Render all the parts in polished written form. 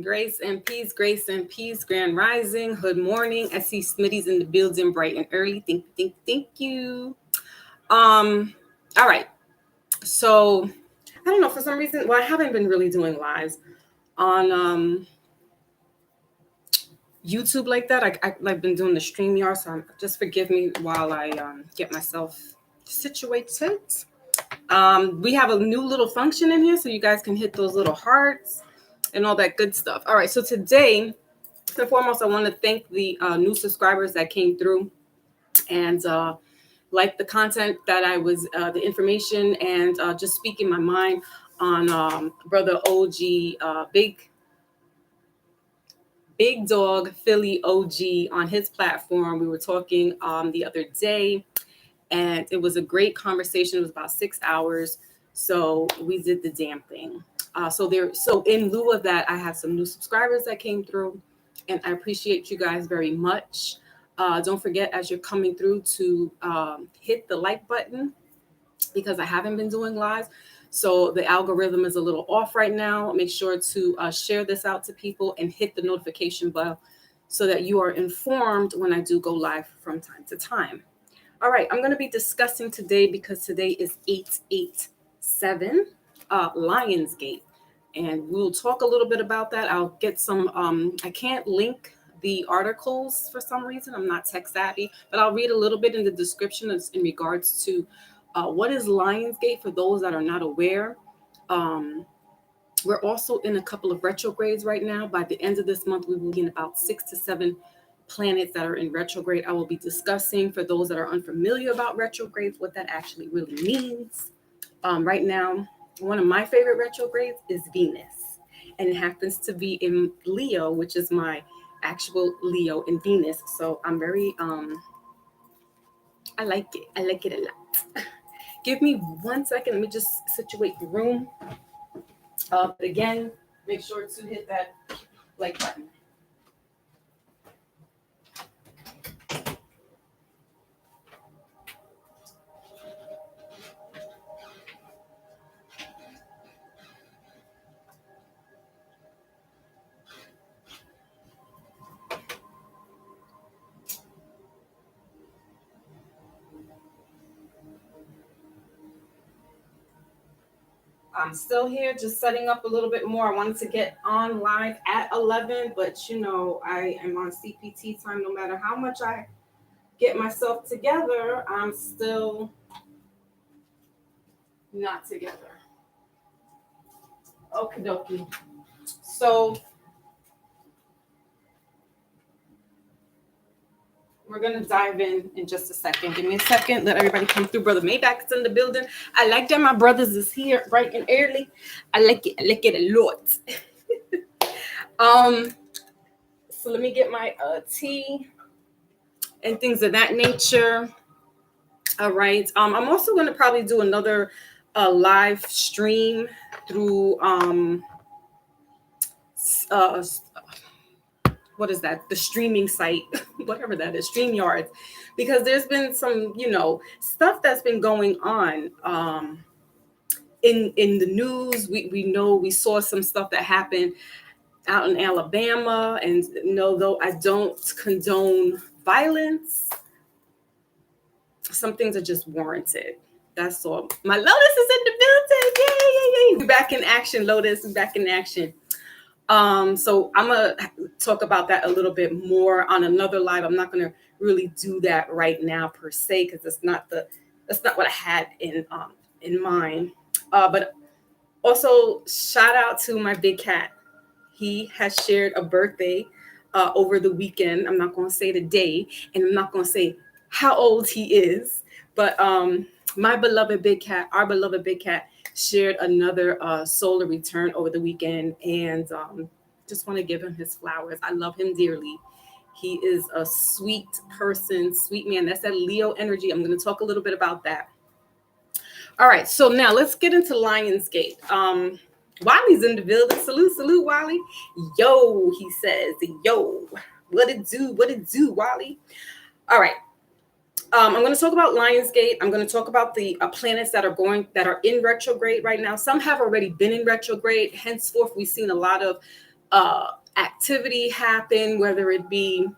Grace and peace, grand rising, good morning. I see Smitty's in the building bright and early. Thank you. All right. So I don't know, for some reason, well, I haven't been really doing lives on YouTube like that. I've been doing the StreamYard, so just forgive me while I get myself situated. We have a new little function in here, so you guys can hit those little hearts and all that good stuff. All right, so today, first and foremost, I want to thank the new subscribers that came through and like the content that I was, the information, and just speaking my mind on brother OG, Big Dog Philly OG on his platform. We were talking the other day, and it was a great conversation. It was about 6 hours, so we did the damn thing. So in lieu of that, I have some new subscribers that came through, and I appreciate you guys very much. Don't forget, as you're coming through, to hit the like button, because I haven't been doing lives. So the algorithm is a little off right now. Make sure to share this out to people and hit the notification bell so that you are informed when I do go live from time to time. All right, I'm going to be discussing today, because today is 887 Lionsgate. And we'll talk a little bit about that. I'll get some, I can't link the articles for some reason. I'm not tech savvy, but I'll read a little bit in the description in regards to what is Lionsgate for those that are not aware. We're also in a couple of retrogrades right now. By the end of this month, we will be in about 6 to 7 planets that are in retrograde. I will be discussing, for those that are unfamiliar about retrogrades, what that actually really means. Right now, one of my favorite retrogrades is Venus, and it happens to be in Leo, which is my actual Leo in Venus. So I'm very, I like it. I like it a lot. Give me 1 second. Let me just situate the room. But again, make sure to hit that like button. I'm still here, just setting up a little bit more. I wanted to get on live at 11, but you know, I am on CPT time. No matter how much I get myself together, I'm still not together. Okie dokie. So we're going to dive in just a second. Give me a second. Let everybody come through. Brother Maybach's in the building. I like that my brothers is here bright and early. I like it. I like it a lot. So let me get my tea and things of that nature. All right. I'm also going to probably do another live stream through what is that? The streaming site, whatever that is, StreamYards, because there's been some, stuff that's been going on in the news. We saw some stuff that happened out in Alabama, and though I don't condone violence, some things are just warranted. That's all. My Lotus is in the building. Yay. We're back in action, Lotus. We're back in action. So I'm gonna talk about that a little bit more on another live. I'm not gonna really do that right now per se, because that's not what I had in mind. But also, shout out to my big cat. He has shared a birthday over the weekend. I'm not gonna say the day, and I'm not gonna say how old he is, but my beloved big cat, our beloved big cat, shared another solar return over the weekend, and just want to give him his flowers. I love him dearly. He is a sweet person, sweet man. That's that Leo energy. I'm going to talk a little bit about that. All right, so now let's get into Lionsgate. Wally's in the building. Salute, Wally. Yo, he says, yo, what it do, Wally? All right. I'm going to talk about Lionsgate. I'm going to talk about the planets that are in retrograde right now. Some have already been in retrograde. Henceforth, we've seen a lot of activity happen, whether it be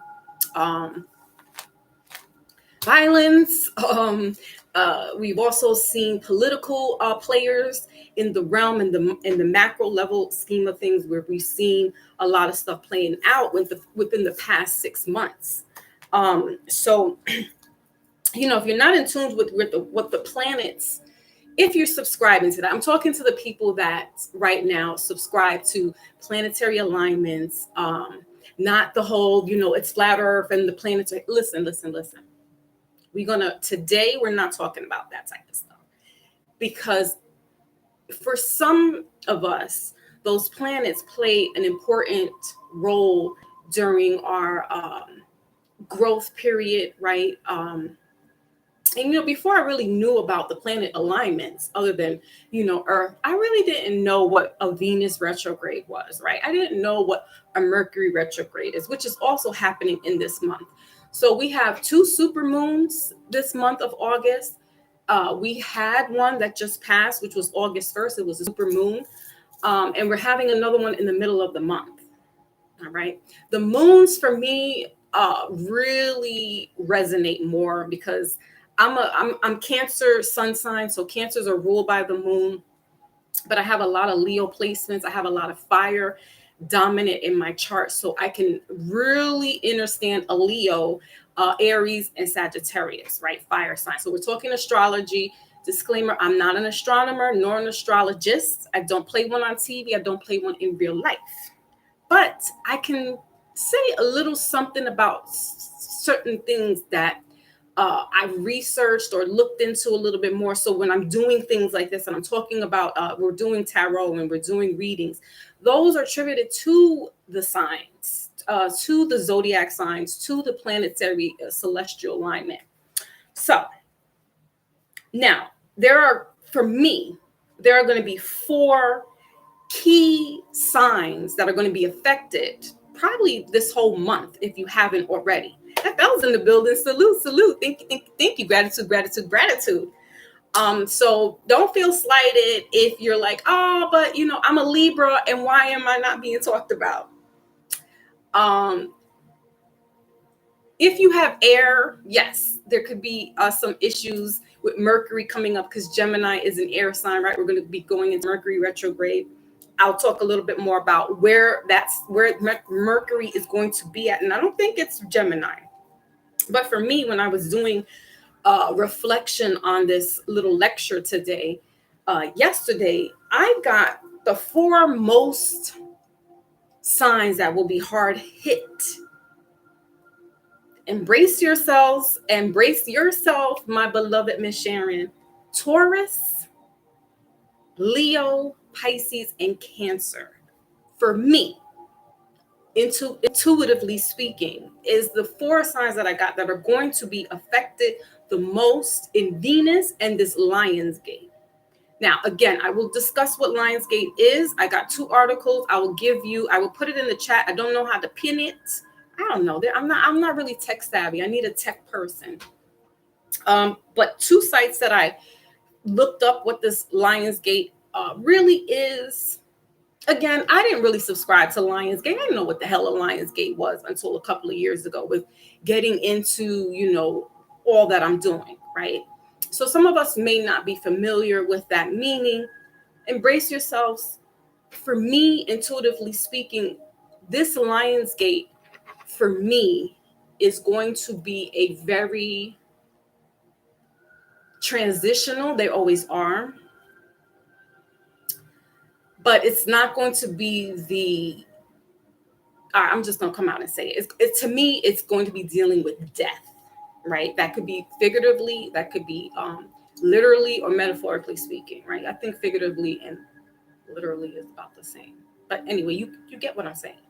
violence. We've also seen political players in the realm, in the macro level scheme of things, where we've seen a lot of stuff playing out within the past 6 months. So, if you're not in tune with what the planets, if you're subscribing to that, I'm talking to the people that right now subscribe to planetary alignments, not the whole, it's flat Earth and the planets. Listen. Today, we're not talking about that type of stuff, because for some of us, those planets play an important role during our growth period, right? And before I really knew about the planet alignments, other than Earth, I really didn't know what a Venus retrograde was, right? I didn't know what a Mercury retrograde is, which is also happening in this month. So we have 2 super moons this month of August. We had one that just passed, which was August 1st. It was a super moon. And we're having another one in the middle of the month. All right. The moons for me really resonate more, because I'm Cancer sun sign. So Cancers are ruled by the moon, but I have a lot of Leo placements. I have a lot of fire dominant in my chart. So I can really understand a Leo, Aries, and Sagittarius, right? Fire sign. So we're talking astrology. Disclaimer, I'm not an astronomer nor an astrologist. I don't play one on TV. I don't play one in real life. But I can say a little something about certain things that I've researched or looked into a little bit more. So when I'm doing things like this, and I'm talking about, we're doing tarot and we're doing readings, those are attributed to the signs, to the zodiac signs, to the planetary celestial alignment. So now there are going to be 4 key signs that are going to be affected probably this whole month, if you haven't already. That was in the building. Salute. Thank you. Gratitude. So don't feel slighted if you're like, oh, but I'm a Libra, and why am I not being talked about? If you have air, yes, there could be some issues with Mercury coming up, because Gemini is an air sign, right? We're going to be going into Mercury retrograde. I'll talk a little bit more about where Mercury is going to be at. And I don't think it's Gemini. But for me, when I was doing reflection on this little lecture today, yesterday, I got the 4 most signs that will be hard hit. Embrace yourself, my beloved Miss Sharon. Taurus, Leo, Pisces, and Cancer. For me, intuitively speaking, is the 4 signs that I got that are going to be affected the most in Venus and this Lionsgate. Now, again, I will discuss what Lionsgate is. I got 2 articles. I will put it in the chat. I don't know how to pin it. I don't know. I'm not really tech savvy. I need a tech person. But 2 sites that I looked up what this Lionsgate really is. Again, I didn't really subscribe to Lionsgate. I didn't know what the hell a Lionsgate was until a couple of years ago, with getting into, all that I'm doing, right? So some of us may not be familiar with that meaning. Embrace yourselves. For me, intuitively speaking, this Lionsgate, for me, is going to be a very transitional. They always are. But it's not going to be I'm just going to come out and say it. To me, it's going to be dealing with death, right? That could be figuratively, that could be literally or metaphorically speaking, right? I think figuratively and literally is about the same. But anyway, you get what I'm saying.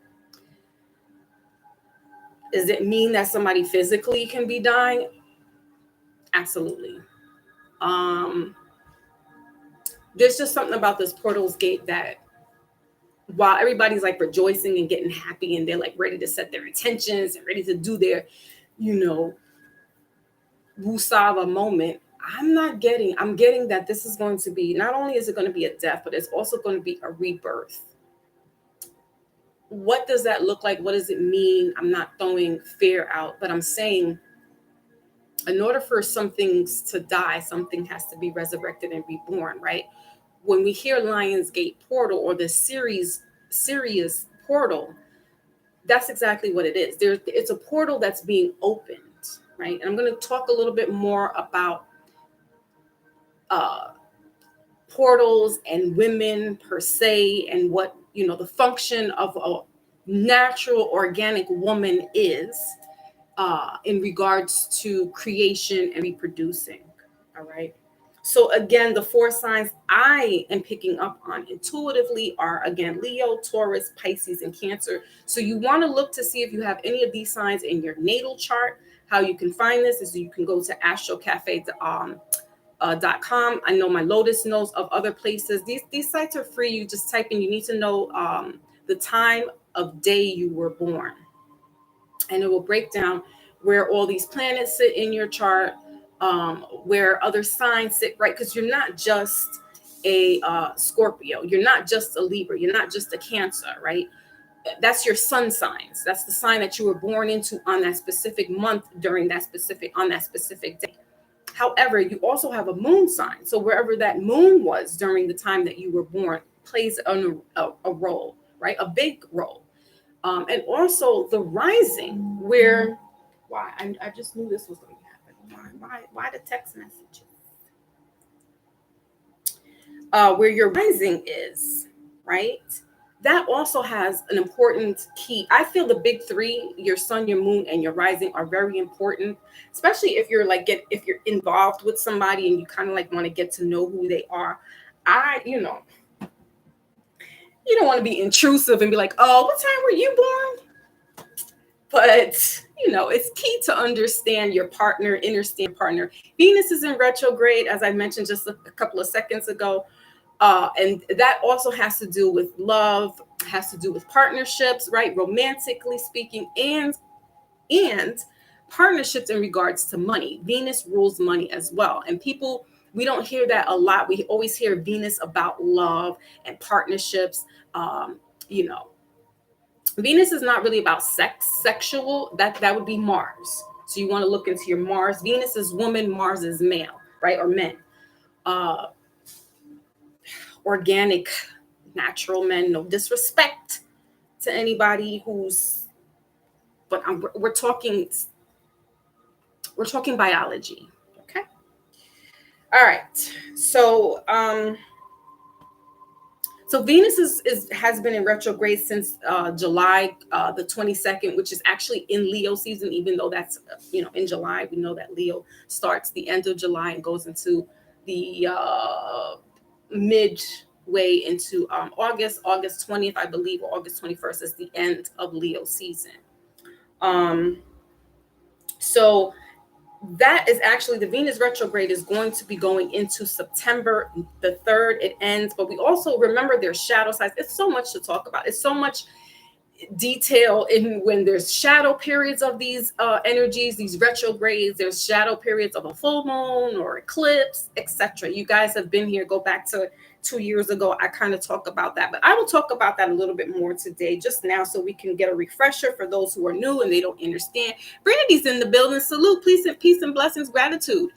Does it mean that somebody physically can be dying? Absolutely. There's just something about this portal's gate that, while everybody's like rejoicing and getting happy, and they're like ready to set their intentions and ready to do their, Wusava moment, I'm getting that this is going to be, not only is it going to be a death, but it's also going to be a rebirth. what does that look like? What does it mean? I'm not throwing fear out, but I'm saying in order for some things to die, something has to be resurrected and reborn, right? When we hear Lionsgate portal or the Sirius portal, that's exactly what it is. It's a portal that's being opened, right? And I'm going to talk a little bit more about uh, portals and women per se, and what, the function of a natural organic woman is in regards to creation and reproducing. All right. So again, the four signs I am picking up on intuitively are, again, Leo, Taurus, Pisces, and Cancer. So you want to look to see if you have any of these signs in your natal chart. How you can find this is you can go to astrocafe.com. I know my Lotus knows of other places. These sites are free. You just type in, you need to know the time of day you were born, and it will break down where all these planets sit in your chart, where other signs sit, right? Because you're not just a Scorpio, you're not just a Libra, you're not just a Cancer, right? That's your sun signs. That's the sign that you were born into on that specific month, on that specific day. However, you also have a moon sign. So wherever that moon was during the time that you were born plays a role, right? A big role. And also the rising, where, why? I just knew this was going to happen. Why the text messages? Where your rising is, right? That also has an important key. I feel the big three, your sun, your moon, and your rising, are very important, especially if you're if you're involved with somebody and you kind of like want to get to know who they are. You don't want to be intrusive and be like, oh, what time were you born? But it's key to understand your partner, understand your partner. Venus is in retrograde, as I mentioned just a couple of seconds ago. And that also has to do with love, has to do with partnerships, right? Romantically speaking, and partnerships in regards to money. Venus rules money as well. And we don't hear that a lot. We always hear Venus about love and partnerships. You know, Venus is not really about sexual. That would be Mars. So you want to look into your Mars. Venus is woman, Mars is male, right? Or men. Organic, natural men. No disrespect to anybody but we're talking biology. Okay. All right. So Venus has been in retrograde since July the 22nd, which is actually in Leo season, even though that's in July. We know that Leo starts the end of July and goes into the midway into August 20th, I believe, or August 21st is the end of Leo season. So that is actually, the Venus retrograde is going to be going into September the 3rd. It ends, but we also remember there's shadow sides. It's so much to talk about. It's so much detail in when there's shadow periods of these energies, these retrogrades. There's shadow periods of a full moon or eclipse, etc. You guys have been here. Go back to 2 years ago. I kind of talk about that, but I will talk about that a little bit more today, just now, so we can get a refresher for those who are new and they don't understand. Brandy's in the building. Salute, peace and blessings, gratitude.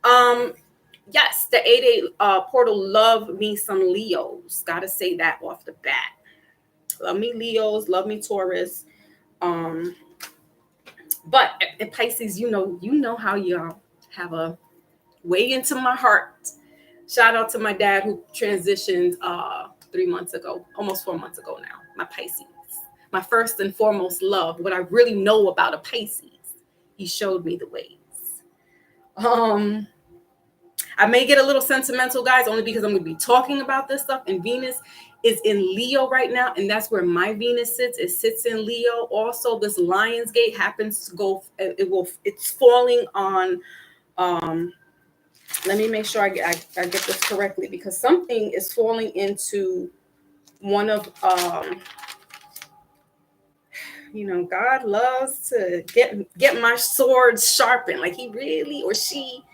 Yes, the 8-8 portal. Love me some Leos. Gotta say that off the bat. Love me Leos, love me Taurus. But in Pisces, you know how y'all have a way into my heart. Shout out to my dad who transitioned 3 months ago, almost 4 months ago now. My Pisces, my first and foremost love, what I really know about a Pisces. He showed me the ways. I may get a little sentimental, guys, only because I'm going to be talking about this stuff. And Venus is in Leo right now, and that's where my Venus sits. It sits in Leo. Also, this Lionsgate happens to go. It's falling on. Let me make sure I get this correctly, because something is falling into one of. God loves to get my swords sharpened. Like he really, or she.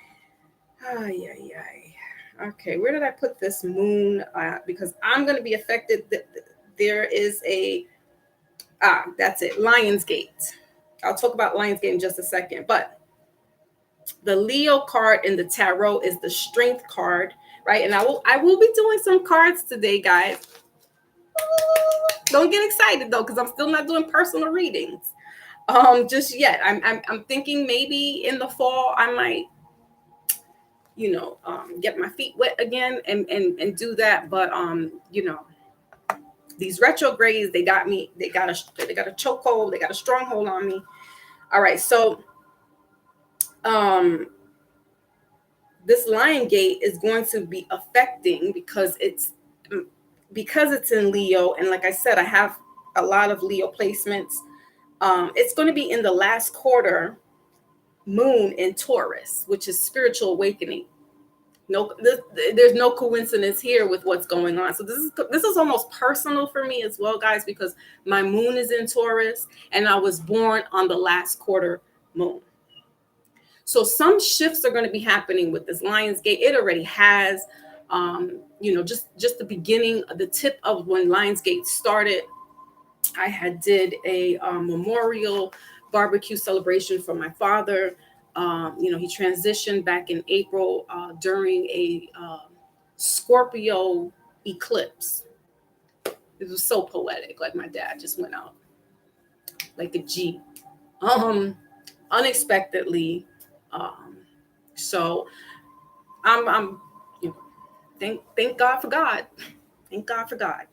Okay, where did I put this moon? Because I'm going to be affected. There is a That's it. Lionsgate. I'll talk about Lionsgate in just a second. But the Leo card in the tarot is the Strength card, right? And I will be doing some cards today, guys. Don't get excited though, because I'm still not doing personal readings just yet. I'm thinking maybe in the fall I might, get my feet wet again and do that. But these retrogrades, they got me. They got a chokehold. They got a stronghold on me. All right, so this Lion Gate is going to be affecting because it's in Leo, and like I said, I have a lot of Leo placements. It's going to be in the last quarter moon in Taurus, which is spiritual awakening. There's no coincidence here with what's going on. So this is almost personal for me as well, guys, because my moon is in Taurus and I was born on the last quarter moon. So some shifts are going to be happening with this Lionsgate. It already has, just the beginning, the tip of when Lionsgate started. I had did a memorial barbecue celebration for my father. He transitioned back in April during a Scorpio eclipse. It was so poetic. Like my dad just went out like a Jeep, unexpectedly. So I'm thank God for God. Thank God for God.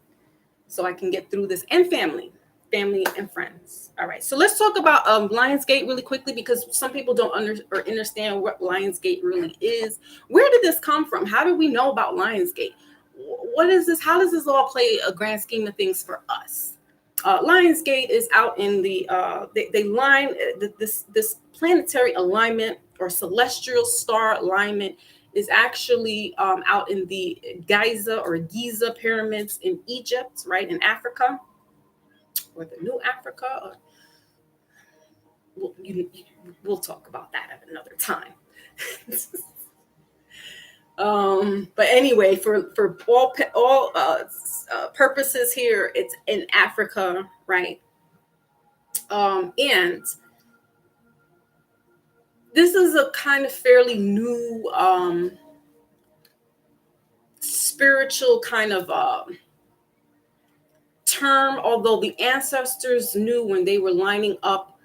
So I can get through this, and family and friends. All right. So let's talk about Lionsgate really quickly, because some people don't understand what Lionsgate really is. Where did this come from? How did we know about Lionsgate? What is this? How does this all play a grand scheme of things for us? Lionsgate is out in the they line this planetary alignment or celestial star alignment is actually out in the Giza pyramids in Egypt, right, in Africa, or the New Africa. We'll talk about that at another time. But anyway, for all purposes here, it's in Africa, right? And this is a kind of fairly new spiritual kind of term, although the ancestors knew when they were lining up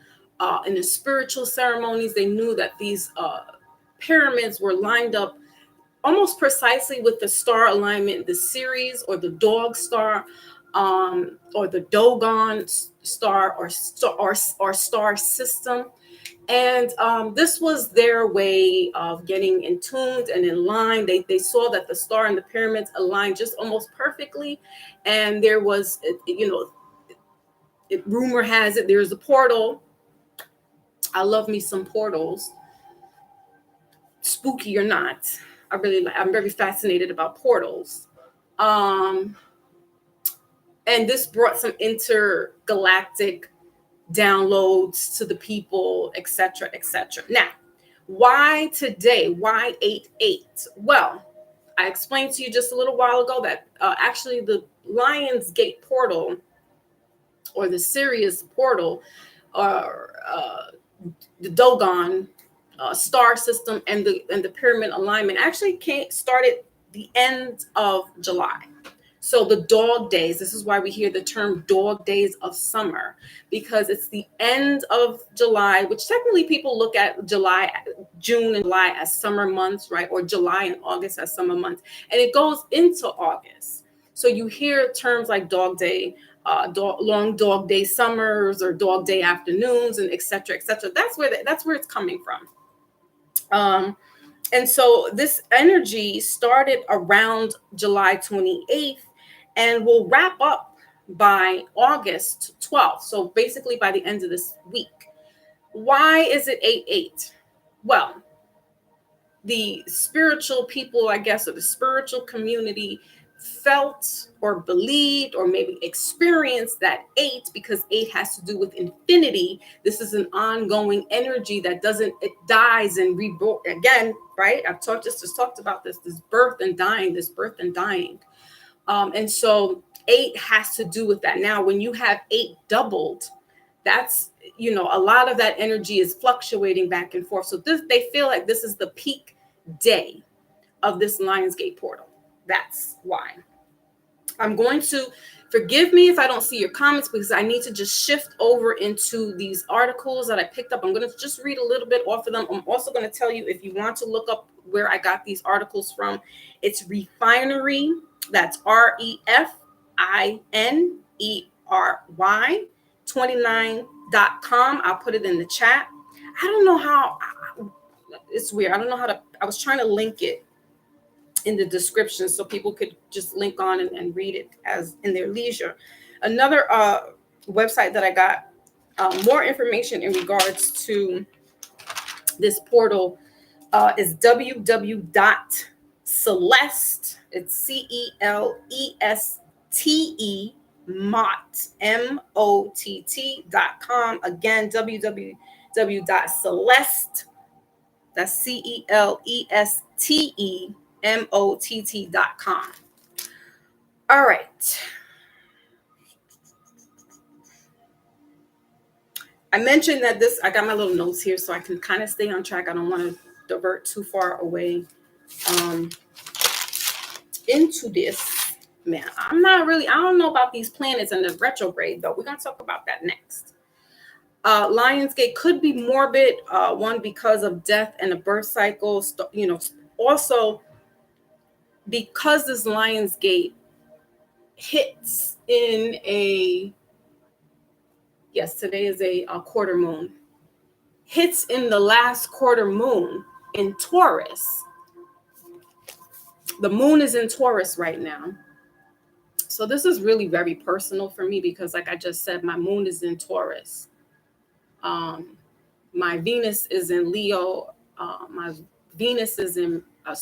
in the spiritual ceremonies, they knew that these pyramids were lined up almost precisely with the star alignment, the Ceres or the dog star, or the Dogon star or star system. And this was their way of getting in tuned and in line. They saw that the star and the pyramids aligned just almost perfectly. And there was, rumor has it, there's a portal. I love me some portals, spooky or not. I'm very fascinated about portals. And this brought some intergalactic downloads to the people, etc., etc. Now, why today? Why 8/8? Well, I explained to you just a little while ago that actually the Lionsgate portal or the Sirius portal, or the Dogon star system and the pyramid alignment actually started the end of July. So the dog days, this is why we hear the term dog days of summer, because it's the end of July, which technically people look at June and July as summer months, right? Or July and August as summer months. And it goes into August. So you hear terms like dog day, long dog day summers, or dog day afternoons, and et cetera, et cetera. That's where it's coming from. And so this energy started around July 28th and will wrap up by August 12th. So basically by the end of this week. Why is it 8/8? Well, the spiritual people, I guess, or the spiritual community felt or believed or maybe experienced that 8, because 8 has to do with infinity. This is an ongoing energy that it dies and reborn again, right? I've just talked about this birth and dying. And so 8 has to do with that. Now, when you have 8 doubled, that's, a lot of that energy is fluctuating back and forth. So they feel like this is the peak day of this Lionsgate portal. That's why. I'm going to forgive me if I don't see your comments, because I need to just shift over into these articles that I picked up. I'm going to just read a little bit off of them. I'm also going to tell you, if you want to look up where I got these articles from, it's Refinery. That's REFINERY 29.com. I'll put it in the chat. I don't know how, it's weird. I don't know how to, I was trying to link it in the description so people could just link on and read it as in their leisure. Another website that I got more information in regards to this portal is www.celeste. It's CELESTE MOTT MOTT.com. Again, www.celeste. That's CELESTE MOTT.com. All right. I mentioned that I got my little notes here so I can kind of stay on track. I don't want to divert too far away into this. Man, I don't know about these planets and the retrograde, though. We're going to talk about that next. Lionsgate could be morbid, one, because of death and a birth cycle. Also, because this Lionsgate hits in today is a quarter moon, hits in the last quarter moon in Taurus. The moon is in Taurus right now. So this is really very personal for me because, like I just said, my moon is in Taurus. My Venus is in Leo. My Venus is in, I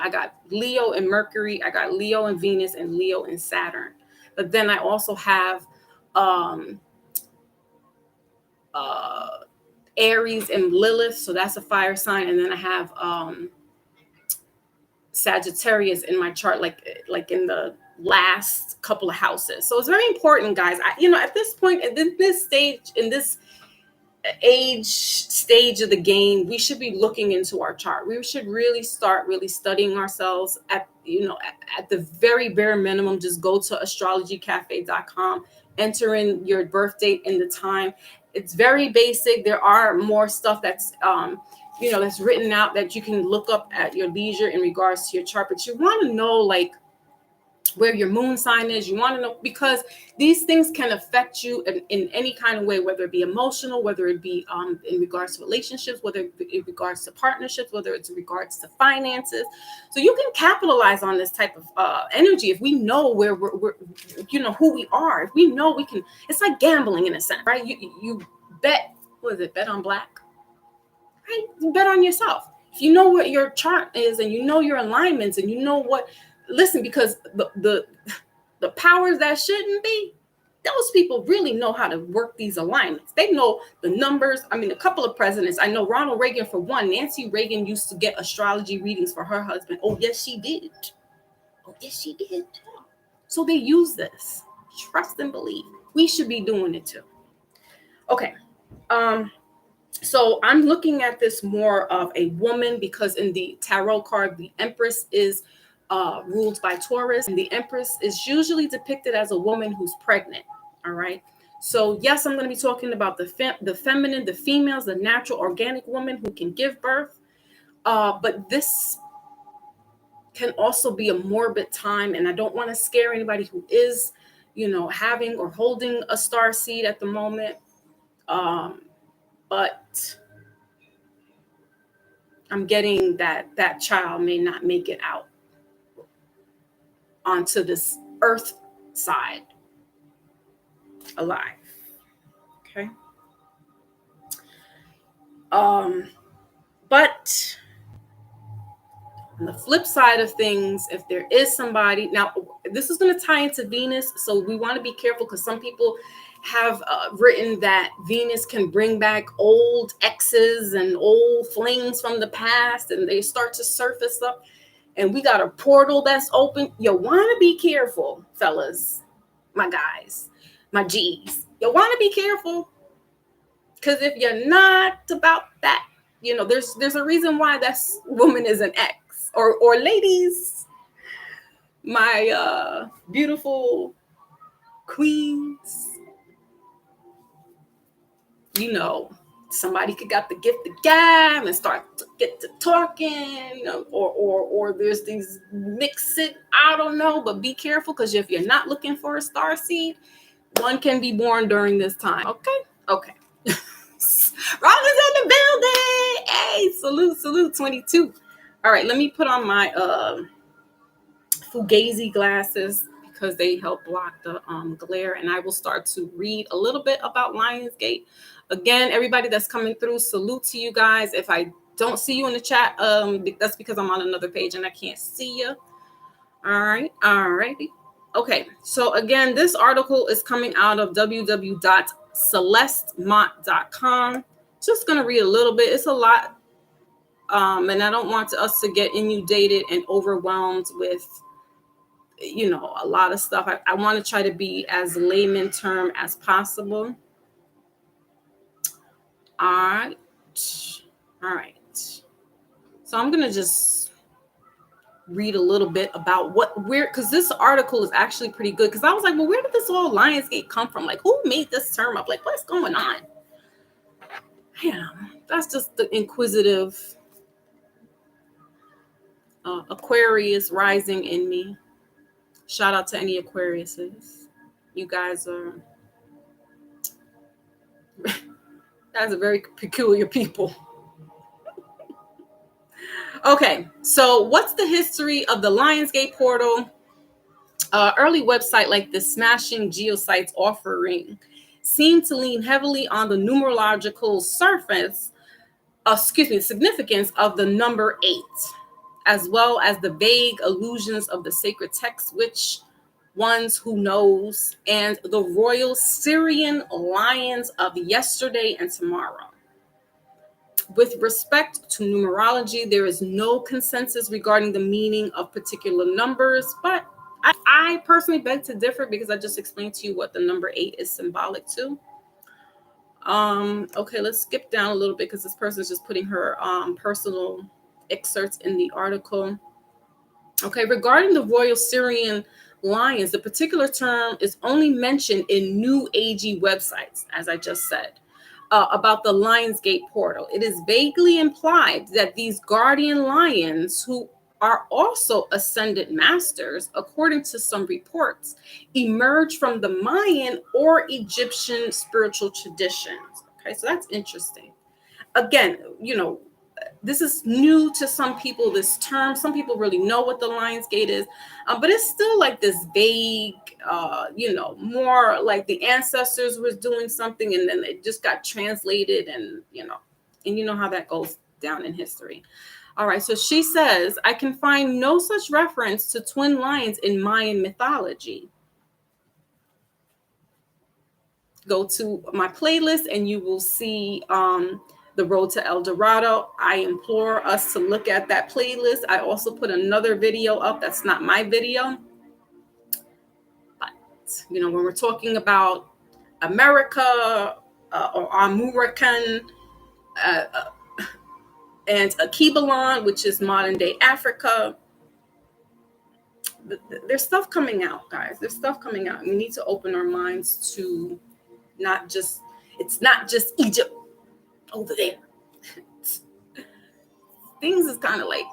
got Leo and Mercury. I got Leo and Venus and Leo and Saturn. But then I also have Aries and Lilith. So that's a fire sign. And then I have Sagittarius in my chart, like in the last couple of houses. So it's very important, guys. At this point, in this stage, in this stage of the game, we should be looking into our chart. We should really start studying ourselves at the very bare minimum. Just go to astrologycafe.com, enter in your birth date and the time. It's very basic. There are more stuff that's that's written out that you can look up at your leisure in regards to your chart, but you want to know where your moon sign is. You want to know, because these things can affect you in any kind of way, whether it be emotional, whether it be in regards to relationships, whether it be in regards to partnerships, whether it's in regards to finances. So you can capitalize on this type of energy if we know where we're who we are. If we know we can, it's like gambling in a sense, right? You bet, bet on black, right? You bet on yourself. If you know what your chart is and you know your alignments and you know what, listen, because the powers that shouldn't be, those people really know how to work these alignments. They know the numbers. I mean, a couple of presidents. I know Ronald Reagan, for one. Nancy Reagan used to get astrology readings for her husband. Oh, yes, she did. Oh, yes, she did. So they use this. Trust and believe. We should be doing it too. Okay. So I'm looking at this more of a woman, because in the tarot card, the Empress is ruled by Taurus, and the Empress is usually depicted as a woman who's pregnant. All right. So yes, I'm going to be talking about the feminine, the females, the natural organic woman who can give birth. But this can also be a morbid time, and I don't want to scare anybody who is, having or holding a star seed at the moment. But I'm getting that child may not make it out onto this earth side alive. Okay. But on the flip side of things, if there is somebody, now this is going to tie into Venus, so we want to be careful, because some people have written that Venus can bring back old exes and old flings from the past, and they start to surface up. and we got a portal that's open. You want to be careful, fellas, my guys, my G's. You want to be careful, because if you're not about that, there's a reason why that woman is an X. Or ladies, my beautiful queens, somebody could got the gift of gab and start to get to talking, or there's these mixed, I don't know, but be careful, because if you're not looking for a star seed, one can be born during this time. Okay. Robin's in the building. Hey, salute 22. All right, let me put on my Fugazi glasses, because they help block the glare, and I will start to read a little bit about Lionsgate. Again, everybody that's coming through, salute to you guys. If I don't see you in the chat, that's because I'm on another page and I can't see you. All righty. Okay, so again, this article is coming out of www.celestemont.com. Just going to read a little bit. It's a lot, and I don't want us to get inundated and overwhelmed with a lot of stuff. I want to try to be as layman term as possible. All right. So I'm going to just read a little bit about because this article is actually pretty good, because I was like, well, where did this whole Lionsgate come from? Like, who made this term up? Like, what's going on? Yeah, that's just the inquisitive Aquarius rising in me. Shout out to any Aquariuses. You guys are very peculiar people. Okay, so what's the history of the Lionsgate portal? Early website like the Smashing Geosites offering seemed to lean heavily on the numerological significance of the number 8, as well as the vague allusions of the sacred text, which ones who knows, and the royal Syrian lions of yesterday and tomorrow. With respect to numerology, there is no consensus regarding the meaning of particular numbers, but I personally beg to differ, because I just explained to you what the number 8 is symbolic to. Okay, let's skip down a little bit, because this person is just putting her personal excerpts in the article. Okay, regarding the Royal Syrian Lions, the particular term is only mentioned in New Agey websites, as I just said, about the Lionsgate portal. It is vaguely implied that these guardian lions, who are also ascended masters, according to some reports, emerge from the Mayan or Egyptian spiritual traditions. Okay, so that's interesting. Again, this is new to some people, this term. Some people really know what the Lionsgate is, but it's still like this vague, more like the ancestors was doing something and then it just got translated, and you know how that goes down in history. All right, so she says, I can find no such reference to twin lions in Mayan mythology. Go to my playlist and you will see The Road to El Dorado. I implore us to look at that playlist. I also put another video up that's not my video. But, when we're talking about America or American and Akibalon, which is modern day Africa, there's stuff coming out, guys. There's stuff coming out. We need to open our minds to it's not just Egypt over there. Things is kind of like,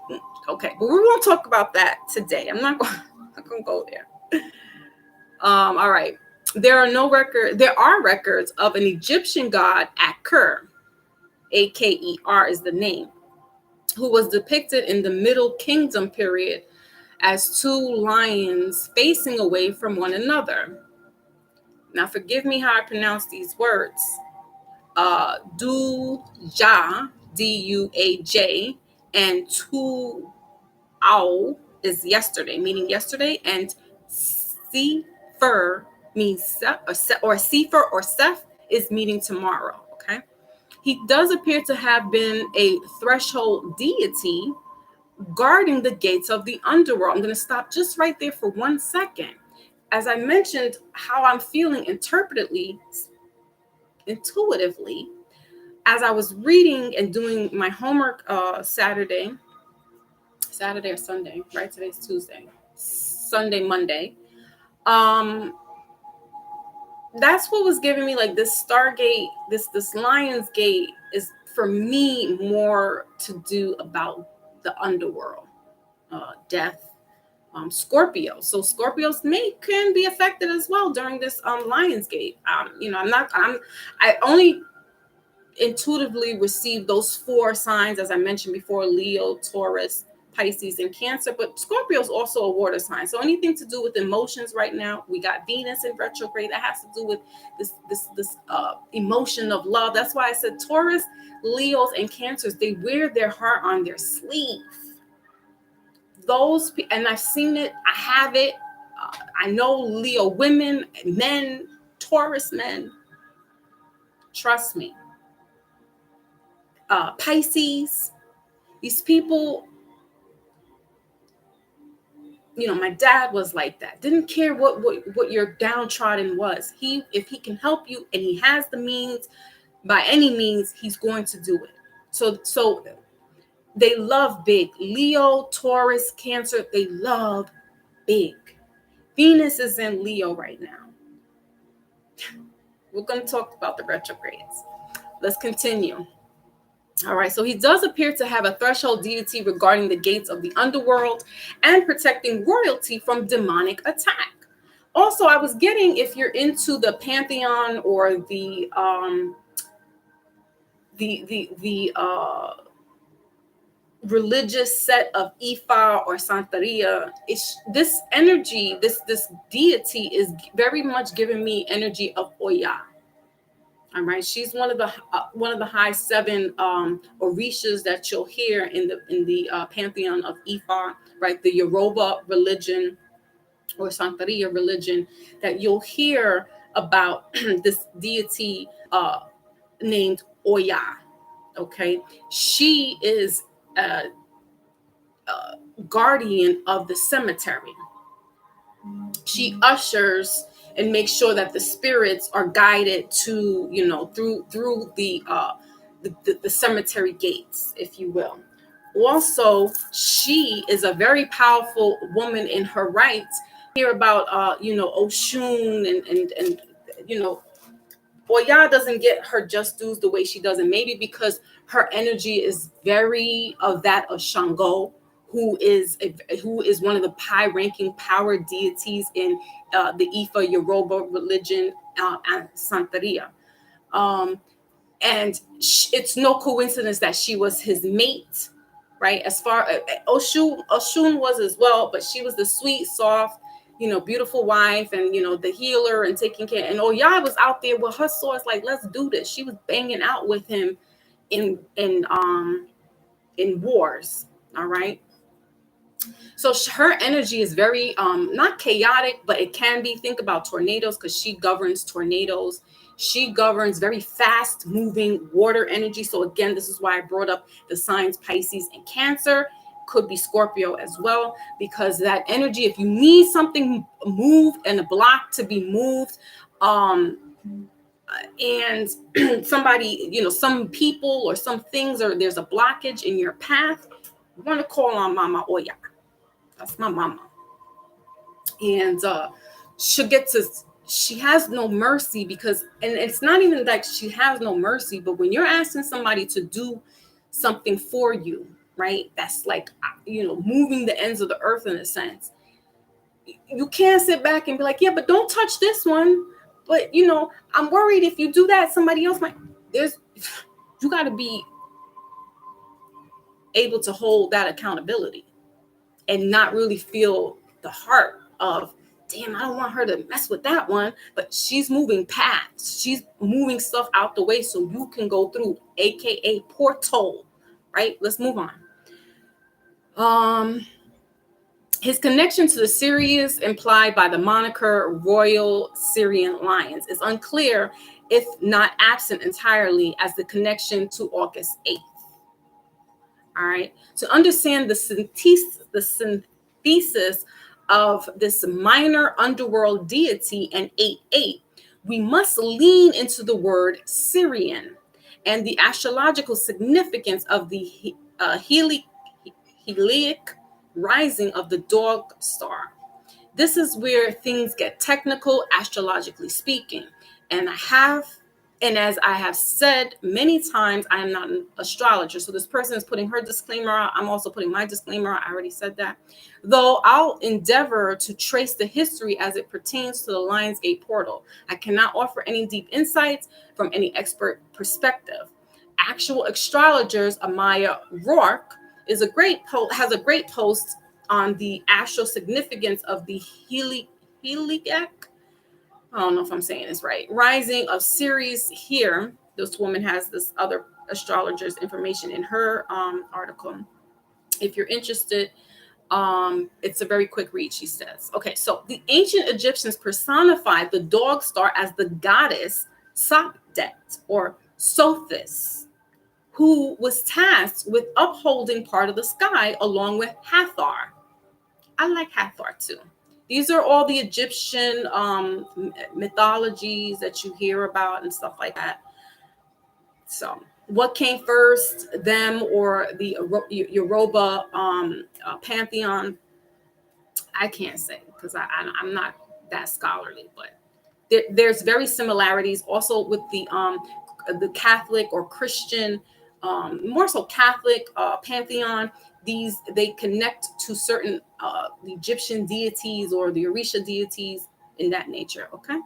okay, but we won't talk about that today. I'm not going to go there. All right. There are records of an Egyptian god, Aker, Aker is the name, who was depicted in the Middle Kingdom period as two lions facing away from one another. Now, forgive me how I pronounce these words. Duja, Duaj, and Tu-Au is yesterday, meaning yesterday, and Sefer means or Sefer or Seth is meaning tomorrow. Okay, he does appear to have been a threshold deity guarding the gates of the underworld. I'm going to stop just right there for 1 second. As I mentioned, how I'm feeling intuitively, as I was reading and doing my homework Saturday or Sunday, right? Today's Tuesday, Sunday, Monday. That's what was giving me like this Stargate, this Lion's Gate is for me more to do about the underworld, death, Scorpio. So Scorpios can be affected as well during this Lion's Gate. I only intuitively receive those 4 signs, as I mentioned before: Leo, Taurus, Pisces, and Cancer. But Scorpio is also a water sign. So anything to do with emotions right now, we got Venus in retrograde. That has to do with this emotion of love. That's why I said Taurus, Leos, and Cancers, they wear their heart on their sleeve. And I've seen it. I have it. I know Leo women, men, Taurus men. Trust me. Pisces, these people, my dad was like that. Didn't care what your downtrodden was. If he can help you and he has the means, by any means, he's going to do it. So they love big. Leo, Taurus, Cancer, they love big. Venus is in Leo right now. We're going to talk about the retrogrades. Let's continue. All right, so he does appear to have a threshold deity regarding the gates of the underworld and protecting royalty from demonic attack. Also, I was getting, if you're into the pantheon or the religious set of Ifa or Santeria, this energy, this deity is very much giving me energy of Oya. All right, she's one of the high 7 orishas that you'll hear in the pantheon of Ifa, right? The Yoruba religion or Santeria religion, that you'll hear about this deity named Oya. Okay, she is a guardian of the cemetery. She ushers and make sure that the spirits are guided to, through the cemetery gates, if you will. Also, she is a very powerful woman in her rights. Hear about, Oshun and Oya doesn't get her just dues the way she does, and maybe because her energy is very of that of Shango, who is one of the high-ranking power deities in the Ifa Yoruba religion and Santeria. And it's no coincidence that she was his mate, right? As far Oshun was as well, but she was the sweet, soft, beautiful wife, and the healer and taking care. And Oya was out there with her swords, like, let's do this. She was banging out with him in wars. All right. So her energy is very not chaotic, but it can be. Think about tornadoes, because she governs tornadoes. She governs very fast moving water energy. So again, this is why I brought up the signs Pisces and Cancer. Could be Scorpio as well, because that energy, if you need something moved and a block to be moved, and somebody, some people or some things, or there's a blockage in your path, you want to call on Mama Oya. That's my mama. And she has no mercy, because, and it's not even like she has no mercy, but when you're asking somebody to do something for you, right? That's like, moving the ends of the earth in a sense. You can't sit back and be like, yeah, but don't touch this one. But, I'm worried if you do that, somebody else might. You got to be able to hold that accountability and not really feel the heart of, damn, I don't want her to mess with that one. But she's moving paths. She's moving stuff out the way so you can go through, AKA portal, right? Let's move on. His connection to the Sirius implied by the moniker Royal Syrian Lions is unclear, if not absent entirely, as the connection to August 8th. All right. To understand the synthesis of this minor underworld deity and 8-8, we must lean into the word Syrian and the astrological significance of the Heliac rising of the dog star. This is where things get technical, astrologically speaking. And as I have said many times, I am not an astrologer. So this person is putting her disclaimer out. I'm also putting my disclaimer out. I already said that. Though I'll endeavor to trace the history as it pertains to the Lionsgate portal. I cannot offer any deep insights from any expert perspective. Actual astrologers, Amaya Rourke, has a great post on the astral significance of the Heliac. I don't know if I'm saying this right. Rising of Ceres here. This woman has this other astrologer's information in her article. If you're interested, it's a very quick read, she says. Okay, so the ancient Egyptians personified the dog star as the goddess Sopdet or Sothis, who was tasked with upholding part of the sky along with Hathor. I like Hathor too. These are all the Egyptian mythologies that you hear about and stuff like that. So what came first, them or the Yoruba pantheon? I can't say because I'm not that scholarly, but there's very similarities also with the Catholic or Christian, more so Catholic pantheon. They connect to certain Egyptian deities or the Orisha deities in that nature. Okay,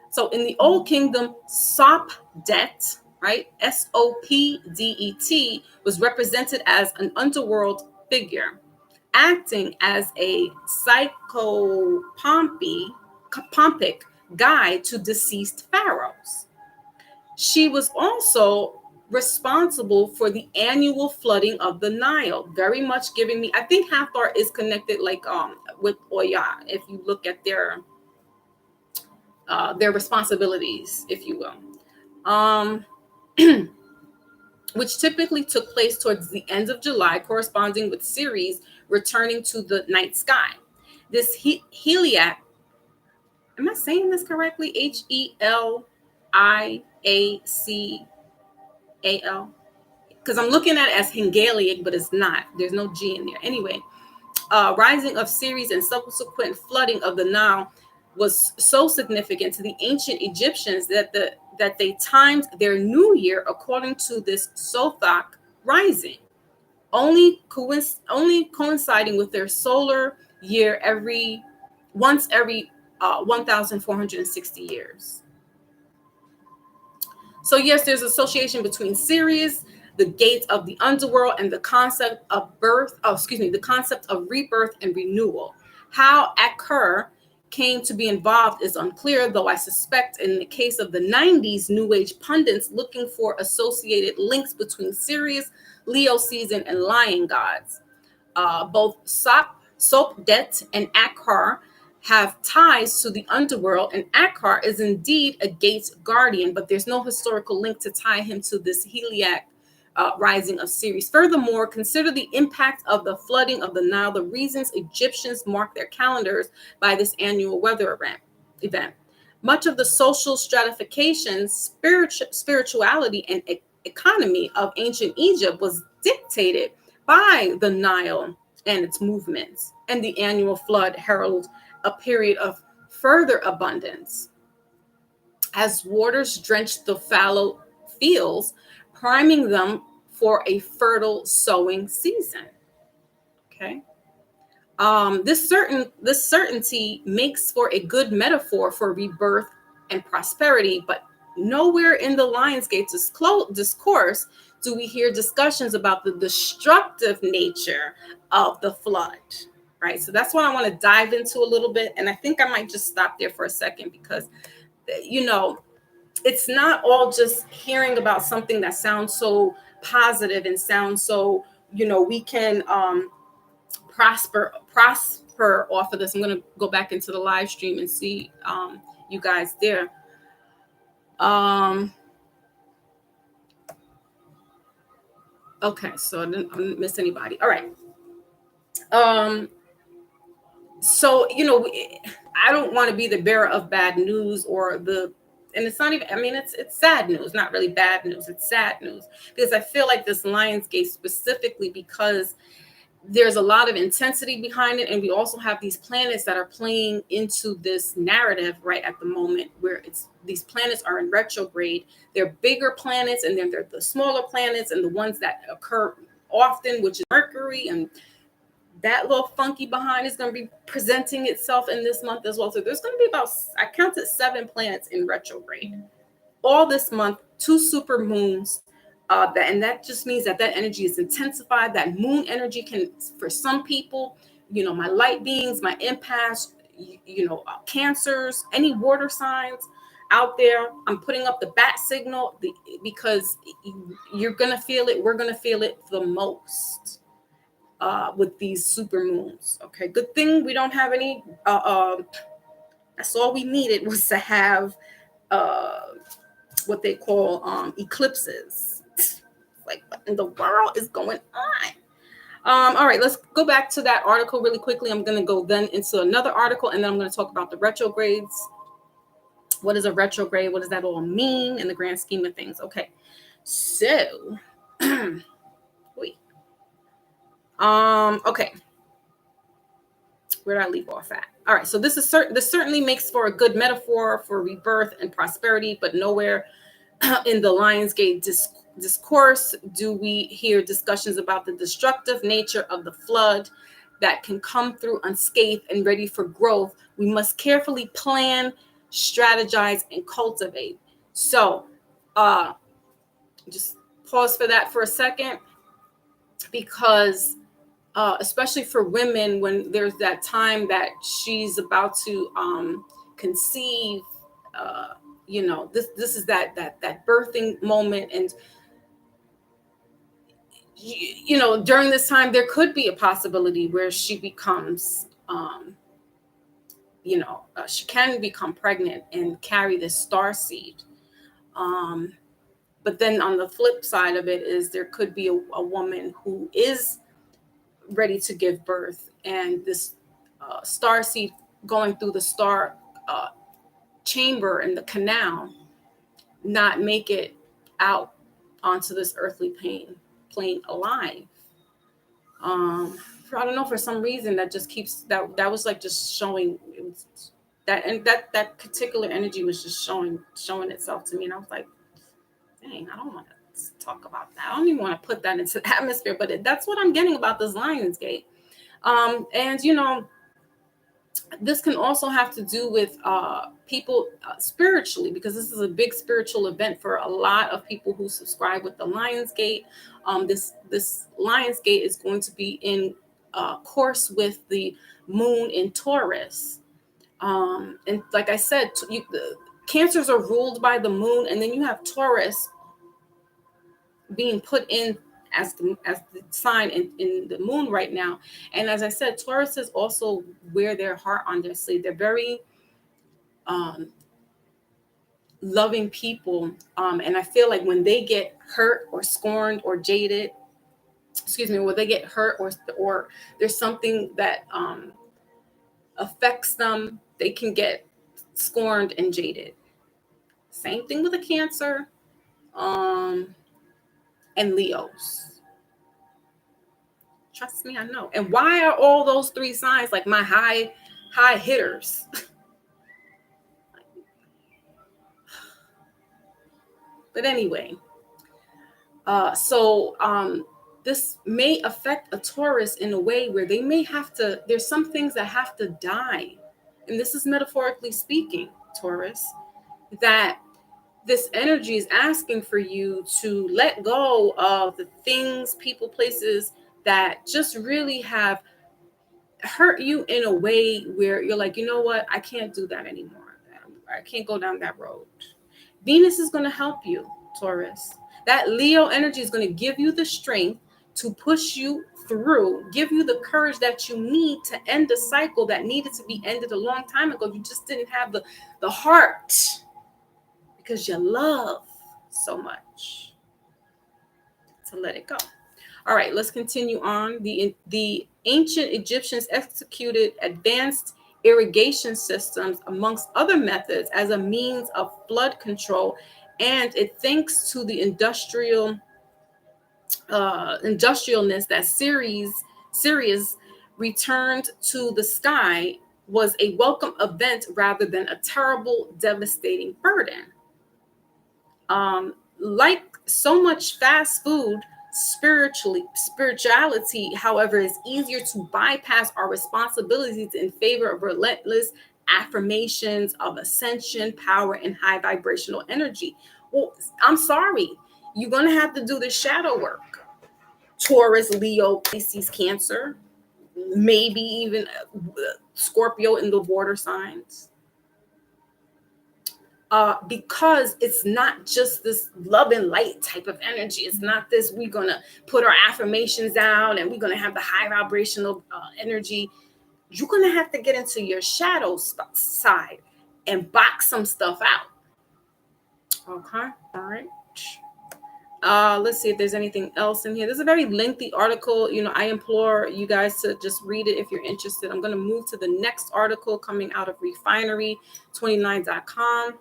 so in the Old Kingdom, Sopdet, right, Sopdet, was represented as an underworld figure, acting as a psychopompic guide to deceased pharaohs. She was also responsible for the annual flooding of the Nile, very much giving me, I think Hathor is connected like with Oya, if you look at their responsibilities, if you will. Which typically took place towards the end of July, corresponding with Ceres returning to the night sky. This Heliac, am I saying this correctly? Heliacal? Because I'm looking at it as Hengalic, but it's not. There's no G in there. Anyway, rising of Ceres and subsequent flooding of the Nile was so significant to the ancient Egyptians that they timed their new year according to this Sothak rising, only coinciding with their solar year once every 1,460 years. So yes, there's association between Ceres, the gates of the underworld, and the concept of the concept of rebirth and renewal. How Akur came to be involved is unclear, though I suspect in the case of the 90s New Age pundits looking for associated links between Ceres, Leo season, and lion gods. Both Sopdet and Akur have ties to the underworld, and Akur is indeed a gate's guardian, but there's no historical link to tie him to this Heliac rising of Ceres. Furthermore, consider the impact of the flooding of the Nile, the reasons Egyptians mark their calendars by this annual weather event. Much of the social stratification, spirituality, and economy of ancient Egypt was dictated by the Nile and its movements, and the annual flood heralded a period of further abundance as waters drenched the fallow fields, priming them for a fertile sowing season. Okay. This certainty makes for a good metaphor for rebirth and prosperity, but nowhere in the Lionsgate discourse do we hear discussions about the destructive nature of the flood, right? So that's what I want to dive into a little bit. And I think I might just stop there for a second because, it's not all just hearing about something that sounds so positive and sounds so, we can prosper off of this. I'm going to go back into the live stream and see you guys there. Okay, so I didn't miss anybody. All right. Um, so I don't want to be the bearer of bad news and it's not even, I mean, it's sad news, not really bad news, it's sad news, because I feel like this Lionsgate specifically, because there's a lot of intensity behind it, and we also have these planets that are playing into this narrative right at the moment, where it's these planets are in retrograde. They're bigger planets, and then they're the smaller planets, and the ones that occur often, which is Mercury, and that little funky behind is going to be presenting itself in this month as well. So there's going to be about, I counted 7 planets in retrograde all this month, 2 super moons. And that just means that energy is intensified. That moon energy can, for some people, my light beings, my empaths, cancers, any water signs out there, I'm putting up the bat signal, because you're going to feel it. We're going to feel it the most with these super moons. Okay, good thing we don't have any. That's all we needed, was to have what they call eclipses. Like, what in the world is going on? All right, let's go back to that article really quickly. I'm going to go then into another article, and then I'm going to talk about the retrogrades. What is a retrograde? What does that all mean in the grand scheme of things? Okay, so wait. Okay, where did I leave off at? All right, so this certainly makes for a good metaphor for rebirth and prosperity, but nowhere in the Lionsgate discourse do we hear discussions about the destructive nature of the flood that can come through unscathed and ready for growth. We must carefully plan, strategize, and cultivate. So just pause for that for a second, because especially for women, when there's that time that she's about to conceive, this is that birthing moment, and during this time there could be a possibility where she becomes she can become pregnant and carry this star seed. But then on the flip side of it is, there could be a woman who is ready to give birth, and this star seed going through the star chamber in the canal not make it out onto this earthly plane alive. I don't know, for some reason that just keeps that was like just showing, it was that, and that particular energy was just showing itself to me, and I was like, dang, I don't want to talk about that. I don't even want to put that into the atmosphere, but that's what I'm getting about this Lionsgate. And this can also have to do with people spiritually, because this is a big spiritual event for a lot of people who subscribe with the Lionsgate. This Lionsgate is going to be in course with the moon in Taurus. And like I said, the Cancers are ruled by the moon, and then you have Taurus being put in as the sign in the moon right now. And as I said, Taurus is also wear their heart on their sleeve. They're very loving people. And I feel like when they get hurt or scorned or jaded, when they get hurt or there's something that affects them, they can get scorned and jaded. Same thing with a Cancer and Leos. Trust me, I know. And why are all those 3 signs like my high hitters? But anyway, this may affect a Taurus in a way where they may have to, there's some things that have to die. And this is metaphorically speaking, Taurus, that this energy is asking for you to let go of the things, people, places that just really have hurt you in a way where you're like, you know what? I can't do that anymore. I can't go down that road. Venus is going to help you, Taurus. That Leo energy is going to give you the strength to push you through, give you the courage that you need to end a cycle that needed to be ended a long time ago. You just didn't have the heart because you love so much to let it go. All right, let's continue on. The ancient Egyptians executed advanced irrigation systems amongst other methods as a means of flood control, and it thanks to the industrialness that Sirius returned to the sky was a welcome event rather than a terrible, devastating burden. Like so much fast food, spirituality, however, is easier to bypass our responsibilities in favor of relentless affirmations of ascension, power, and high vibrational energy. Well, I'm sorry, you're gonna have to do the shadow work. Taurus, Leo, Pisces, Cancer, maybe even Scorpio in the water signs. Because it's not just this love and light type of energy. It's not this, we're going to put our affirmations out and we're going to have the high vibrational energy. You're going to have to get into your shadow side and box some stuff out. Okay. All right. Let's see if there's anything else in here. This is a very lengthy article. I implore you guys to just read it if you're interested. I'm going to move to the next article coming out of refinery29.com.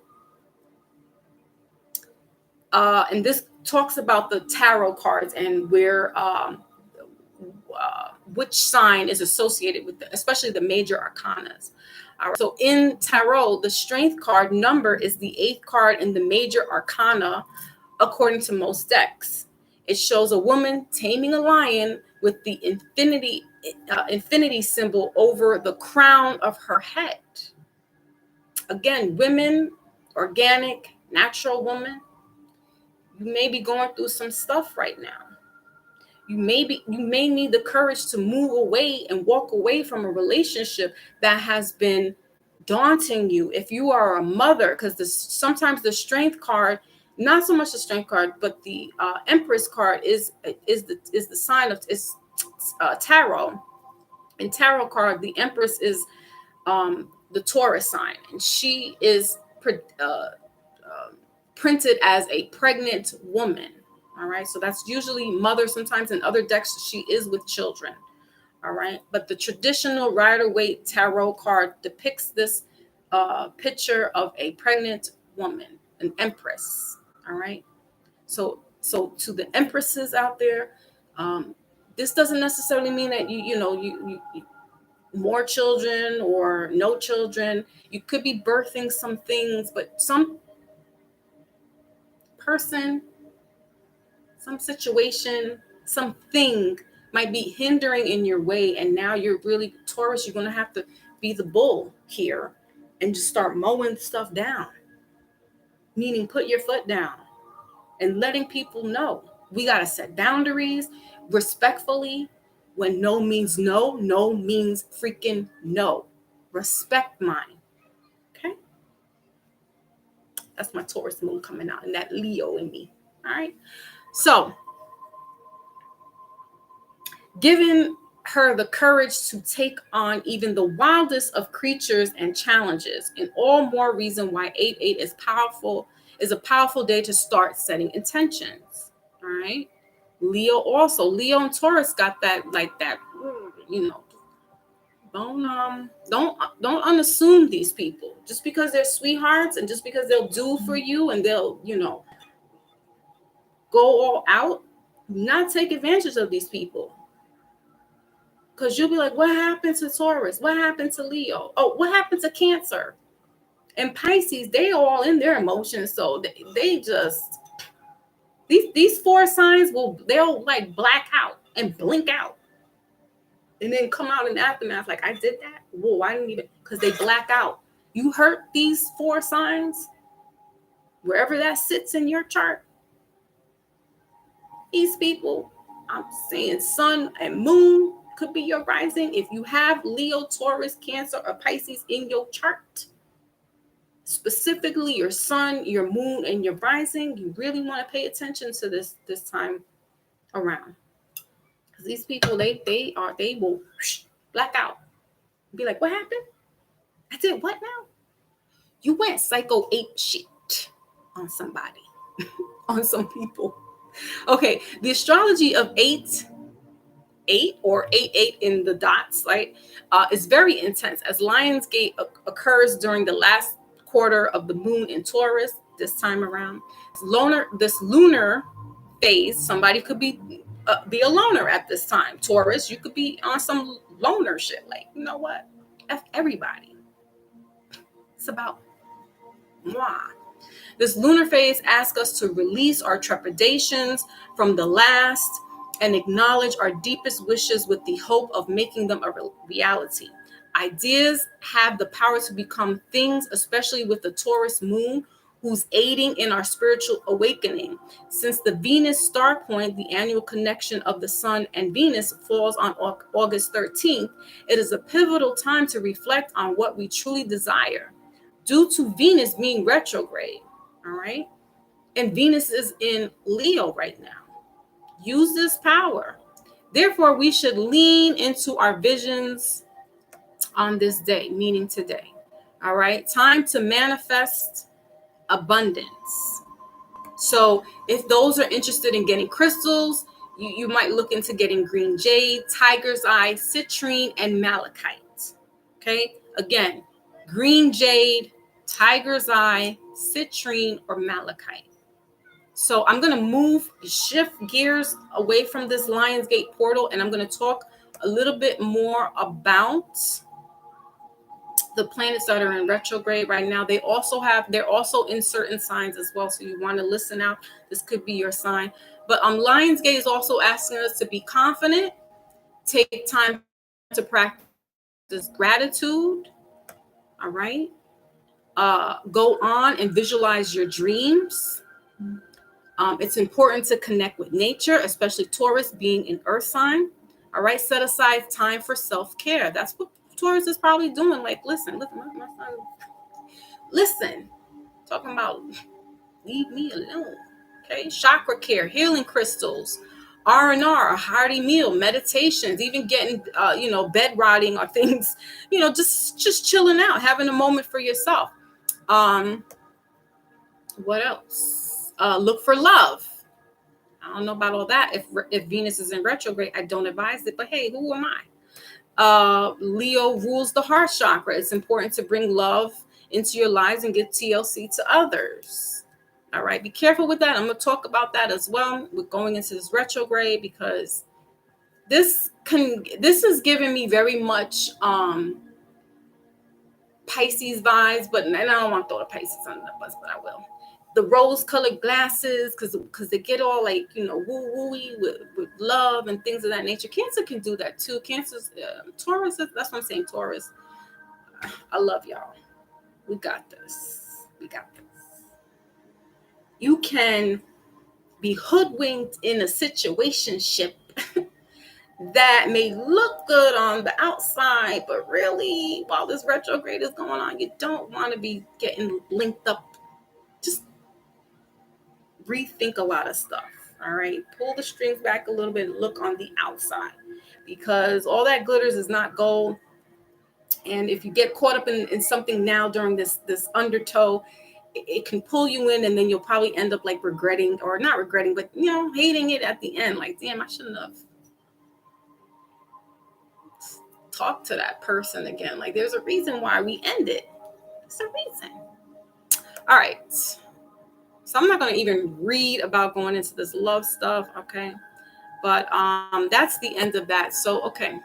And this talks about the tarot cards and where which sign is associated with especially the major arcanas. All right. So in tarot, the strength card number is the 8th card in the major arcana, according to most decks. It shows a woman taming a lion with the infinity symbol over the crown of her head. Again, women, organic, natural woman. You may be going through some stuff right now. You may need the courage to move away and walk away from a relationship that has been daunting you. If you are a mother, because sometimes the strength card, not so much the strength card, but the Empress card is the sign of tarot. In tarot card, the Empress is the Taurus sign, and she is printed as a pregnant woman. All right, so that's usually mother. Sometimes in other decks she is with children. All right, but the traditional Rider-Waite tarot card depicts this picture of a pregnant woman, an empress. All right, so to the empresses out there, this doesn't necessarily mean that you more children or no children. You could be birthing some things, but some person, some situation, something might be hindering in your way. And now you're really Taurus, you're going to have to be the bull here and just start mowing stuff down. Meaning put your foot down and letting people know. We got to set boundaries respectfully. When no means no, no means freaking no. Respect mine. Okay? That's my Taurus moon coming out and that Leo in me. All right? So, giving her the courage to take on even the wildest of creatures and challenges, and all more reason why 8/8 is a powerful day to start setting intentions. All right. Leo and Taurus got that, like that, don't unassume these people just because they're sweethearts and just because they'll do for you and they'll, go all out. Not take advantage of these people. Because you'll be like, what happened to Taurus? What happened to Leo? Oh, what happened to Cancer? And Pisces, they all in their emotions. So they just, these 4 signs they'll like black out and blink out. And then come out in the aftermath like, I did that? Whoa, I didn't even, because they black out. You hurt these 4 signs, wherever that sits in your chart. These people, I'm saying sun and moon could be your rising. If you have Leo, Taurus, Cancer, or Pisces in your chart, specifically your sun, your moon, and your rising, you really want to pay attention to this time around. Because these people, they will black out. Be like, what happened? I did what now? You went psycho ape shit on somebody, on some people. Okay, the astrology of 8 8 or 8 in the dots, right? Is very intense as Lionsgate occurs during the last quarter of the moon in Taurus this time around. This lunar phase, somebody could be a loner at this time. Taurus, you could be on some loner shit. Like, you know what? F everybody. It's about moi. This lunar phase asks us to release our trepidations from the last and acknowledge our deepest wishes with the hope of making them a reality. Ideas have the power to become things, especially with the Taurus moon, who's aiding in our spiritual awakening. Since the Venus star point, the annual connection of the sun and Venus, falls on August 13th, it is a pivotal time to reflect on what we truly desire. Due to Venus being retrograde, all right? And Venus is in Leo right now. Use this power. Therefore, we should lean into our visions on this day, meaning today. All right? Time to manifest abundance. So if those are interested in getting crystals, you might look into getting green jade, tiger's eye, citrine, and malachite. Okay? Again, green jade, tiger's eye, citrine, or malachite. So I'm going to shift gears away from this Lionsgate portal, and I'm going to talk a little bit more about the planets that are in retrograde right now. They're also in certain signs as well. So you want to listen out. This could be your sign. But Lionsgate is also asking us to be confident, take time to practice gratitude. All right. Go on and visualize your dreams. It's important to connect with nature, especially Taurus being an earth sign. All right. Set aside time for self-care. That's what Taurus is probably doing. Like, listen, my son, listen, talking about leave me alone. Okay. Chakra care, healing crystals, R&R, a hearty meal, meditations, even getting, bed rotting or things, just chilling out, having a moment for yourself. What else? Look for love. I don't know about all that. If Venus is in retrograde, I don't advise it. But hey, who am I? Leo rules the heart chakra. It's important to bring love into your lives and give TLC to others. All right, be careful with that. I'm going to talk about that as well. We're going into this retrograde because this is giving me very much Pisces vibes, but and I don't want to throw the Pisces under the bus, but I will. The rose-colored glasses, because they get all like, woo-wooey with love and things of that nature. Cancer can do that too. Cancer's, Taurus, that's what I'm saying, Taurus. I love y'all. We got this. We got this. You can be hoodwinked in a situationship that may look good on the outside, but really, while this retrograde is going on, you don't want to be getting linked up. Just rethink a lot of stuff. All right. Pull the strings back a little bit. Look on the outside, because all that glitters is not gold. And if you get caught up in something now during this undertow, it can pull you in, and then you'll probably end up like regretting, or not regretting, but hating it at the end. Like, damn, I shouldn't have talked to that person again. Like, there's a reason why we end it. It's a reason. All right. So I'm not going to even read about going into this love stuff, okay? But that's the end of that. So, okay.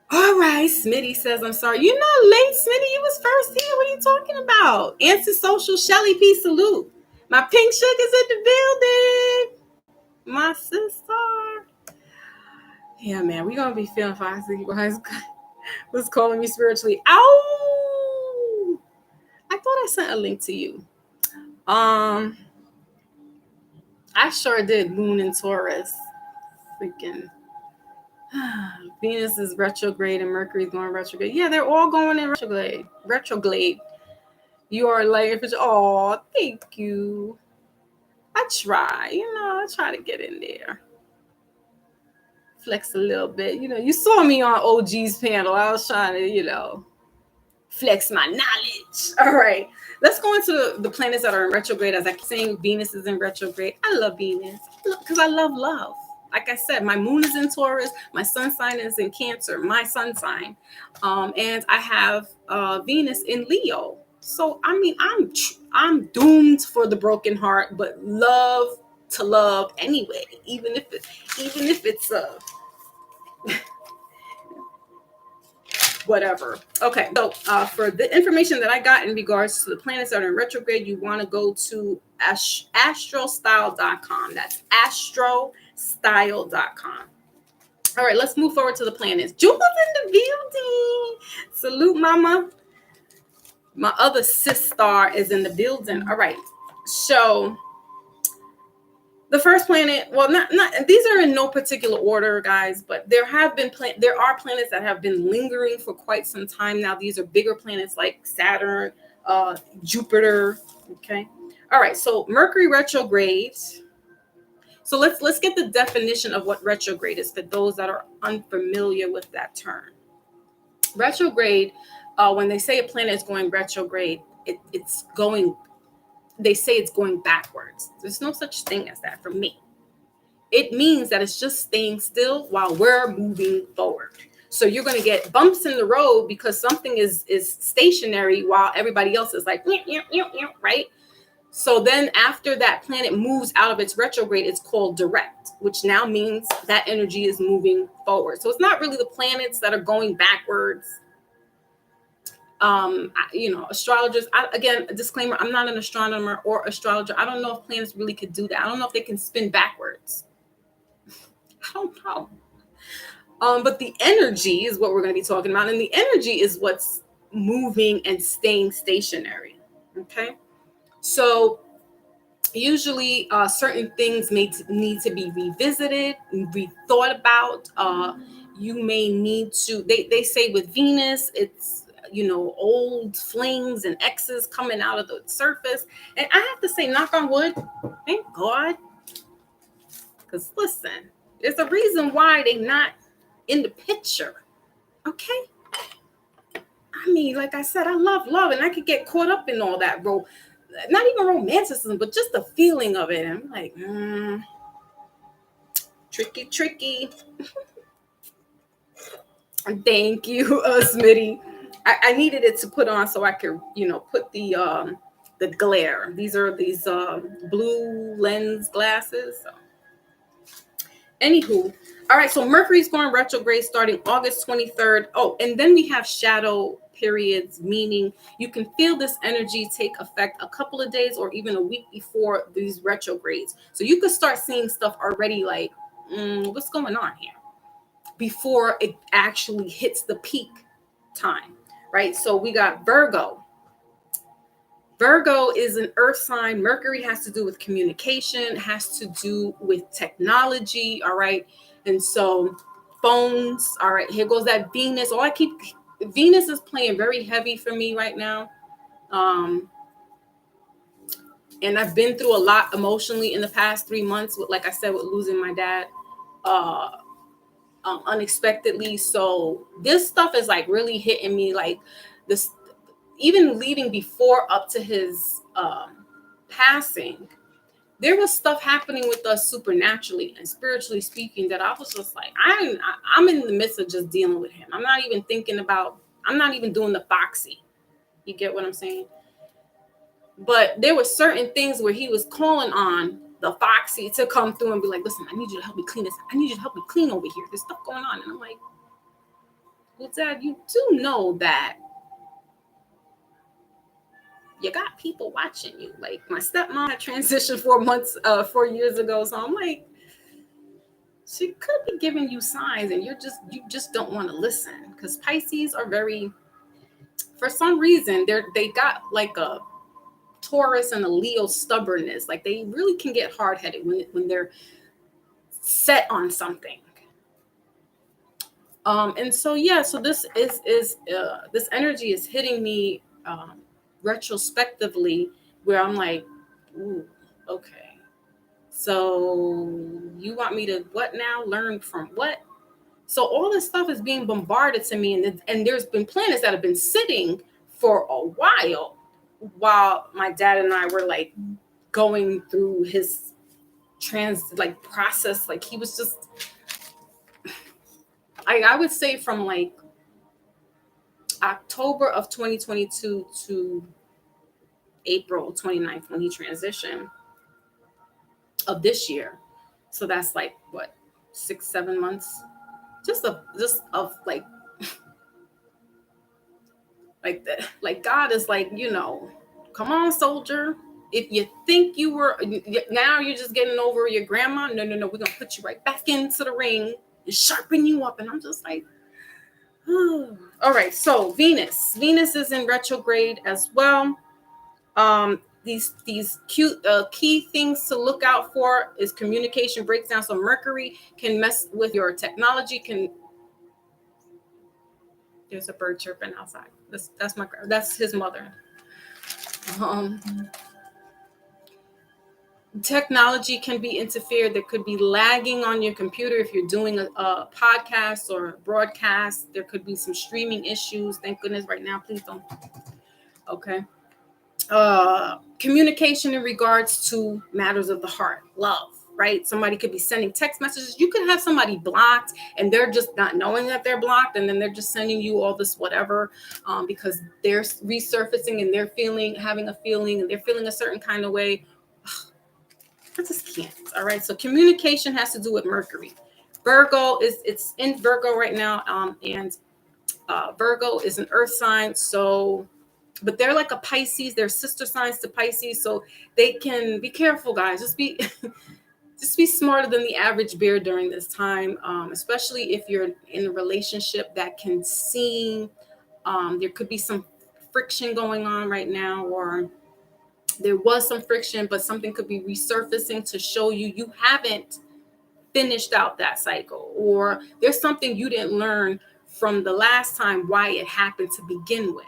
All right, Smitty says, I'm sorry. You're not late, Smitty. You was first here. What are you talking about? Antisocial Shelly P. Salute. My pink sugar's in the building. My sister. Yeah, man. We're going to be feeling foxy. Was calling me spiritually. Ow! I thought I sent a link to you. I sure did. Moon in Taurus. Freaking Venus is retrograde and Mercury's going retrograde. Yeah, they're all going in retrograde. You are like, oh, thank you. I try, I try to get in there. Flex a little bit. You saw me on OG's panel. I was trying to, flex my knowledge. All right. Let's go into the planets that are in retrograde. As I keep saying, Venus is in retrograde. I love Venus because I love love. like I said, my moon is in Taurus, my sun sign is in Cancer, my sun sign, and I have Venus in Leo. So I mean, I'm doomed for the broken heart, but love to love anyway, even if it's whatever. Okay, so for the information that I got in regards to the planets that are in retrograde, you want to go to astrostyle.com. That's astrostyle.com. All right, let's move forward to the planets. Jewel's in the building. Salute, mama. My other sis star is in the building. All right, so the first planet, well, not these are in no particular order, guys, but there are planets that have been lingering for quite some time now. These are bigger planets like Saturn, Jupiter. Okay, all right. So Mercury retrograde. So let's get the definition of what retrograde is for those that are unfamiliar with that term. Retrograde, when they say a planet is going retrograde, it's going. They say it's going backwards. There's no such thing as that for me. It means that it's just staying still while we're moving forward. So you're going to get bumps in the road because something is stationary while everybody else is like, right? So then after that planet moves out of its retrograde, it's called direct, which now means that energy is moving forward. So it's not really the planets that are going backwards. Astrologers, again, a disclaimer, I'm not an astronomer or astrologer. I don't know if planets really could do that. I don't know if they can spin backwards. I don't know. But the energy is what we're going to be talking about. And the energy is what's moving and staying stationary. Okay. So usually certain things may need to be revisited, rethought about. You may need to, they say with Venus, it's, old flings and X's coming out of the surface. And I have to say, knock on wood, thank God. Because listen, there's a reason why they're not in the picture. Okay? I mean, like I said, I love, and I could get caught up in all that, bro. Not even romanticism, but just the feeling of it. I'm like, tricky. Thank you, Smitty. I needed it to put on so I could, put the glare. These are these blue lens glasses. So. Anywho, all right. So Mercury's going retrograde starting August 23rd. Oh, and then we have shadow periods, meaning you can feel this energy take effect a couple of days or even a week before these retrogrades. So you could start seeing stuff already like, what's going on here? Before it actually hits the peak time, right? So we got Virgo. Virgo is an earth sign. Mercury has to do with communication, has to do with technology, all right? And so phones, all right, here goes that Venus. Venus is playing very heavy for me right now. And I've been through a lot emotionally in the past 3 months with, like I said, with losing my dad unexpectedly. So this stuff is like really hitting me, like this, even leading before up to his passing, there was stuff happening with us supernaturally and spiritually speaking that I was just like, I'm in the midst of just dealing with him. I'm not even doing the foxy. You get what I'm saying? But there were certain things where he was calling on the foxy to come through and be like, listen, I need you to help me clean this. I need you to help me clean over here. There's stuff going on. And I'm like, well, Dad, you do know that you got people watching you. Like my stepmom had transitioned 4 years ago. So I'm like, she could be giving you signs and you just don't want to listen. Because Pisces are very, for some reason, they got like a Taurus and a Leo stubbornness. Like they really can get hard-headed when they're set on something. And so so this is this energy is hitting me retrospectively, where I'm like, ooh, okay. So you want me to what now? Learn from what? So all this stuff is being bombarded to me, and there's been planets that have been sitting for a while my dad and I were like going through his process. Like he was just, I would say from like October of 2022 to April 29th when he transitioned of this year. So that's like what, 6-7 months, just of like God is like, come on, soldier. If you think you were, now you're just getting over your grandma. No, we're gonna put you right back into the ring and sharpen you up. And I'm just like, oh. All right. So Venus is in retrograde as well. These cute key things to look out for is communication breakdown. So Mercury can mess with your technology. There's a bird chirping outside. That's his mother. Technology can be interfered. There could be lagging on your computer if you're doing a podcast or a broadcast. There could be some streaming issues. Thank goodness right now. Please don't. Okay. Communication in regards to matters of the heart, love, right? Somebody could be sending text messages. You could have somebody blocked and they're just not knowing that they're blocked, and then they're just sending you all this whatever because they're resurfacing and they're having a feeling, and they're feeling a certain kind of way. I just can't. All right. So communication has to do with Mercury. Virgo it's in Virgo right now, and Virgo is an earth sign. So, but they're like a Pisces. They're sister signs to Pisces, so they can be careful, guys. Just be smarter than the average bear during this time, especially if you're in a relationship that can seem there could be some friction going on right now, or there was some friction, but something could be resurfacing to show you haven't finished out that cycle, or there's something you didn't learn from the last time why it happened to begin with.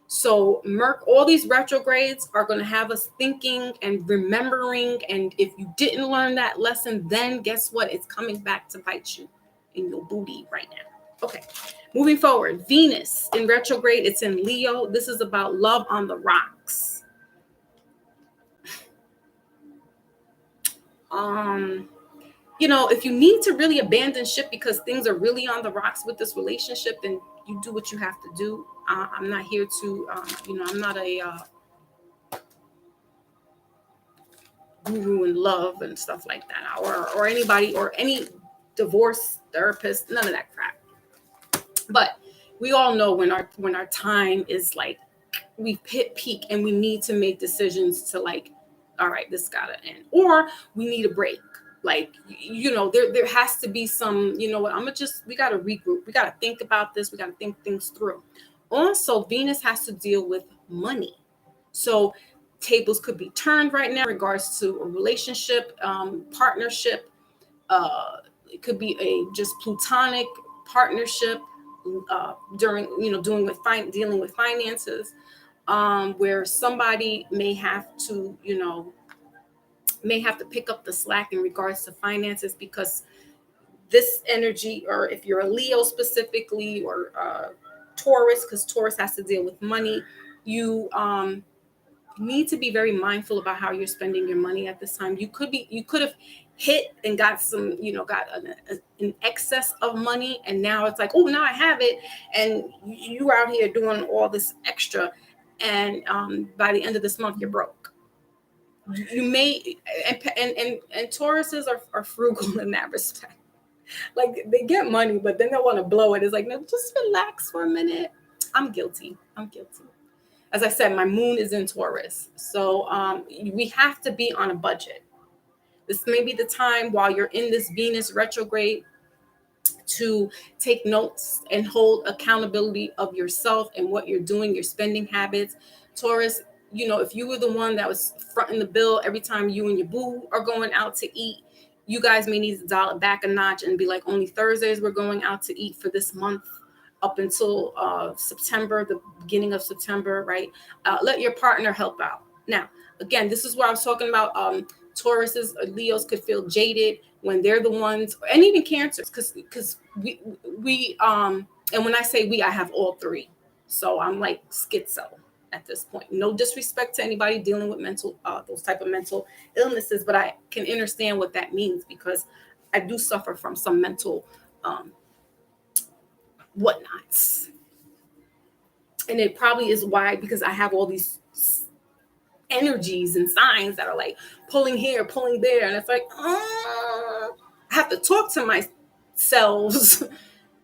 So all these retrogrades are going to have us thinking and remembering. And if you didn't learn that lesson, then guess what? It's coming back to bite you in your booty right now. Okay, moving forward. Venus in retrograde. It's in Leo. This is about love on the rocks. If you need to really abandon ship because things are really on the rocks with this relationship, then you do what you have to do. I'm not here to, I'm not a guru in love and stuff like that, or anybody, or any divorce therapist, none of that crap. But we all know when our time is like, we've hit peak and we need to make decisions to like, all right, this gotta end, or we need a break. Like, there has to be some, we gotta regroup. We gotta think about this. We gotta think things through. Also, Venus has to deal with money. So tables could be turned right now in regards to a relationship, partnership. It could be a just platonic partnership dealing with finances, where somebody may have to pick up the slack in regards to finances, because this energy, or if you're a Leo specifically, or Taurus, because Taurus has to deal with money, you need to be very mindful about how you're spending your money at this time. You could have hit and got some, got an excess of money, and now it's like, oh, now I have it, and you out here doing all this extra, and by the end of this month you're broke. You may, and Tauruses are frugal in that respect. Like, they get money, but then they want to blow it. It's like, no, just relax for a minute. I'm guilty. As I said, my moon is in Taurus. So we have to be on a budget. This may be the time while you're in this Venus retrograde to take notes and hold accountability of yourself and what you're doing, your spending habits. Taurus, if you were the one that was fronting the bill every time you and your boo are going out to eat, you guys may need to dial it back a notch and be like, only Thursdays we're going out to eat for this month up until September, the beginning of September, right? Let your partner help out. Now, again, this is what I was talking about. Tauruses or Leos could feel jaded when they're the ones, and even Cancers, because we and when I say we, I have all three. So I'm like schizo at this point. No disrespect to anybody dealing with those type of mental illnesses, but I can understand what that means because I do suffer from some mental whatnots. And it probably is why, because I have all these energies and signs that are like pulling here, pulling there. And it's like, I have to talk to myself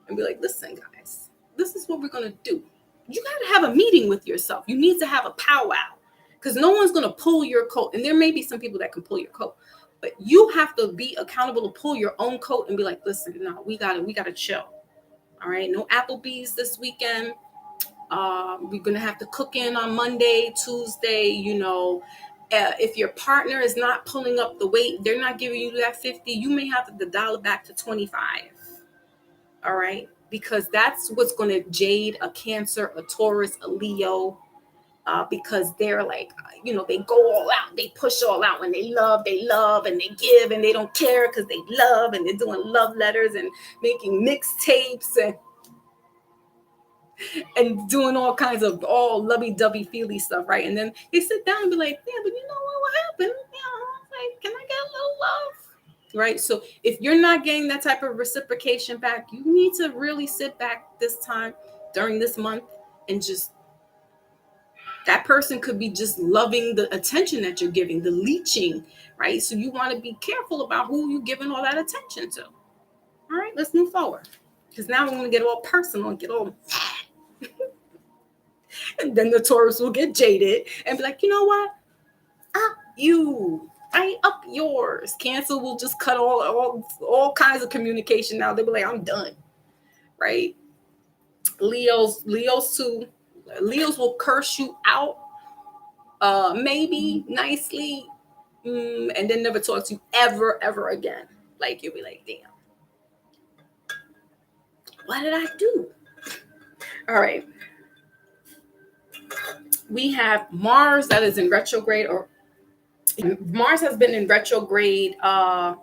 and be like, listen, guys, this is what we're going to do. You got to have a meeting with yourself. You need to have a powwow because no one's going to pull your coat. And there may be some people that can pull your coat, but you have to be accountable to pull your own coat and be like, listen, no, we got to chill. All right. No Applebee's this weekend. We're going to have to cook in on Monday, Tuesday, if your partner is not pulling up the weight, they're not giving you that 50, you may have to dial it back to 25. All right. Because that's what's going to jade a Cancer, a Taurus, a Leo, because they're like, they go all out, they push all out. When they love, and they give, and they don't care because they love, and they're doing love letters and making mixtapes and doing all kinds of all lovey-dovey feely stuff, right? And then they sit down and be like, yeah, but you know what happened? Like, can I get a little love? Right? So if you're not getting that type of reciprocation back, you need to really sit back this time during this month and just, that person could be just loving the attention that you're giving, the leeching, right? So you want to be careful about who you're giving all that attention to. All right, let's move forward. Because now we're going to get all personal and get all mad. And then the Taurus will get jaded and be like, you know what? Up you. I up yours. Cancer will just cut all kinds of communication now. They'll be like, I'm done. Right? Leos too. Leos will curse you out, maybe nicely, and then never talk to you ever again. Like, you'll be like, damn, what did I do? All right. We have Mars that is in retrograde, or Mars has been in retrograde. Wait a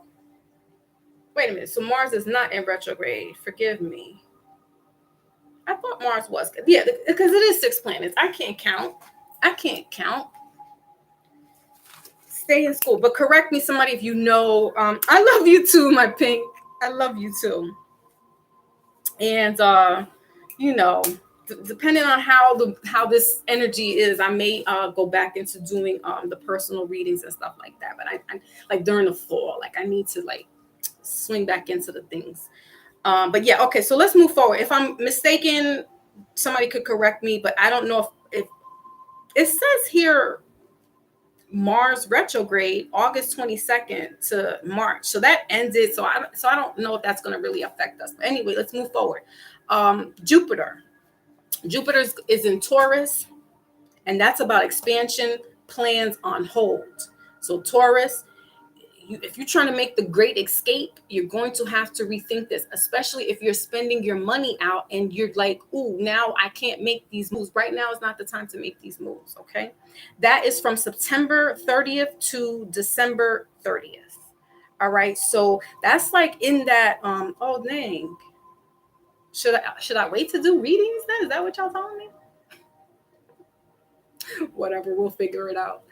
minute. So Mars is not in retrograde. Forgive me. I thought Mars was. Yeah, because it is 6 planets. I can't count. Stay in school. But correct me, somebody, if you know. I love you too, my pink. I love you too. And, depending on how this energy is, I may go back into doing the personal readings and stuff like that. But I like during the fall, like I need to like swing back into the things. But yeah, okay. So let's move forward. If I'm mistaken, somebody could correct me. But I don't know if it says here Mars retrograde August 22nd to March. So that ended. So I don't know if that's going to really affect us. But anyway, let's move forward. Jupiter is in Taurus, and that's about expansion, plans on hold. So Taurus, if you're trying to make the great escape, you're going to have to rethink this, especially if you're spending your money out and you're like, ooh, now I can't make these moves. Right now is not the time to make these moves, okay? That is from September 30th to December 30th. All right, so that's like in that, oh, dang. Should I wait to do readings then? Is that what y'all telling me? Whatever, we'll figure it out.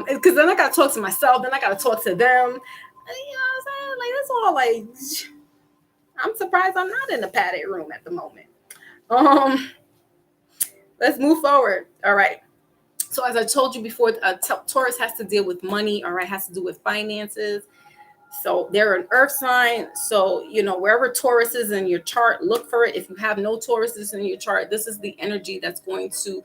Because then I gotta talk to myself, then I gotta talk to them. You know what I'm saying? Like, that's all like, I'm surprised I'm not in the padded room at the moment. Let's move forward. All right. So as I told you before, Taurus has to deal with money, all right, has to do with finances. So they're an earth sign. So, wherever Taurus is in your chart, look for it. If you have no Tauruses in your chart, this is the energy that's going to,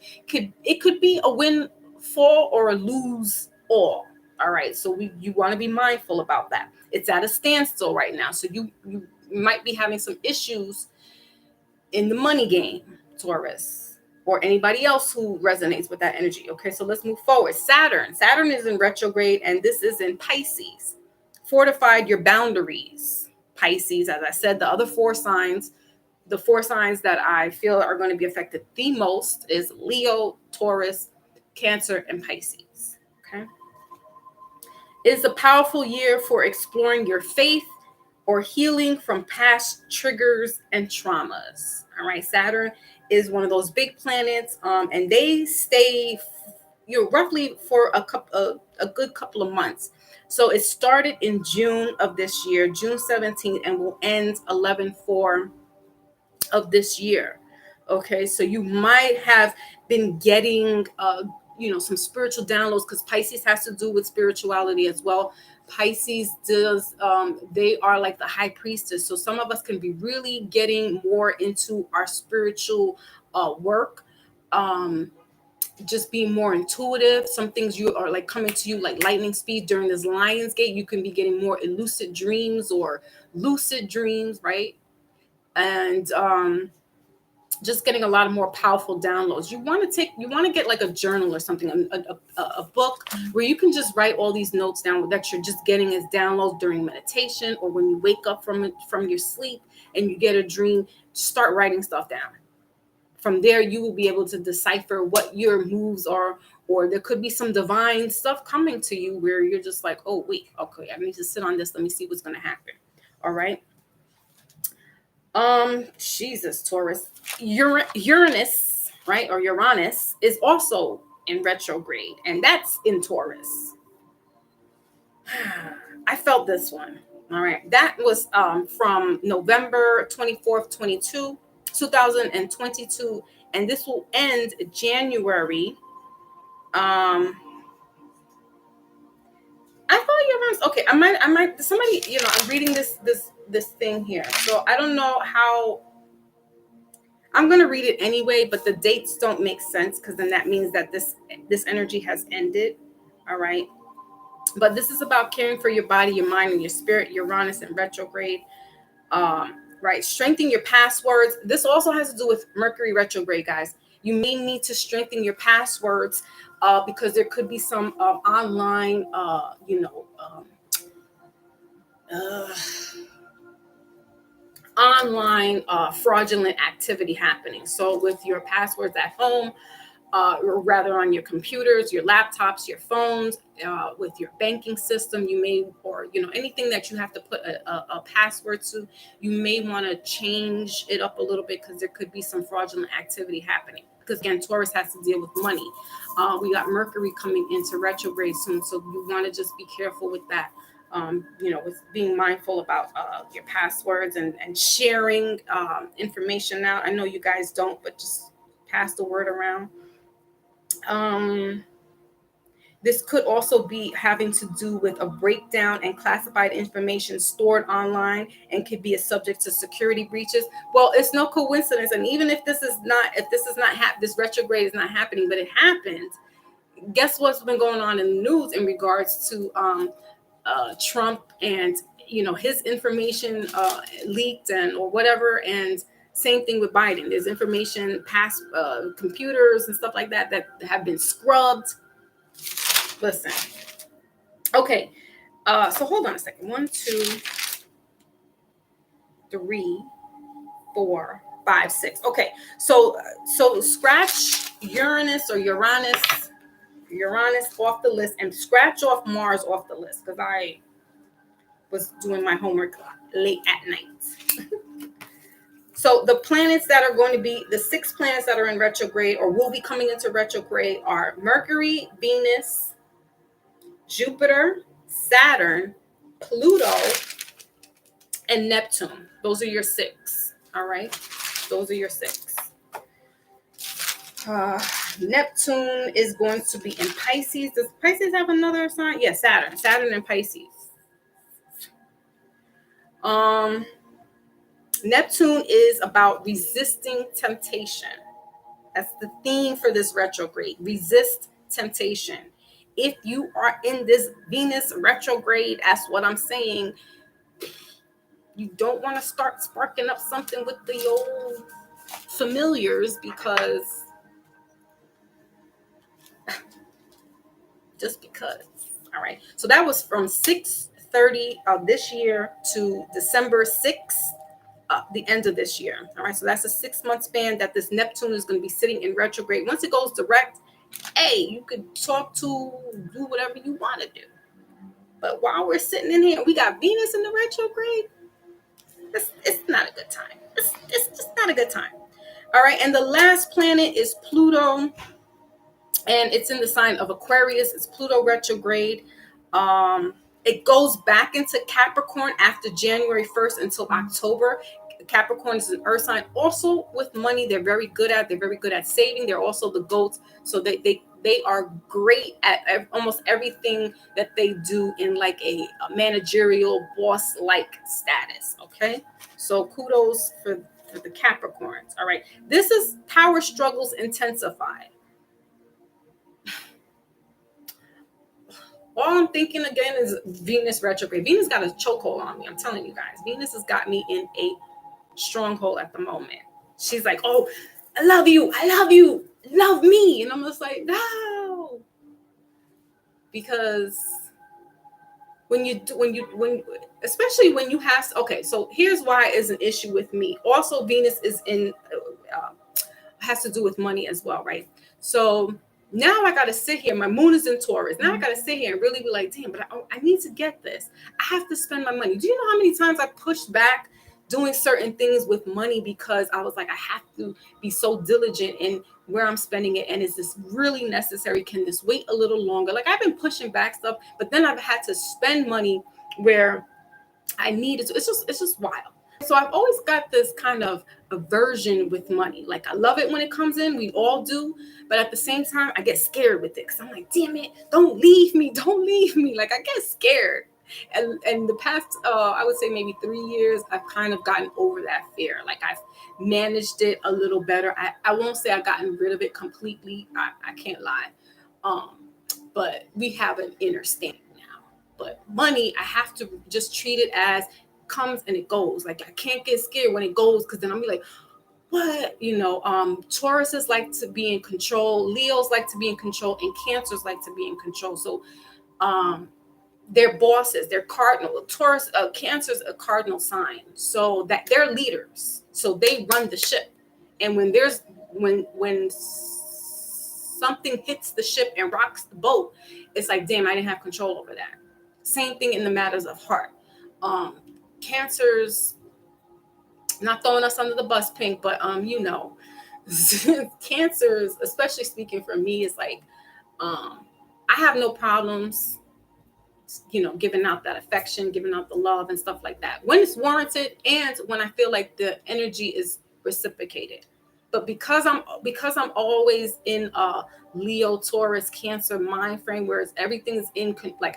it could be a windfall or a lose all. All right. So you want to be mindful about that. It's at a standstill right now. So you might be having some issues in the money game, Taurus, or anybody else who resonates with that energy. Okay. So let's move forward. Saturn is in retrograde, and this is in Pisces. Fortified your boundaries, Pisces. As I said, the other four signs that I feel are going to be affected the most is Leo, Taurus, Cancer, and Pisces. Okay. It's a powerful year for exploring your faith or healing from past triggers and traumas. All right, Saturn is one of those big planets, and they stay, roughly for a good couple of months. So it started in June of this year, June 17th, and will end 11/4 of this year. Okay, so you might have been getting some spiritual downloads, because Pisces has to do with spirituality as well. Pisces does, they are like the high priestess, so some of us can be really getting more into our spiritual work, just being more intuitive. Some things you are like coming to you like lightning speed during this Lion's Gate. You can be getting more elucid dreams or lucid dreams, right? And just getting a lot of more powerful downloads. You want to get like a journal or something, a book where you can just write all these notes down that you're just getting as downloads during meditation, or when you wake up from your sleep and you get a dream. Start writing stuff down. From there, you will be able to decipher what your moves are, or there could be some divine stuff coming to you where you're just like, oh wait, okay, I need to sit on this. Let me see what's going to happen. All right. Jesus, Taurus. Uranus, right, or Uranus is also in retrograde, and that's in Taurus. I felt this one. All right, that was from November 24th, 2022, and this will end January. I thought Uranus. Okay, I might. Somebody, I'm reading this thing here, so I don't know how. I'm going to read it anyway, but the dates don't make sense, because then that means that this energy has ended. All right. But this is about caring for your body, your mind, and your spirit. Uranus in retrograde. Right. Strengthen your passwords. This also has to do with Mercury retrograde, guys. You may need to strengthen your passwords because there could be some online, online fraudulent activity happening. So with your passwords at home, or rather on your computers, your laptops, your phones, with your banking system, you may, or anything that you have to put a password to, you may want to change it up a little bit, because there could be some fraudulent activity happening. Because again, Taurus has to deal with money. We got Mercury coming into retrograde soon, so you want to just be careful with that. With being mindful about your passwords and sharing information out. I know you guys don't, but just pass the word around. This could also be having to do with a breakdown and classified information stored online, and could be a subject to security breaches. Well, it's no coincidence, and even if this retrograde is not happening, but it happened. Guess what's been going on in the news in regards to Trump and his information leaked or whatever, and same thing with Biden. There's information past computers and stuff like that have been scrubbed. Listen, okay, so hold on a second. 1, 2, 3, 4, 5, 6. Okay, so scratch Uranus off the list, and scratch off Mars off the list, because I was doing my homework late at night. So the planets that are going to be, the 6 planets that are in retrograde or will be coming into retrograde are Mercury, Venus, Jupiter, Saturn, Pluto, and Neptune. Those are your 6. All right. Those are your 6. Neptune is going to be in Pisces. Does Pisces have another sign? Yeah, Saturn and Pisces. Neptune is about resisting temptation. That's the theme for this retrograde. Resist temptation. If you are in this Venus retrograde, that's what I'm saying. You don't want to start sparking up something with the old familiars, because just because. All right. So that was from 6/30 of this year to December 6th. The end of this year. All right. So that's a 6-month span that this Neptune is going to be sitting in retrograde. Once it goes direct, hey, you could do whatever you want to do. But while we're sitting in here, we got Venus in the retrograde. It's not a good time. It's just not a good time. All right, and the last planet is Pluto, and it's in the sign of Aquarius. It's Pluto retrograde. It goes back into Capricorn after January 1st until October. Capricorn is an earth sign. Also with money, they're very good at saving. They're also the goats. So they are great at almost everything that they do in like a managerial boss like status. Okay. So kudos for the Capricorns. All right. This is power struggles intensified. All I'm thinking again is Venus retrograde. Venus got a chokehold on me. I'm telling you guys. Venus has got me in a stronghold at the moment. She's like, oh, I love you. Love me. And I'm just like, no. Because especially when you have, okay, so here's why is an issue with me. Also, Venus is has to do with money as well, right? So now I got to sit here. My moon is in Taurus. Now I got to sit here and really be like, damn, but I need to get this. I have to spend my money. Do you know how many times I pushed back doing certain things with money because I was like, I have to be so diligent in where I'm spending it. And is this really necessary? Can this wait a little longer? Like I've been pushing back stuff, but then I've had to spend money where I needed to. It's just wild. So I've always got this kind of aversion with money. Like I love it when it comes in. We all do. But at the same time, I get scared with it because I'm like, damn it, don't leave me. Don't leave me. Like I get scared. And the past, I would say maybe 3 years, I've kind of gotten over that fear. Like I've managed it a little better. I won't say I've gotten rid of it completely. I can't lie. But we have an inner standing now. But money, I have to just treat it as comes and it goes. Like I can't get scared when it goes because then I'm be like, what? Tauruses like to be in control. Leos like to be in control, and Cancers like to be in control. So, they're bosses. They're cardinal. Taurus, Cancer's a cardinal sign, so that they're leaders. So they run the ship. And when something hits the ship and rocks the boat, it's like, damn, I didn't have control over that. Same thing in the matters of heart. Cancers, not throwing us under the bus, Pink, but Cancers, especially speaking for me, is like, I have no problems, giving out that affection, giving out the love and stuff like that when it's warranted and when I feel like the energy is reciprocated. But because I'm always in a Leo, Taurus, Cancer mind frame, whereas everything's in like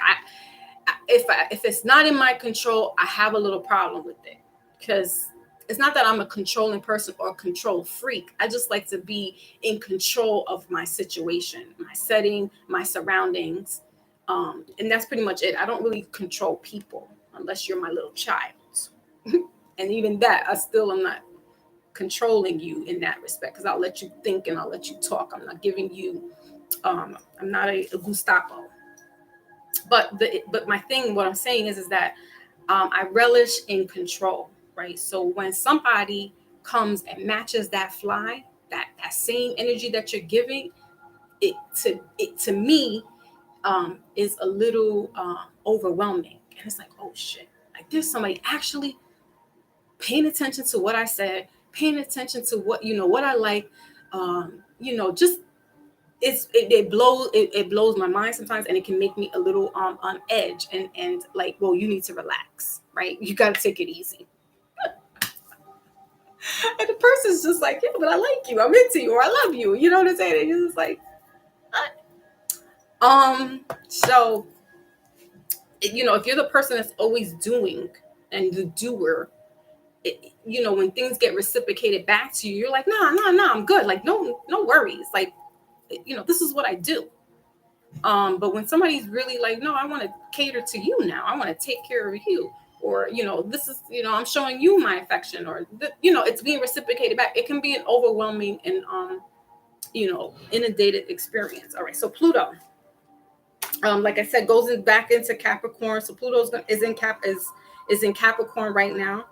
if it's not in my control, I have a little problem with it because it's not that I'm a controlling person or a control freak. I just like to be in control of my situation, my setting, my surroundings. And that's pretty much it. I don't really control people unless you're my little child. And even that, I still am not controlling you in that respect because I'll let you think and I'll let you talk. I'm not giving you, I'm not a Gestapo. But my thing, what I'm saying is that I relish in control, right? So when somebody comes and matches that fly, that same energy that you're giving, it to me is a little overwhelming. And it's like, oh shit, like there's somebody actually paying attention to what I said, paying attention to what I like, just it blows my mind sometimes, and it can make me a little on edge and like, well, you need to relax, right? You got to take it easy. And the person's just like, yeah, but I like you, I'm into you, or I love you, you know what I'm saying? And you're just like, so if you're the person that's always doing and the doer, when things get reciprocated back to you, you're like, nah, I'm good. Like, no worries. Like, this is what I do. But when somebody's really like, no, I want to cater to you now. I want to take care of you. Or, this is, I'm showing you my affection, or, it's being reciprocated back. It can be an overwhelming and, inundated experience. All right. So Pluto, like I said, goes back into Capricorn. So Pluto is in Capricorn right now.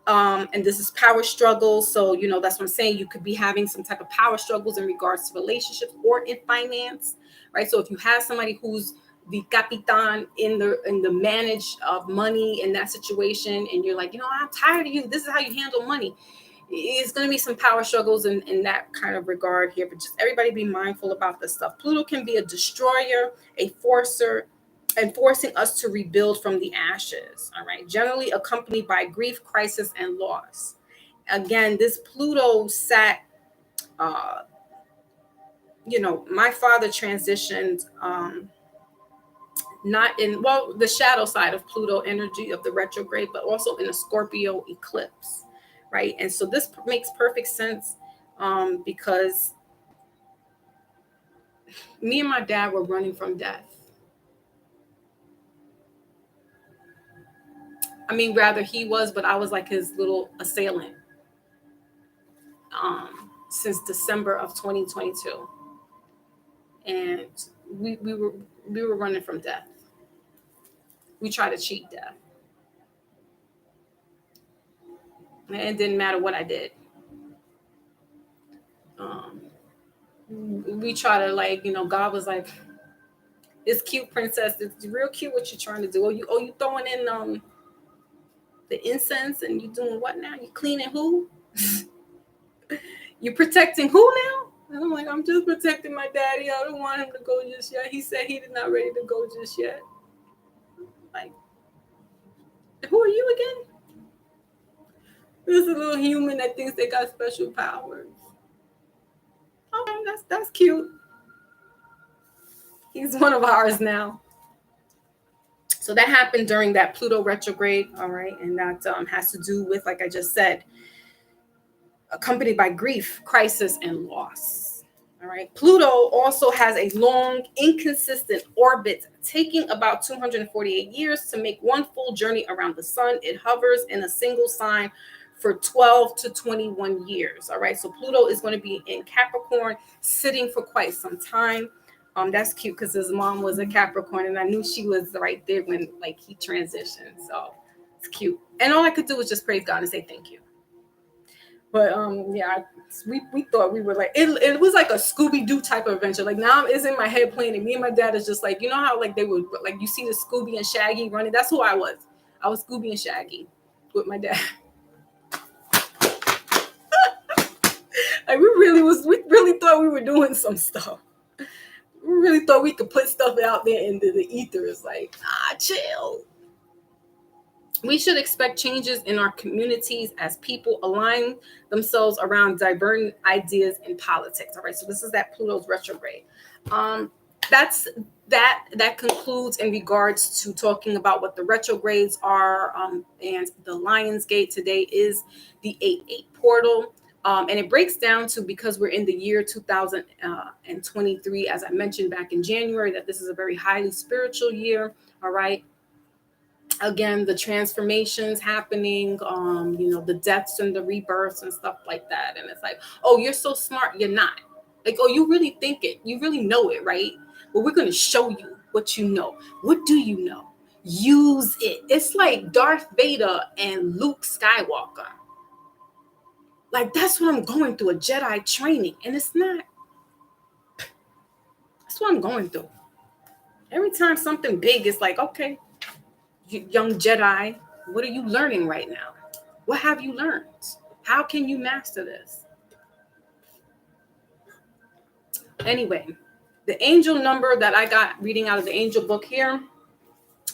And this is power struggles. So, that's what I'm saying. You could be having some type of power struggles in regards to relationships or in finance, right? So if you have somebody who's the capitan in the manage of money in that situation, and you're like, I'm tired of you. This is how you handle money. it's going to be some power struggles in that kind of regard here, but just everybody be mindful about this stuff. Pluto can be a destroyer, a forcer, and forcing us to rebuild from the ashes. All right. Generally accompanied by grief, crisis, and loss. Again, this Pluto sat, uh, my father transitioned, not in, well, the shadow side of Pluto energy of the retrograde, but also in a Scorpio eclipse, right? And so this makes perfect sense, because me and my dad were running from death. I mean, rather he was, but I was like his little assailant, since December of 2022. And we were running from death. We tried to cheat death. And it didn't matter what I did. We try to, like, God was like, it's cute, princess. It's real cute what you're trying to do. You throwing in the incense, and you doing what now? You cleaning who? You protecting who now? And I'm like, I'm just protecting my daddy. I don't want him to go just yet. He said he's not ready to go just yet. Like, who are you again? This is a little human that thinks they got special powers. Okay, that's cute. He's one of ours now. So that happened during that Pluto retrograde, all right? And that has to do with, like I just said, accompanied by grief, crisis, and loss, all right? Pluto also has a long, inconsistent orbit, taking about 248 years to make one full journey around the sun. It hovers in a single sign for 12 to 21 years, all right? So Pluto is going to be in Capricorn, sitting for quite some time. That's cute because his mom was a Capricorn, and I knew she was right there when, like, he transitioned. So it's cute. And all I could do was just praise God and say thank you. But yeah, we thought we were like, it was like a Scooby-Doo type of adventure. Like, now it's in my head playing, and me and my dad is just like, you know how like they would, like, you see the Scooby and Shaggy running? That's who I was. I was Scooby and Shaggy with my dad. Like, we really thought we were doing some stuff. We really thought we could put stuff out there into the ether. It's like, chill. We should expect changes in our communities as people align themselves around divergent ideas in politics. All right, so this is that Pluto's retrograde. That concludes in regards to talking about what the retrogrades are, and the Lion's Gate today is the 8-8 portal. And it breaks down to, because we're in the year 2023, as I mentioned back in January, that this is a very highly spiritual year. All right. Again, the transformations happening, the deaths and the rebirths and stuff like that. And it's like, oh, you're so smart. You're not. Like, oh, you really think it. You really know it, right? Well, we're going to show you what you know. What do you know? Use it. It's like Darth Vader and Luke Skywalker. Like, that's what I'm going through, a Jedi training. And it's not. That's what I'm going through. Every time something big is like, okay, young Jedi, what are you learning right now? What have you learned? How can you master this? Anyway, the angel number that I got reading out of the angel book here,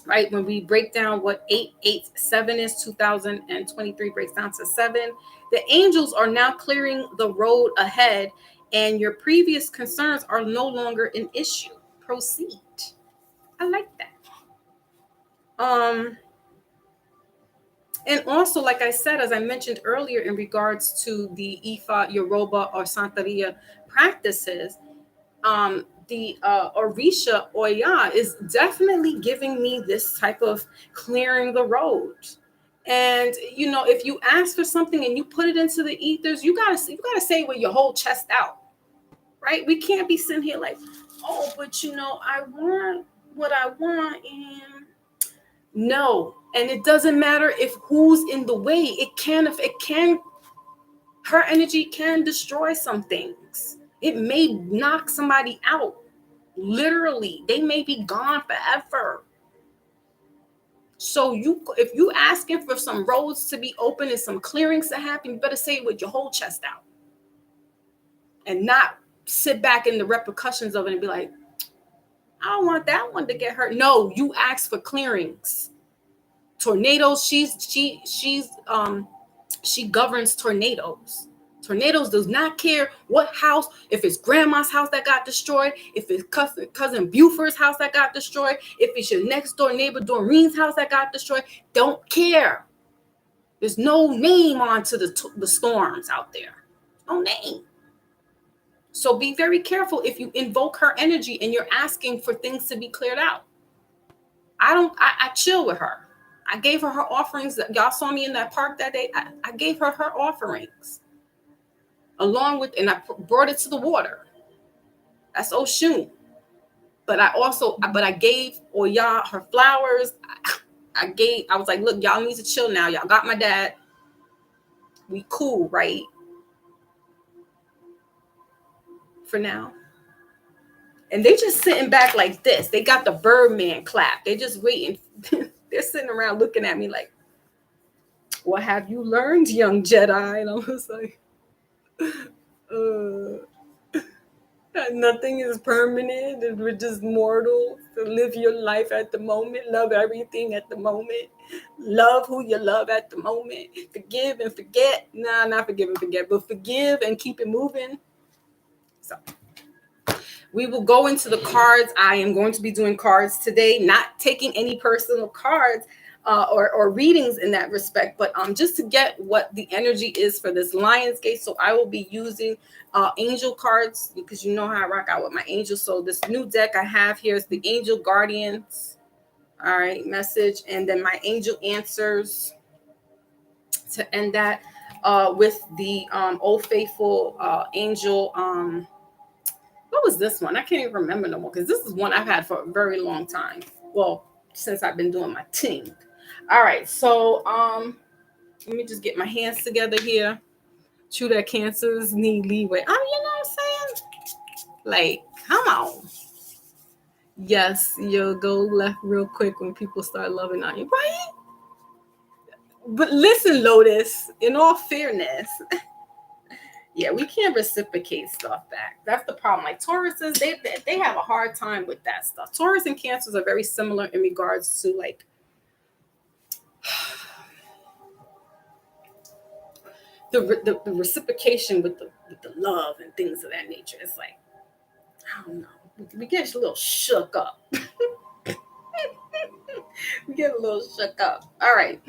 right? When we break down what 887 is, 2023 breaks down to 7. The angels are now clearing the road ahead, and your previous concerns are no longer an issue. Proceed. I like that. And also, like I said, as I mentioned earlier, in regards to the Ifa, Yoruba, or Santeria practices, the Orisha Oya is definitely giving me this type of clearing the road. And if you ask for something and you put it into the ethers, you gotta say it with your whole chest out, right? We can't be sitting here like, oh, but I want what I want, and no. And it doesn't matter if who's in the way. Her energy can destroy some things. It may knock somebody out. Literally, they may be gone forever. So if you asking for some roads to be open and some clearings to happen, you better say it with your whole chest out, and not sit back in the repercussions of it and be like, I don't want that one to get hurt. No, you ask for clearings. Tornadoes. She governs tornadoes. Tornadoes does not care what house, if it's grandma's house that got destroyed, if it's cousin Buford's house that got destroyed, if it's your next door neighbor Doreen's house that got destroyed. Don't care. There's no name onto the storms out there. No name. So be very careful if you invoke her energy and you're asking for things to be cleared out. I chill with her. I gave her offerings. Y'all saw me in that park that day. I gave her offerings. Along with, and I brought it to the water. That's Oshun. But I gave Oya her flowers. I was like, look, y'all need to chill now. Y'all got my dad. We cool, right? For now. And they just sitting back like this. They got the Birdman clap. They just waiting. They're sitting around looking at me like, what have you learned, young Jedi? And I was like, nothing is permanent, and we're just mortal. So live your life at the moment. Love everything at the moment. Love who you love at the moment. Forgive and forget. Nah, not forgive and forget, but forgive and keep it moving. So we will go into the cards. I am going to be doing cards today, not taking any personal cards or readings in that respect, but just to get what the energy is for this Lionsgate. So I will be using angel cards, because you know how I rock out with my angels. So this new deck I have here is the Angel Guardians. All right, message, and then my angel answers to end that with the Old Faithful angel. What was this one? I can't even remember no more, because this is one I've had for a very long time. Well, since I've been doing my thing. All right, so let me just get my hands together here. True that Cancers need leeway. You know what I'm saying? Like, come on. Yes, you'll go left real quick when people start loving on you, right? But listen, Lotus, in all fairness, yeah, we can't reciprocate stuff back. That's the problem. Like Tauruses, they have a hard time with that stuff. Taurus and Cancers are very similar in regards to like the reciprocation with the love and things of that nature. It's like, I don't know. We get a little shook up. We get a little shook up. All right.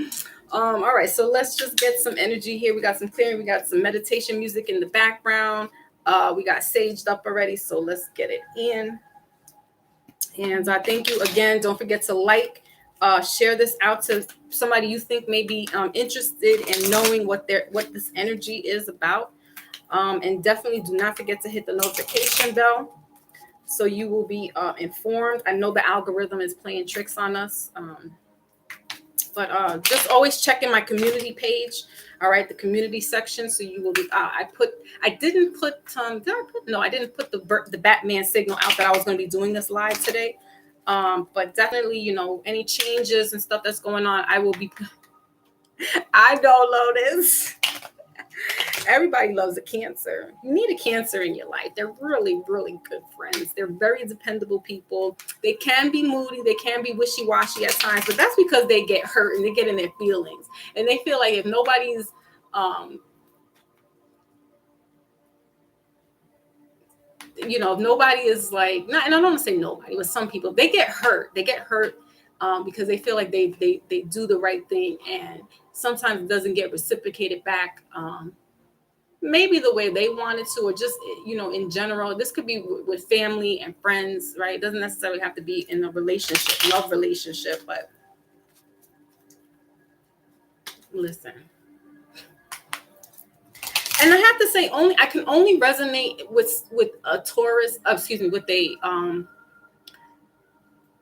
All right. So let's just get some energy here. We got some clearing. We got some meditation music in the background. We got saged up already. So let's get it in. And thank you again. Don't forget to share this out to somebody you think may be interested in knowing what this energy is about. And definitely do not forget to hit the notification bell, so you will be informed. I know the algorithm is playing tricks on us. But just always check in my community page. All right, the community section. So you will be. I didn't put the Batman signal out that I was going to be doing this live today. But definitely, any changes and stuff that's going on, I will be. I know, Lotus. Everybody loves a Cancer. You need a Cancer in your life. They're really, really good friends. They're very dependable people. They can be moody. They can be wishy-washy at times, but that's because they get hurt and they get in their feelings. And they feel like if nobody's if nobody is like, and I don't want to say nobody, but some people, they get hurt. They get hurt because they feel like they do the right thing, and sometimes it doesn't get reciprocated back. Maybe the way they wanted to, or just, in general. This could be with family and friends, right? It doesn't necessarily have to be in a relationship, love relationship, but listen. And I have to say, I can only resonate with a Taurus, with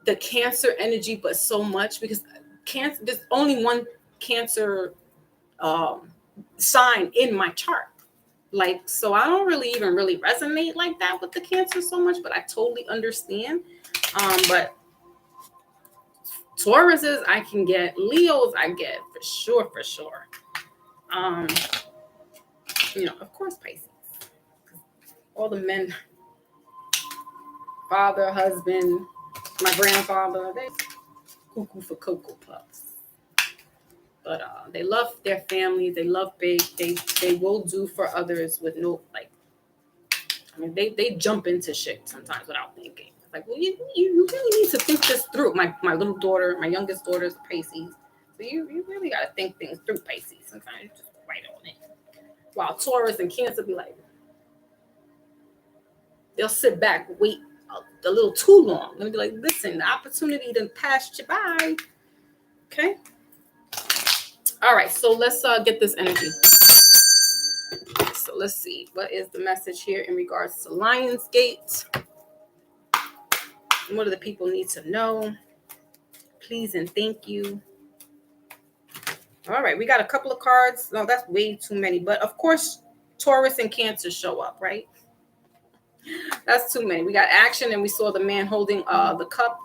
the Cancer energy, but so much, because Cancer, there's only one Cancer sign in my chart. Like, so I don't really resonate like that with the Cancer so much, but I totally understand. But Tauruses I can get. Leos I get for sure, for sure. Of course Pisces. All the men, father, husband, my grandfather, they cuckoo for Cocoa Puffs. But they love their family. They love big. They will do for others with no, like, I mean, they jump into shit sometimes without thinking. It's like, well, you really need to think this through. My little daughter, my youngest daughter is Pisces. So you really got to think things through, Pisces. Sometimes you just write on it. While Taurus and Cancer be like, they'll sit back, wait a little too long. They'll be like, listen, the opportunity to pass you by. Okay. All right. So let's get this energy. So let's see. What is the message here in regards to Lionsgate? What do the people need to know? Please and thank you. All right. We got a couple of cards. No, that's way too many. But of course, Taurus and Cancer show up, right? That's too many. We got action, and we saw the man holding the cup,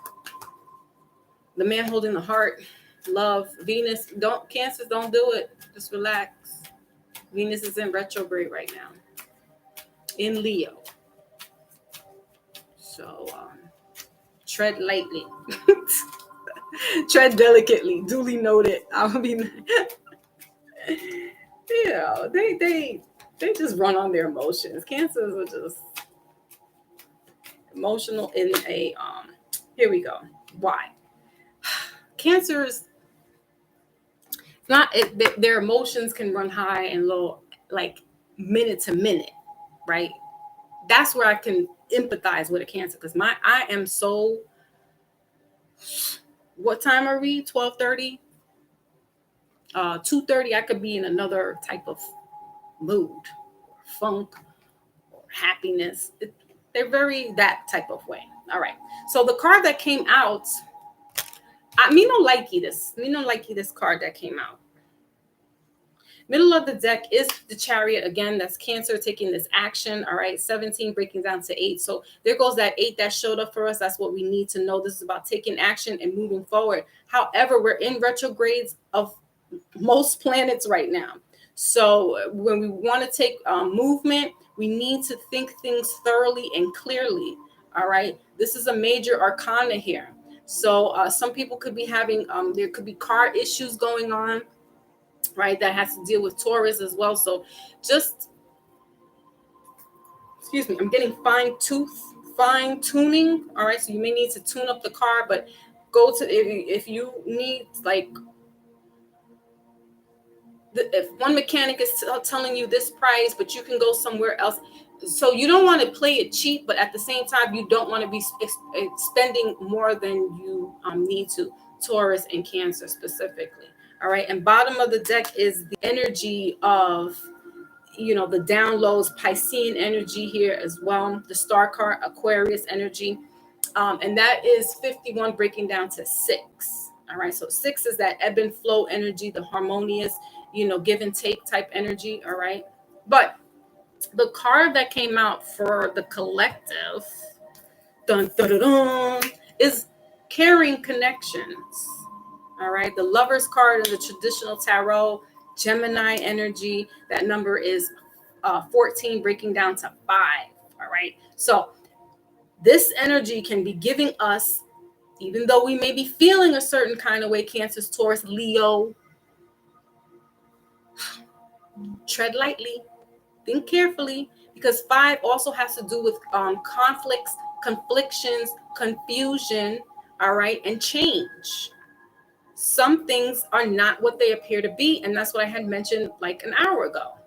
the man holding the heart, love. Venus, Cancers don't do it. Just relax. Venus is in retrograde right now in Leo. So tread lightly. Tread delicately. Duly noted. I mean, they just run on their emotions. Cancers are just emotional in a here we go. Why? Cancers, their emotions can run high and low, like minute to minute, right? That's where I can empathize with a Cancer, because I am so. What time are we? 12:30, 2:30. I could be in another type of mood, funk, or happiness. They're very that type of way. All right. So the card that came out, me no likey this card that came out. Middle of the deck is the Chariot again. That's Cancer taking this action. All right, 17 breaking down to 8. So there goes that 8 that showed up for us. That's what we need to know. This is about taking action and moving forward. However, we're in retrogrades of most planets right now. So when we want to take movement, we need to think things thoroughly and clearly. All right, this is a major arcana here. So some people could be having, there could be car issues going on, right? That has to deal with Taurus as well. So just, excuse me, I'm getting fine tuning. All right. So you may need to tune up the car, but go to, if you need, like, if one mechanic is telling you this price, but you can go somewhere else. So you don't want to play it cheap, but at the same time, you don't want to be spending more than you need to. Taurus and Cancer specifically. All right. And bottom of the deck is the energy of, the downloads, Piscean energy here as well. The star card, Aquarius energy. And that is 51 breaking down to 6. All right. So 6 is that ebb and flow energy, the harmonious, give and take type energy. All right. But the card that came out for the collective, dun, dun, dun, dun, is caring connections. All right. The Lover's card in the traditional tarot, Gemini energy. That number is 14 breaking down to 5. All right. So this energy can be giving us, even though we may be feeling a certain kind of way, Cancers, Taurus, Leo, tread lightly, think carefully, because 5 also has to do with conflicts, conflictions, confusion, all right, and change. Some things are not what they appear to be, and that's what I had mentioned like an hour ago.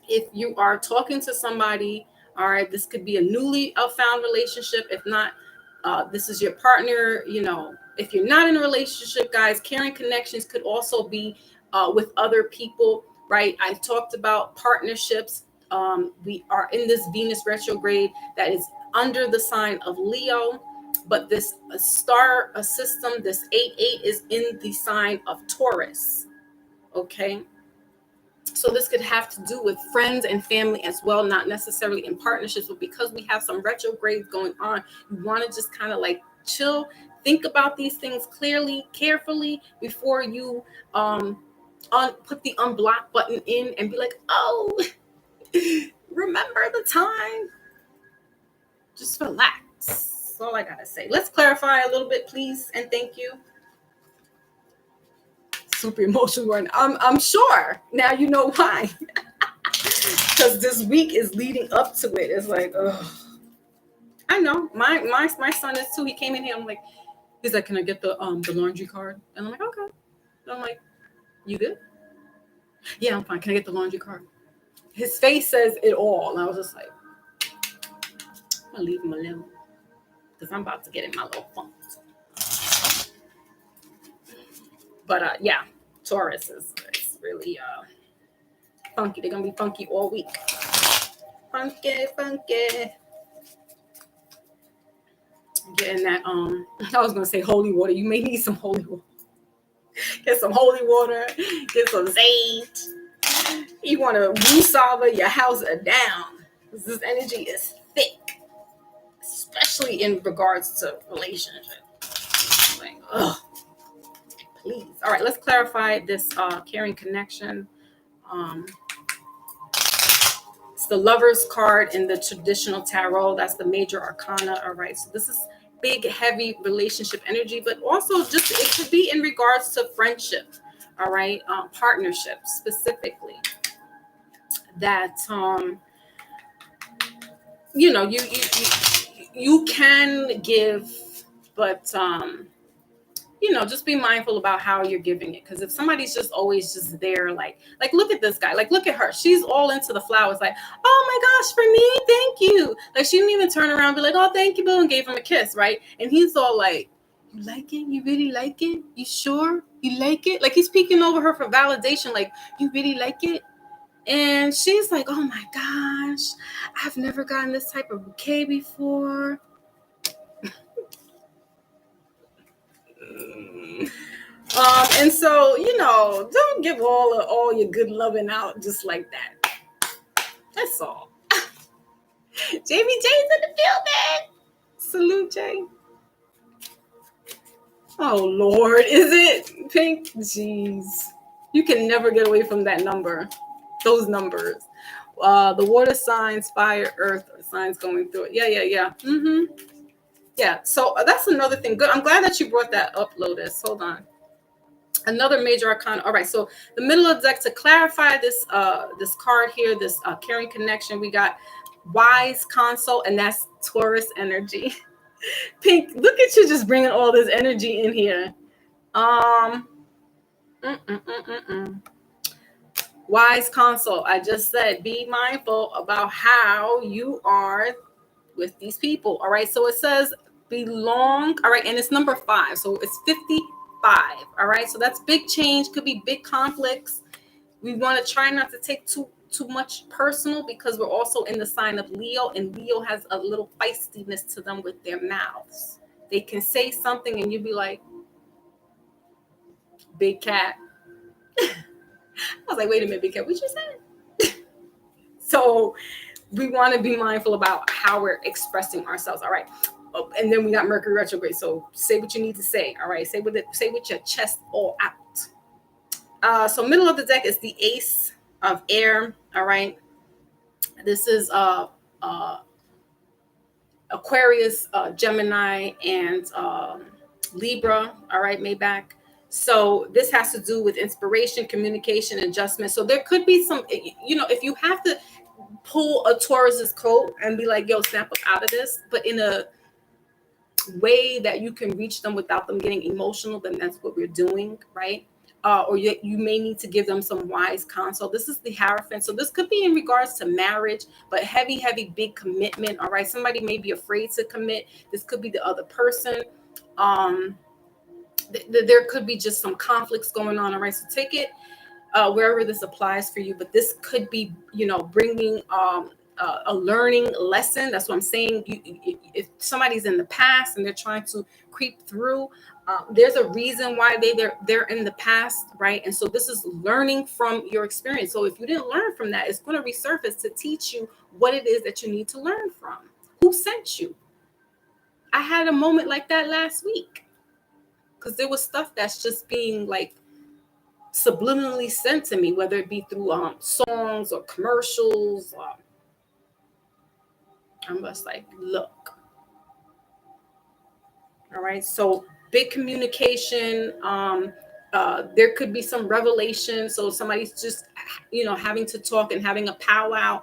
If you are talking to somebody, all right, this could be a newly found relationship. If not, this is your partner. If you're not in a relationship, guys, caring connections could also be with other people, right? I talked about partnerships. We are in this Venus retrograde that is under the sign of Leo, but this star system, this 8-8, is in the sign of Taurus. Okay. So this could have to do with friends and family as well, not necessarily in partnerships, but because we have some retrogrades going on, you want to just kind of like chill, think about these things clearly, carefully before you put the unblock button in and be like, oh, remember the time. Just relax. That's all I gotta say. Let's clarify a little bit, please, and thank you. Super emotional one. I'm sure now you know why. Because this week is leading up to it. It's like, ugh. I know. My son is too. He came in here. I'm like, he's like, can I get the laundry card? And I'm like, okay. And I'm like, you good? Yeah, I'm fine. Can I get the laundry card? His face says it all. And I was just like, I'm gonna leave him alone. Because I'm about to get in my little funk. But yeah, Taurus is really funky. They're gonna be funky all week. Funky. Getting that I was gonna say holy water. You may need some holy water. Get some holy water, get some sage. You want to woosava your house down. This energy is thick, especially in regards to relationships. Like, ugh. Please. All right, let's clarify this caring connection. It's the Lover's card in the traditional tarot. That's the major arcana. All right, so this is big, heavy relationship energy, but also just it could be in regards to friendship. All right, partnership specifically. That you can give, but just be mindful about how you're giving it. Because if somebody's just always just there, like look at this guy, like look at her, she's all into the flowers, like, oh my gosh, for me, thank you. Like she didn't even turn around and be like, oh, thank you, boo, and gave him a kiss, right? And he's all like, you like it? You really like it? You sure? You like it? Like he's peeking over her for validation, like, you really like it? And she's like, oh my gosh, I've never gotten this type of bouquet before. And so, don't give all your good loving out just like that. That's all. Jamie J's in the building. Salute, Jay. Oh, Lord. Is it pink? Jeez. You can never get away from that number. Those numbers. The water signs, fire, earth signs going through it. Yeah. Mm-hmm. Yeah. So that's another thing. Good. I'm glad that you brought that up, Lotus. Hold on. Another major arcana. All right, so the middle of the deck, to clarify this this card here, this caring connection, we got wise console, and that's Taurus energy. Pink, look at you just bringing all this energy in here. Wise console. I just said be mindful about how you are with these people. All right, so it says belong. All right, and it's number 5, so it's 55. All right, so that's big change, could be big conflicts. We want to try not to take too much personal, because we're also in the sign of Leo, and Leo has a little feistiness to them with their mouths. They can say something and you'd be like, big cat. I was like, wait a minute, big cat, what you said? So we want to be mindful about how we're expressing ourselves. All right. Oh, and then we got Mercury retrograde. So say what you need to say. All right. Say with your chest all out. So middle of the deck is the Ace of Air. All right. This is Aquarius, Gemini, and Libra. All right, Maybach. So this has to do with inspiration, communication, adjustment. So there could be some, if you have to pull a Taurus's coat and be like, yo, snap up out of this, but in a way that you can reach them without them getting emotional, then that's what we're doing, right? Or you may need to give them some wise counsel. This is the Hierophant. So this could be in regards to marriage, but heavy, big commitment. All right. Somebody may be afraid to commit. This could be the other person. There could be just some conflicts going on. All right. So take it wherever this applies for you. But this could be, bringing a learning lesson. That's what I'm saying. If somebody's in the past and they're trying to creep through, there's a reason why they're in the past, right? And so this is learning from your experience. So if you didn't learn from that, it's going to resurface to teach you what it is that you need to learn from. Who sent you? I had a moment like that last week because there was stuff that's just being like subliminally sent to me, whether it be through songs or commercials. I'm just like, look. All right. So big communication. There could be some revelation. So somebody's just, having to talk and having a powwow.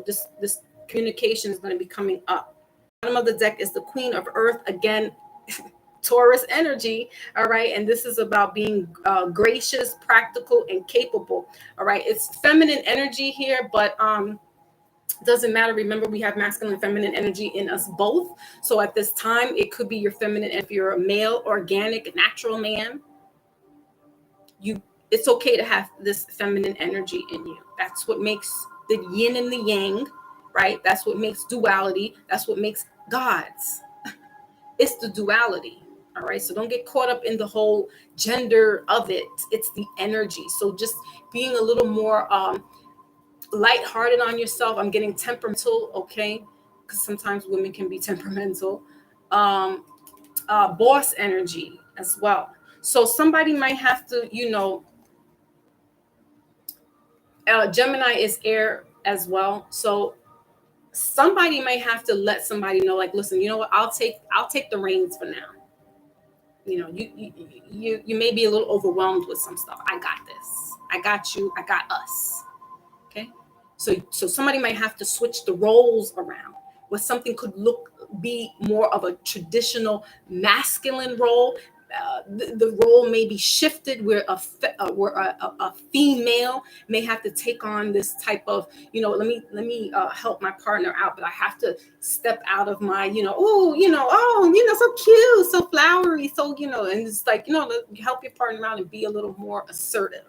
This communication is going to be coming up. Bottom of the deck is the Queen of Earth again. Taurus energy, all right, and this is about being gracious, practical, and capable. All right, it's feminine energy here, but doesn't matter. Remember, we have masculine and feminine energy in us both. So at this time, it could be your feminine. If you're a male, organic, natural man, it's okay to have this feminine energy in you. That's what makes the yin and the yang, right? That's what makes duality. That's what makes gods. It's the duality. All right. So don't get caught up in the whole gender of it. It's the energy. So just being a little more lighthearted on yourself. I'm getting temperamental. Okay. Because sometimes women can be temperamental. Boss energy as well. So somebody might have to, Gemini is air as well. So somebody might have to let somebody know, like, listen, you know what? I'll take the reins for now. You may be a little overwhelmed with some stuff. I got this. I got you. I got us. Okay. So somebody might have to switch the roles around, where something could be more of a traditional masculine role. The role may be shifted where a female may have to take on this type of, let me help my partner out, but I have to step out of my, so cute, so flowery, so, and it's like, help your partner out and be a little more assertive.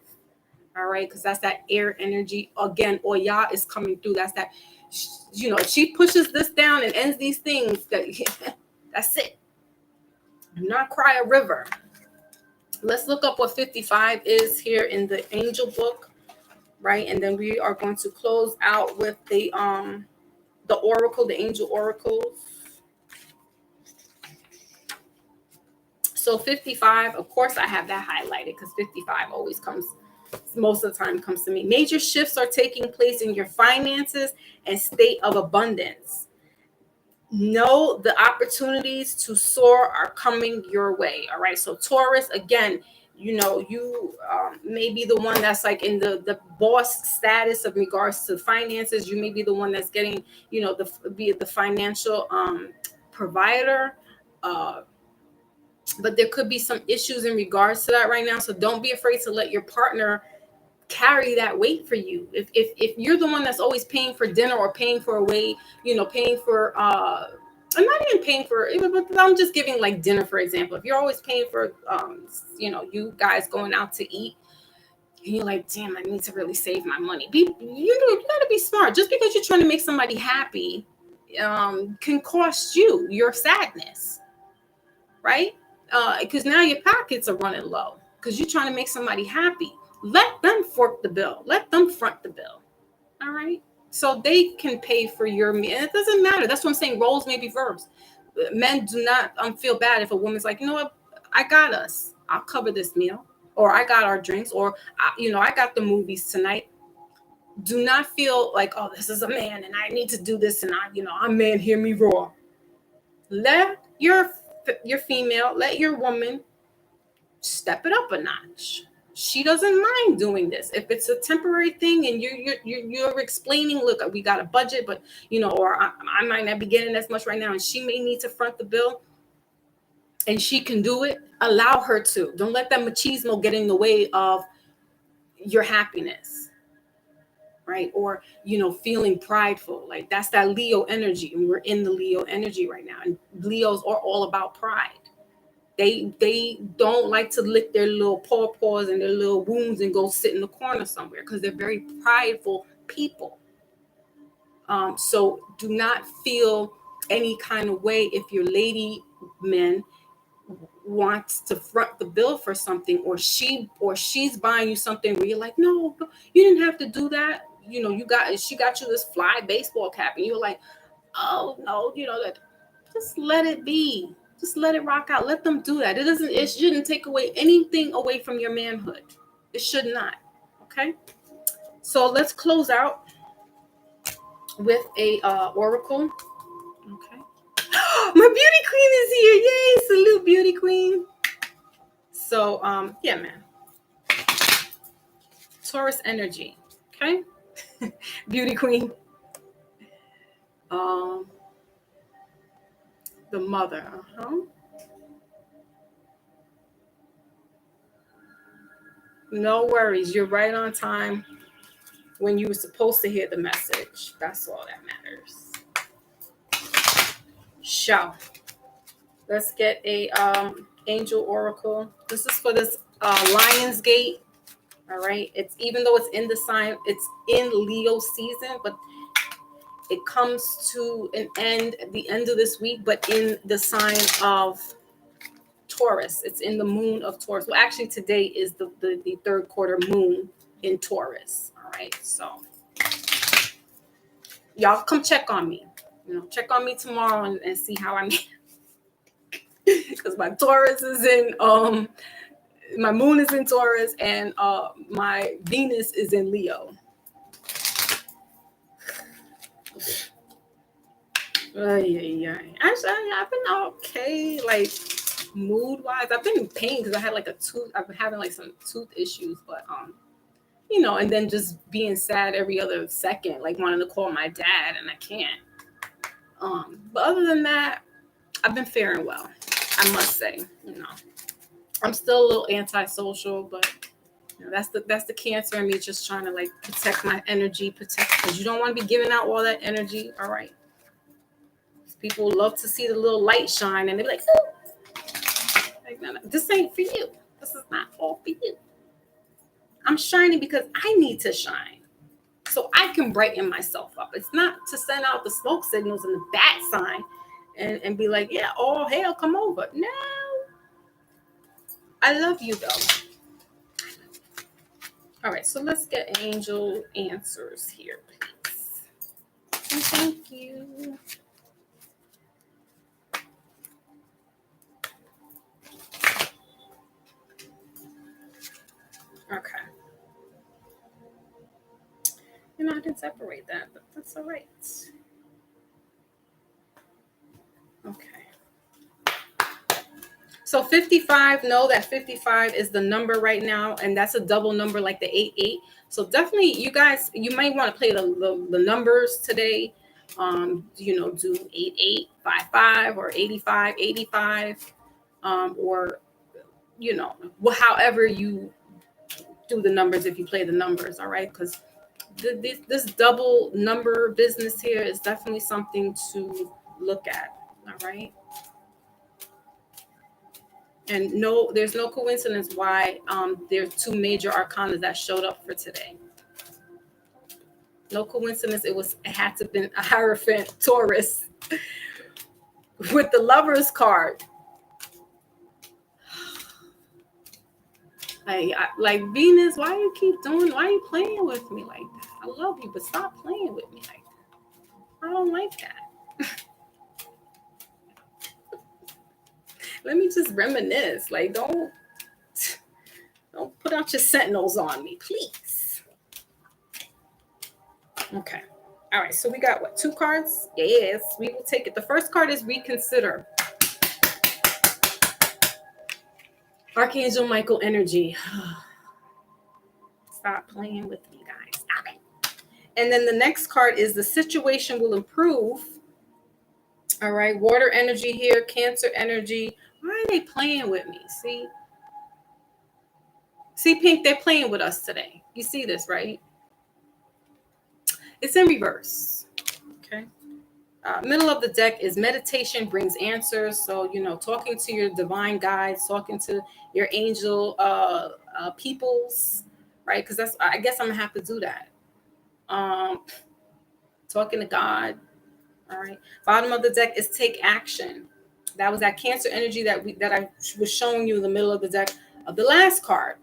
All right, because that's that air energy. Again, Oya is coming through. That's that, if she pushes this down and ends these things, that's it. Do not cry a river. Let's look up what 55 is here in the angel book, right? And then we are going to close out with the oracle, the angel oracles. So 55, of course, I have that highlighted because 55 always comes, most of the time comes to me. Major shifts are taking place in your finances and state of abundance. Know the opportunities to soar are coming your way. All right. So Taurus, again, you may be the one that's like in the boss status of regards to finances. You may be the one that's getting, be the financial provider. But there could be some issues in regards to that right now. So don't be afraid to let your partner carry that weight for you. If you're the one that's always paying for dinner or paying for a way, paying for I'm not even paying for, but I'm just giving like dinner, for example. If you're always paying for you guys going out to eat, and you're like, damn, I need to really save my money. You gotta be smart. Just because you're trying to make somebody happy can cost you your sadness, right? Because now your pockets are running low because you're trying to make somebody happy. Let them fork the bill. Let them front the bill. All right. So they can pay for your meal. And it doesn't matter. That's what I'm saying. Roles may be reversed. Men do not feel bad if a woman's like, you know what? I got us. I'll cover this meal. Or I got our drinks. Or, I got the movies tonight. Do not feel like, oh, this is a man and I need to do this. And I'm man, hear me roar. Let your female, let your woman step it up a notch. She doesn't mind doing this. If it's a temporary thing and you're explaining, look, we got a budget, but or I might not be getting as much right now, and she may need to front the bill, and she can do it. Allow her to. Don't let that machismo get in the way of your happiness, right? Or feeling prideful. Like that's that Leo energy, and we're in the Leo energy right now, and Leos are all about pride. They don't like to lick their little paws and their little wounds and go sit in the corner somewhere because they're very prideful people. So do not feel any kind of way if your lady men wants to front the bill for something, or she's buying you something where you're like, no, you didn't have to do that. She got you this fly baseball cap, and you're like, oh no, that. just let it be. Just let it rock out. Let them do that. It shouldn't take away anything away from your manhood. It should not. Okay. So let's close out with a oracle. Okay. My beauty queen is here. Yay. Salute, beauty queen. So yeah, man. Taurus energy. Okay. Beauty queen. The mother. No worries. You're right on time when you were supposed to hear the message. That's all that matters. So let's get a angel oracle. This is for this Lion's Gate. All right. It's even though it's in the sign, it's in Leo season, but it comes to an end at the end of this week, but in the sign of Taurus. It's in the moon of Taurus. Well, actually, today is the third quarter moon in Taurus. All right. So y'all come check on me. Check on me tomorrow and see how I'm because my Taurus is in my moon is in Taurus and my Venus is in Leo. Yeah. Actually, I've been okay, like mood wise. I've been in pain because I had like a tooth. I've been having like some tooth issues, but and then just being sad every other second, like wanting to call my dad and I can't. But other than that, I've been faring well, I must say. I'm still a little antisocial, but that's the Cancer in me, just trying to like protect my energy, because you don't want to be giving out all that energy. All right. People love to see the little light shine and they're like, oh, like, no, this ain't for you. This is not all for you. I'm shining because I need to shine so I can brighten myself up. It's not to send out the smoke signals and the bat sign and be like, yeah, all hell come over. No. I love you though. All right, so let's get angel answers here, please. And thank you. Okay. I didn't separate that, but that's all right. Okay. So 55, know that 55 is the number right now, and that's a double number like the 88. So definitely, you guys, you might want to play the numbers today. Do 8855 or 8585, or however you do the numbers if you play the numbers. All right, because this double number business here is definitely something to look at. All right. And no, there's no coincidence why there are two major arcana that showed up for today. No coincidence. It had to have been a Hierophant Taurus with the Lover's card. Like Venus, why you playing with me like that? I love you, but stop playing with me like that. I don't like that. Let me just reminisce. Like, don't put out your sentinels on me, please. Okay. All right. So we got what? 2 cards? Yes, we will take it. The first card is reconsider. Archangel Michael energy. Stop playing with me, guys. Stop it. And then the next card is the situation will improve. All right. Water energy here. Cancer energy. Why are they playing with me? See, Pink, they're playing with us today. You see this, right? It's in reverse. Okay. Middle of the deck is meditation brings answers. So, talking to your divine guides, talking to your angel peoples, right? Because I guess I'm going to have to do that. Talking to God. All right. Bottom of the deck is take action. That was that Cancer energy that I was showing you in the middle of the deck of the last card.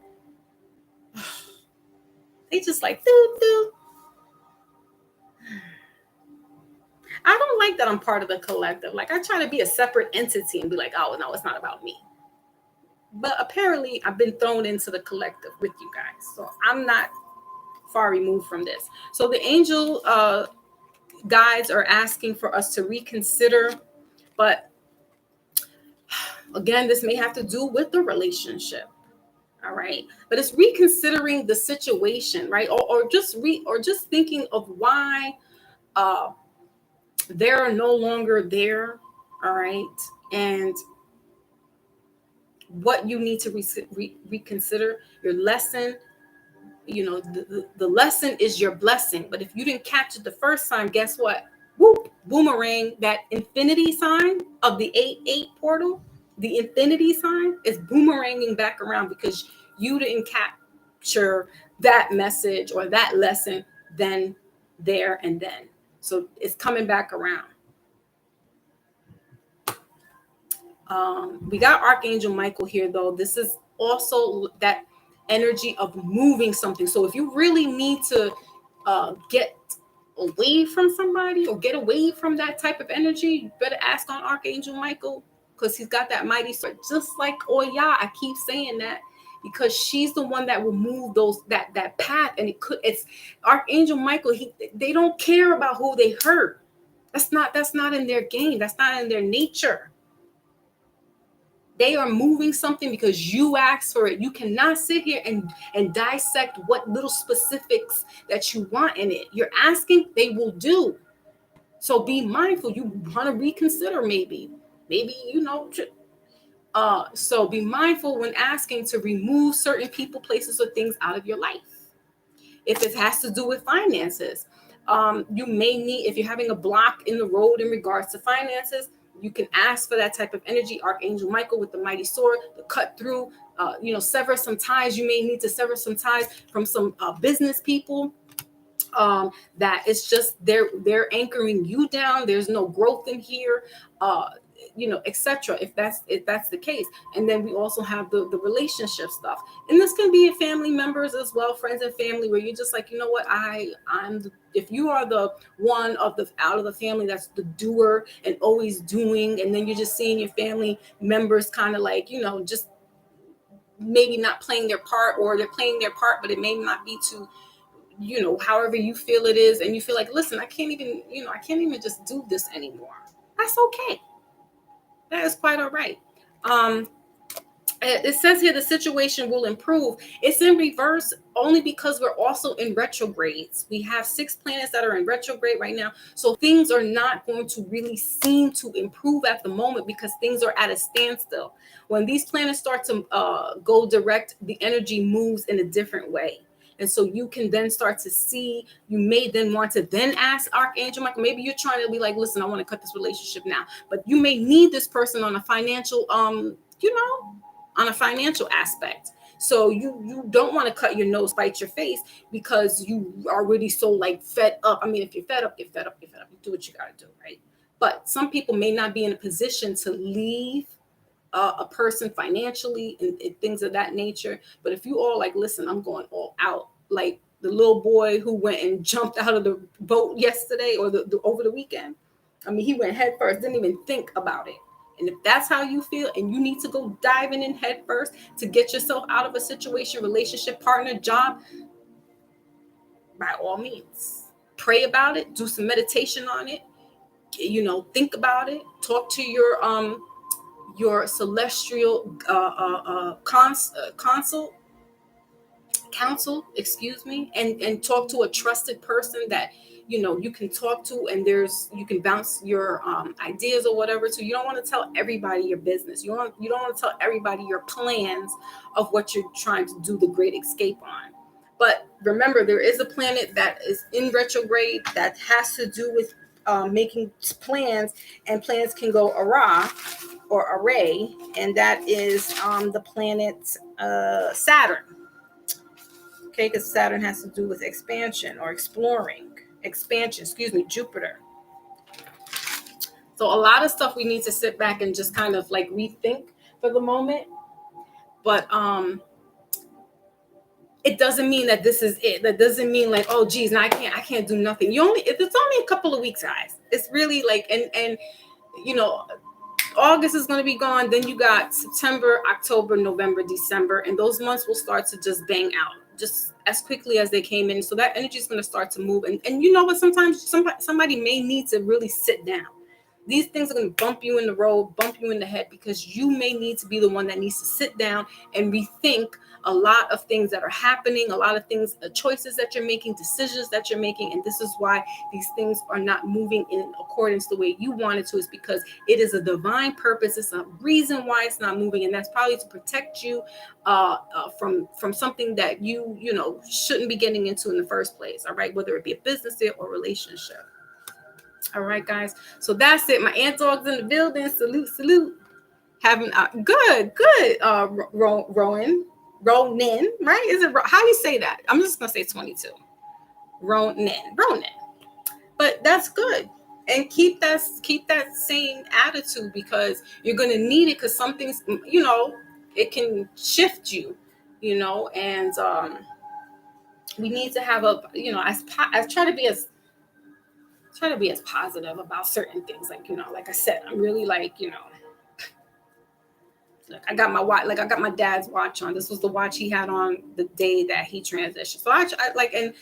They just like, doo, doo. I don't like that I'm part of the collective. Like, I try to be a separate entity and be like, oh, no, it's not about me. But apparently I've been thrown into the collective with you guys. So I'm not far removed from this. So the angel guides are asking for us to reconsider. But again, this may have to do with the relationship. All right. But it's reconsidering the situation, right? Or just thinking of why they're no longer there. All right. And what you need to reconsider your lesson. The lesson is your blessing. But if you didn't catch it the first time, guess what? Whoop, boomerang. That infinity sign of the 8-8 portal, the infinity sign is boomeranging back around because you didn't capture that message or that lesson then, there, and then. So it's coming back around. We got Archangel Michael here, though. This is also that energy of moving something. So if you really need to get away from somebody or get away from that type of energy, you better ask on Archangel Michael, because he's got that mighty sword. Just like Oya, I keep saying that because she's the one that will move that path. And it's Archangel Michael. They don't care about who they hurt. That's not in their game. That's not in their nature. They are moving something because you asked for it. You cannot sit here and dissect what little specifics that you want in it. You're asking, they will do. So be mindful. You want to reconsider maybe, so be mindful when asking to remove certain people, places, or things out of your life. If it has to do with finances, you may need, if you're having a block in the road in regards to finances, you can ask for that type of energy. Archangel Michael with the mighty sword to cut through, sever some ties. You may need to sever some ties from some business people. That it's just they're anchoring you down. There's no growth in here, etc. If that's the case. And then we also have the relationship stuff, and this can be family members as well, friends and family, where you're just like, you know what, if you are the one out of the family that's the doer and always doing, and then you're just seeing your family members kind of like, just maybe not playing their part, or they're playing their part, but it may not be to however you feel it is, and you feel like, listen, I can't even just do this anymore. That's okay. That is quite all right. It says here the situation will improve. It's in reverse only because we're also in retrogrades. We have 6 planets that are in retrograde right now. So things are not going to really seem to improve at the moment because things are at a standstill. When these planets start to go direct, the energy moves in a different way. And so you can then start to see, you may then want to then ask Archangel Michael. Maybe you're trying to be like, listen, I want to cut this relationship now. But you may need this person on a financial, on a financial aspect. So you don't want to cut your nose, bite your face, because you are really so like fed up. I mean, if you're fed up, you're fed up, you're fed up. You do what you got to do, right? But some people may not be in a position to leave a person financially and things of that nature. But if you all like, listen, I'm going all out, like the little boy who went and jumped out of the boat yesterday or over the weekend. I mean, he went head first, didn't even think about it. And if that's how you feel and you need to go diving in head first to get yourself out of a situation, relationship, partner, job, by all means, pray about it, do some meditation on it, think about it, talk to your celestial counsel, and talk to a trusted person that you can talk to, and you can bounce your ideas or whatever. So you don't want to tell everybody your business. You don't want to tell everybody your plans of what you're trying to do the great escape on. But remember, there is a planet that is in retrograde that has to do with making plans, and plans can go awry or array, and that is the planet Saturn. Okay, because Saturn has to do with expansion or exploring. Expansion, Jupiter. So a lot of stuff we need to sit back and just kind of like rethink for the moment. But it doesn't mean that this is it. That doesn't mean like, oh geez, now I can't do nothing. It's only a couple of weeks, guys. It's really like, and you know, August is going to be gone. Then you got September, October, November, December, and those months will start to just bang out just as quickly as they came in. So that energy is going to start to move. And you know what? Sometimes somebody may need to really sit down. These things are going to bump you in the road, bump you in the head, because you may need to be the one that needs to sit down and rethink a lot of things that are happening, a lot of things, choices that you're making, decisions that you're making. And this is why these things are not moving in accordance the way you want it to, is because it is a divine purpose. It's a reason why it's not moving. And that's probably to protect you from something that you shouldn't be getting into in the first place. All right. Whether it be a business deal or relationship. All right, guys. So that's it. My ant dog's in the building. Salute. Having good. Ronin, right? Is it how you say that? I'm just gonna say 22. Ronin. But that's good. And keep that same attitude, because you're gonna need it. Because some things, it can shift you, and we need to have I try to be as positive about certain things. Like I said, I'm really like, I got my watch, like I got my dad's watch on. This was the watch he had on the day that he transitioned. So I like, and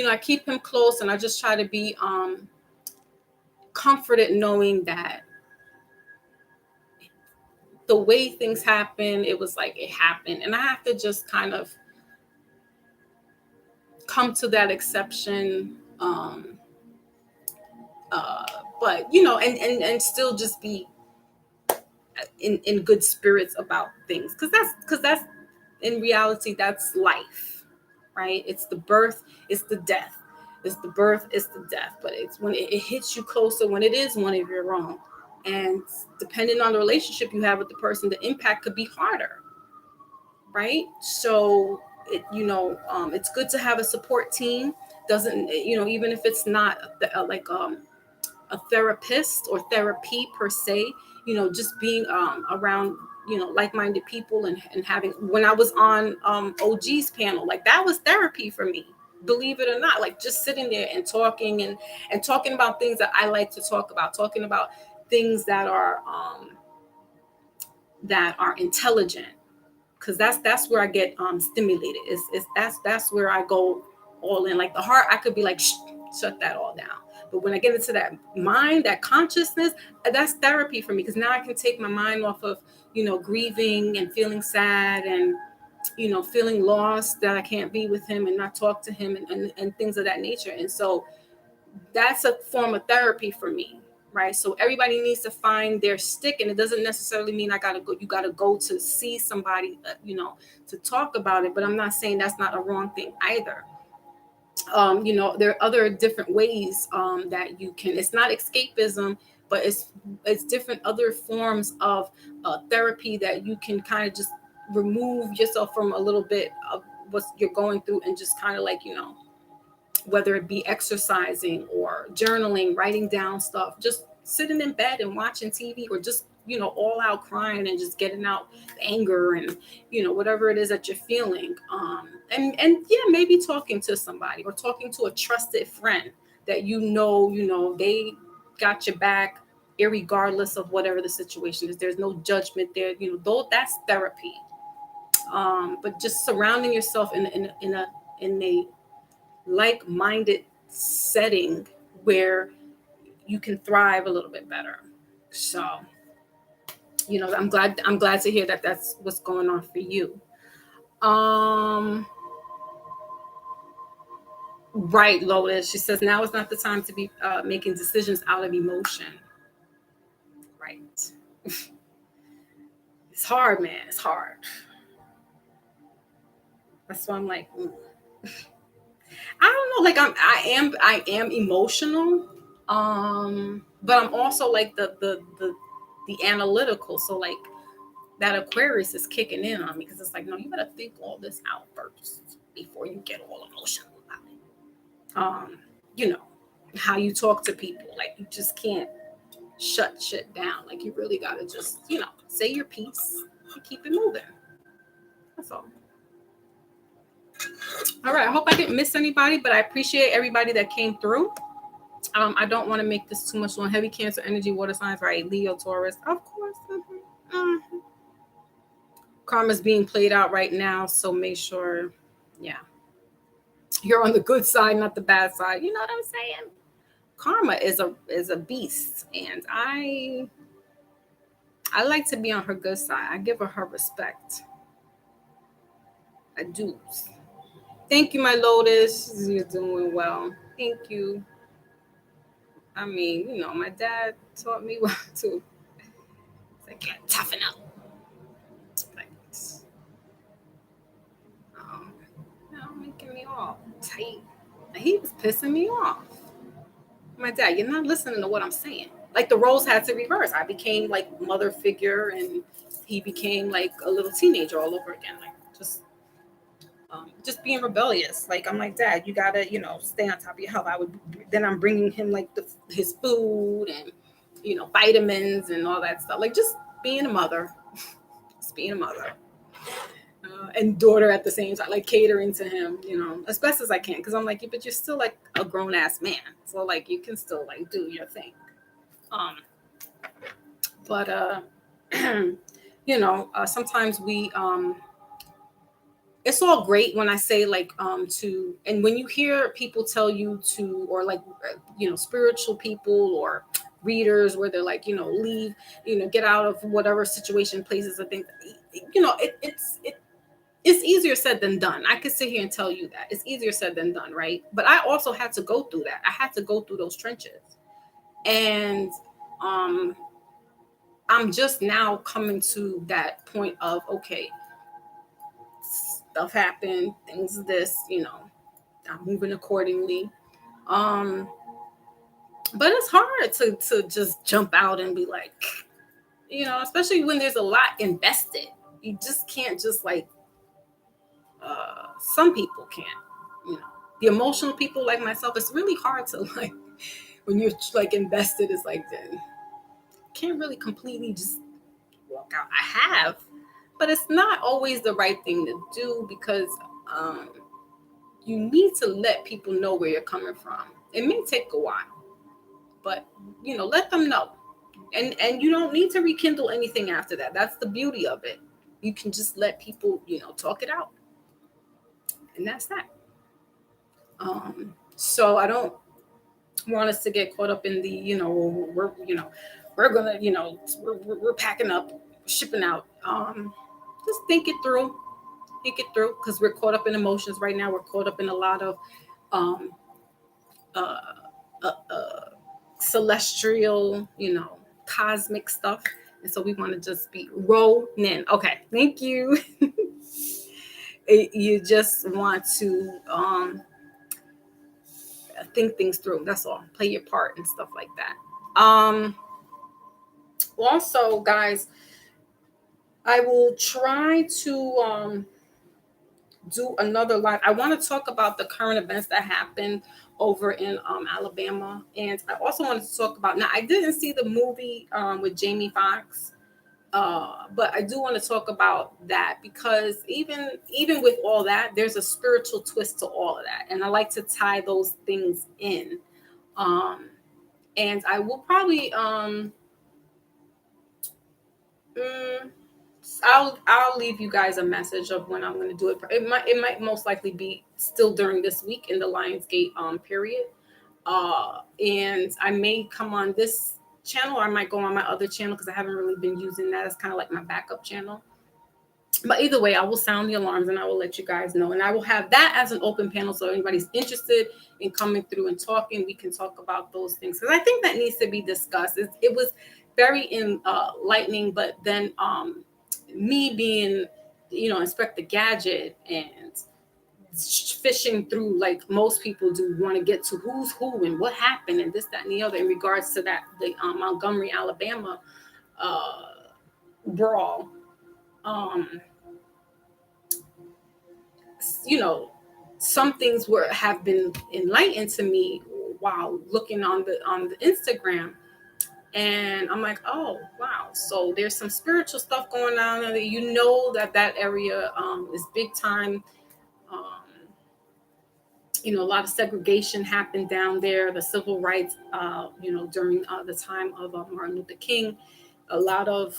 I keep him close, and I just try to be comforted knowing that the way things happen, it was like it happened, and I have to just kind of come to that exception. But and still just be in good spirits about things, because that's in reality, that's life, right? It's the birth, it's the death, it's the birth, it's the death. But it's when it hits you closer, when it is one of your own, and depending on the relationship you have with the person, the impact could be harder, right? So it's good to have a support team. Doesn't even if it's not a therapist or therapy per se, just being around, like-minded people, and having, when I was on OG's panel, like that was therapy for me, believe it or not, like just sitting there and talking and talking about things that I like to talk about, talking about things that are intelligent, because that's where I get stimulated. Is that's where I go all in. Like the heart, I could be like, shut that all down. But when I get into that mind, that consciousness, that's therapy for me, because now I can take my mind off of grieving and feeling sad, and feeling lost that I can't be with him and not talk to him, and things of that nature. And so that's a form of therapy for me. Right. So everybody needs to find their stick, and it doesn't necessarily mean you got to go to see somebody, to talk about it. But I'm not saying that's not a wrong thing either. There are other different ways that you can, it's not escapism, but it's different other forms of therapy that you can kind of just remove yourself from a little bit of what you're going through, and just kind of like, whether it be exercising or journaling, writing down stuff, just sitting in bed and watching TV, or just, all out crying and just getting out anger and, whatever it is that you're feeling. And yeah, maybe talking to somebody, or talking to a trusted friend that, they got your back, irregardless of whatever the situation is. There's no judgment there, though that's therapy. But just surrounding yourself in a like-minded setting where you can thrive a little bit better. So, I'm glad to hear that that's what's going on for you. Right, Lotus. She says now is not the time to be making decisions out of emotion. Right. It's hard, man. It's hard. That's why I'm like, I don't know. Like I am emotional, but I'm also like the analytical. So like that Aquarius is kicking in on me, because it's like, no, you gotta think all this out first before you get all emotional about it. How you talk to people, like you just can't shut shit down. Like you really gotta just, say your piece and keep it moving. That's all. All right. I hope I didn't miss anybody, but I appreciate everybody that came through. I don't want to make this too much long. Heavy Cancer energy, water signs, right? Leo, Taurus, of course. Karma's being played out right now, so make sure, yeah, you're on the good side, not the bad side. You know what I'm saying? Karma is a beast, and I like to be on her good side. I give her respect. I do. Thank you, my Lotus. You're doing well. Thank you. I mean, my dad taught me well too. It's like, toughen up. Like, making me all tight. He was pissing me off. My dad, you're not listening to what I'm saying. Like the roles had to reverse. I became like mother figure, and he became like a little teenager all over again. Like just being rebellious. Like I'm like, Dad, you gotta, stay on top of your health. Then I'm bringing him like his food and vitamins and all that stuff. Like just being a mother, just being a mother. And daughter at the same time, like catering to him, as best as I can. Because I'm like, yeah, but you're still like a grown ass man, so like you can still like do your thing. But sometimes we it's all great when I say like and when you hear people tell you to, or like spiritual people or readers where they're like leave, get out of whatever situation, places, or things, it's easier said than done. I could sit here and tell you that it's easier said than done, right? But I also had to go through that. I had to go through those trenches, and I'm just now coming to that point of, okay, stuff happened, things this, I'm moving accordingly. But it's hard to just jump out and be like, especially when there's a lot invested. You just can't just like, some people can't, the emotional people like myself, it's really hard to like, when you're like invested, it's like, then can't really completely just walk out. I have, but it's not always the right thing to do, because you need to let people know where you're coming from. It may take a while, but let them know, and you don't need to rekindle anything after that. That's the beauty of it. You can just let people talk it out, and that's that. So I don't want us to get caught up in the we're gonna we're packing up, shipping out. Just think it through, because we're caught up in emotions right now. We're caught up in a lot of um celestial, cosmic stuff, and so we want to just be rolling. Okay, thank you. You just want to think things through. That's all. Play your part and stuff like that. Also, guys, I will try to do another live. I want to talk about the current events that happened over in Alabama, and I also wanted to talk about. Now, I didn't see the movie with Jamie Foxx, but I do want to talk about that, because even with all that, there's a spiritual twist to all of that, and I like to tie those things in. And I will probably I'll leave you guys a message of when I'm going to do it. It might most likely be still during this week in the Lionsgate period. And I may come on this channel, or I might go on my other channel, because I haven't really been using that as kind of like my backup channel. But either way, I will sound the alarms and I will let you guys know. And I will have that as an open panel, so anybody's interested in coming through and talking, we can talk about those things, because I think that needs to be discussed. It was very enlightening, but then me being, Inspector Gadget and fishing through like most people do, want to get to who's who and what happened and this, that, and the other in regards to that the Montgomery, Alabama brawl. Some things have been enlightened to me while looking on the Instagram. And I'm like, oh, wow. So there's some spiritual stuff going on. And that area is big time A lot of segregation happened down there, the civil rights, during the time of Martin Luther King, a lot of,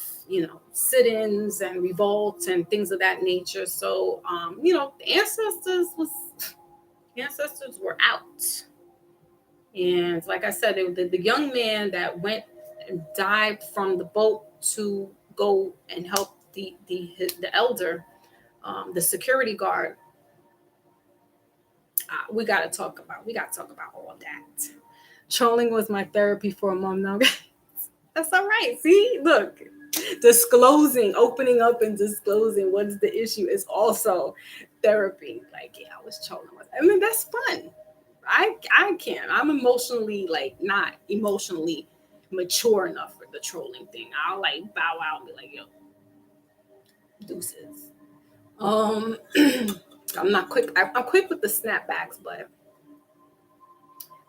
sit-ins and revolts and things of that nature. So, the ancestors were out. And like I said, the young man that went and dived from the boat to go and help the elder, the security guard. We got to talk about all that. Trolling was my therapy for a month now. That's all right. See, look, opening up and disclosing what's the issue is also therapy. Like, yeah, I was trolling. I mean, that's fun. I can't. I'm emotionally, like, not emotionally mature enough for the trolling thing. I'll like bow out and be like, yo, deuces. I'm not quick. I'm quick with the snapbacks, but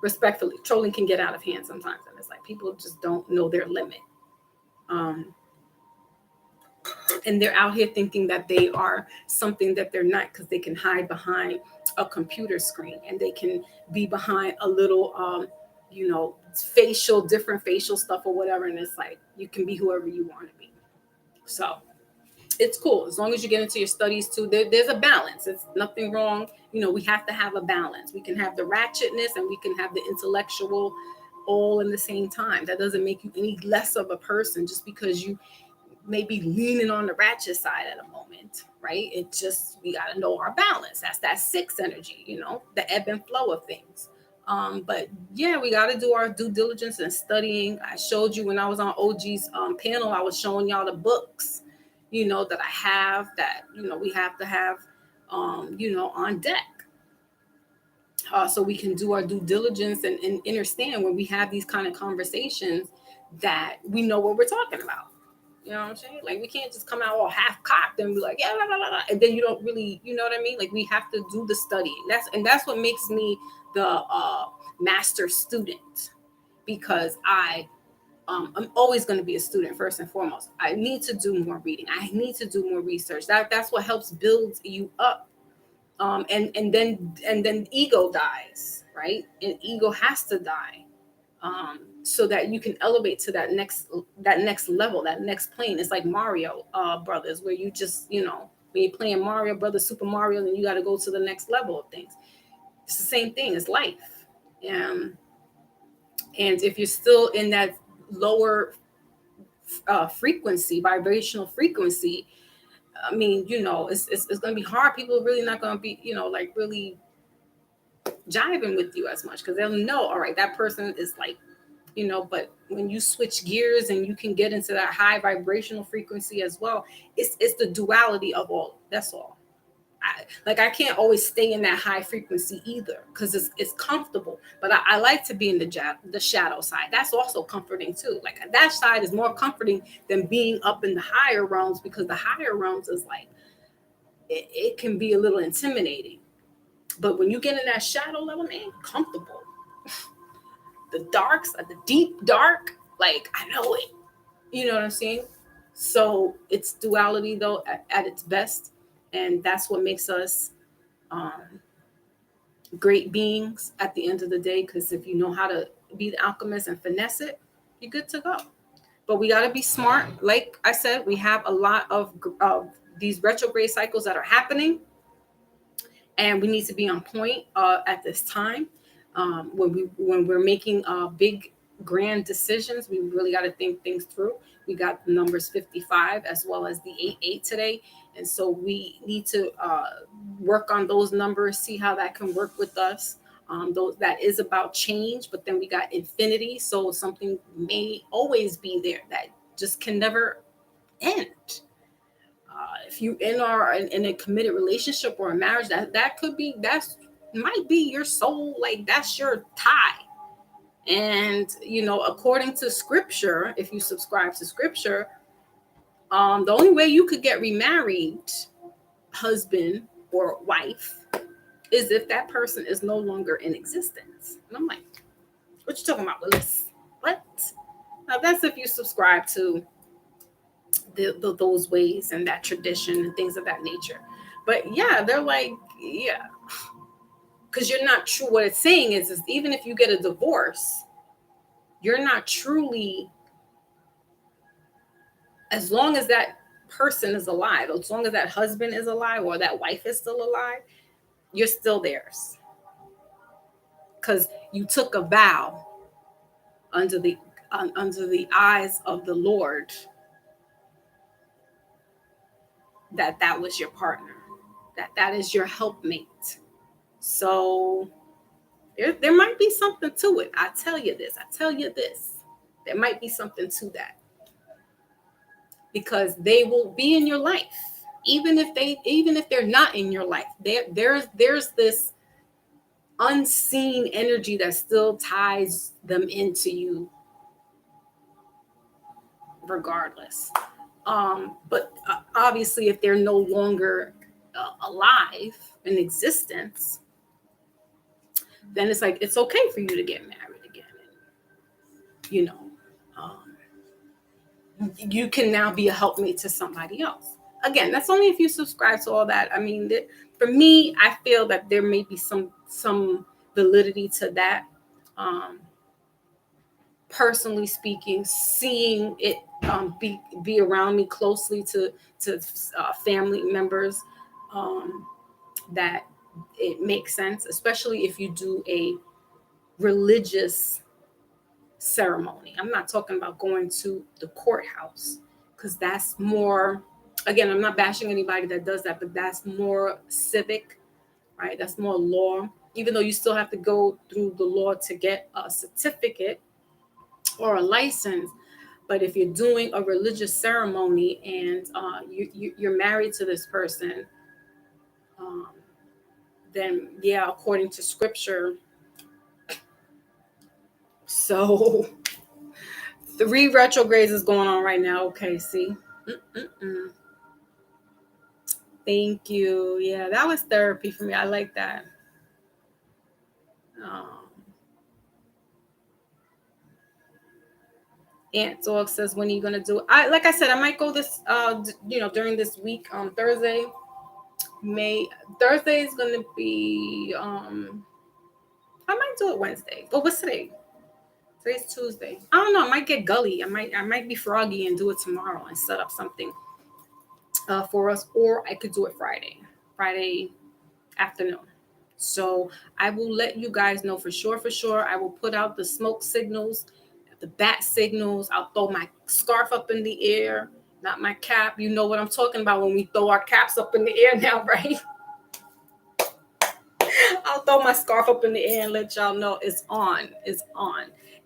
respectfully, trolling can get out of hand sometimes, and it's like people just don't know their limit. And they're out here thinking that they are something that they're not, because they can hide behind a computer screen and they can be behind a little, different facial stuff or whatever. And it's like, you can be whoever you want to be. So it's cool. As long as you get into your studies too, there's a balance. It's nothing wrong. We have to have a balance. We can have the ratchetness and we can have the intellectual all in the same time. That doesn't make you any less of a person just because you maybe leaning on the ratchet side at a moment, right? It just, we got to know our balance. That's that 6 energy, the ebb and flow of things. But yeah, we got to do our due diligence and studying. I showed you when I was on OG's panel, I was showing y'all the books, that I have, that, we have to have, on deck. So we can do our due diligence and understand when we have these kind of conversations that we know what we're talking about. You know what I'm saying? Like, we can't just come out all half cocked and be like, yeah, blah, blah, blah, and then you don't really, you know what I mean? Like, we have to do the studying. That's what makes me the master student, because I'm always going to be a student first and foremost. I need to do more reading. I need to do more research. That's what helps build you up. And then ego dies, right? And ego has to die. So that you can elevate to that next level, that next plane. It's like Mario Brothers, where you just, when you're playing Mario Brothers, Super Mario, then you got to go to the next level of things. It's the same thing as life. And if you're still in that lower vibrational frequency, I mean, it's going to be hard. People are really not going to be, like really jiving with you as much, because they'll know, all right, that person is like, but when you switch gears and you can get into that high vibrational frequency as well, it's the duality of all. That's all. I can't always stay in that high frequency either, because it's comfortable. But I like to be in the shadow side. That's also comforting too. Like, that side is more comforting than being up in the higher realms, because the higher realms is like, it can be a little intimidating. But when you get in that shadow level, man, comfortable. The darks, the deep dark, like, I know it. You know what I'm saying? So it's duality, though, at its best. And that's what makes us great beings at the end of the day. Because if you know how to be the alchemist and finesse it, you're good to go. But we got to be smart. Like I said, we have a lot of these retrograde cycles that are happening. And we need to be on point at this time. When we're making big grand decisions, we really got to think things through. We got the numbers 55 as well as the 88 today, and so we need to work on those numbers, see how that can work with us. That is about change, but then we got infinity, so something may always be there that just can never end. If you in a committed relationship or a marriage, that might be your soul, like that's your tie. And according to scripture, if you subscribe to scripture, the only way you could get remarried, husband or wife, is if that person is no longer in existence. And I'm like, what you talking about, Willis? What? Now that's if you subscribe to those ways and that tradition and things of that nature. But yeah, they're like, yeah, because you're not true. What it's saying is even if you get a divorce, you're not truly, as long as that person is alive, as long as that husband is alive or that wife is still alive, you're still theirs. Because you took a vow under the eyes of the Lord that was your partner, that is your helpmate. So there might be something to it. I tell you this. There might be something to that, because they will be in your life, even if they're not in your life. There's this unseen energy that still ties them into you, regardless. But obviously, if they're no longer alive in existence, then it's like it's okay for you to get married again. You know, you can now be a helpmate to somebody else. Again, that's only if you subscribe to all that. I mean, for me, I feel that there may be some validity to that. Personally speaking, seeing it be around me closely to family members, that it makes sense, especially if you do a religious ceremony. I'm not talking about going to the courthouse, because that's more, again, I'm not bashing anybody that does that, but that's more civic, right? That's more law, even though you still have to go through the law to get a certificate or a license. But if you're doing a religious ceremony and you're married to this person, then yeah, according to scripture. So 3 retrogrades is going on right now. Okay, see. Thank you. Yeah, that was therapy for me. I like that. Aunt Dog says, when are you gonna do it? Like I said, I might go this during this week on Thursday. Thursday is gonna be I might do it Wednesday. Oh, what's today? Today's Tuesday. I don't know. I might get gully. I might be froggy and do it tomorrow and set up something for us, or I could do it Friday afternoon. So I will let you guys know for sure. I will put out the smoke signals, the bat signals. I'll throw my scarf up in the air, not my cap. You know what I'm talking about when we throw our caps up in the air now, right? I'll throw my scarf up in the air and let y'all know it's on.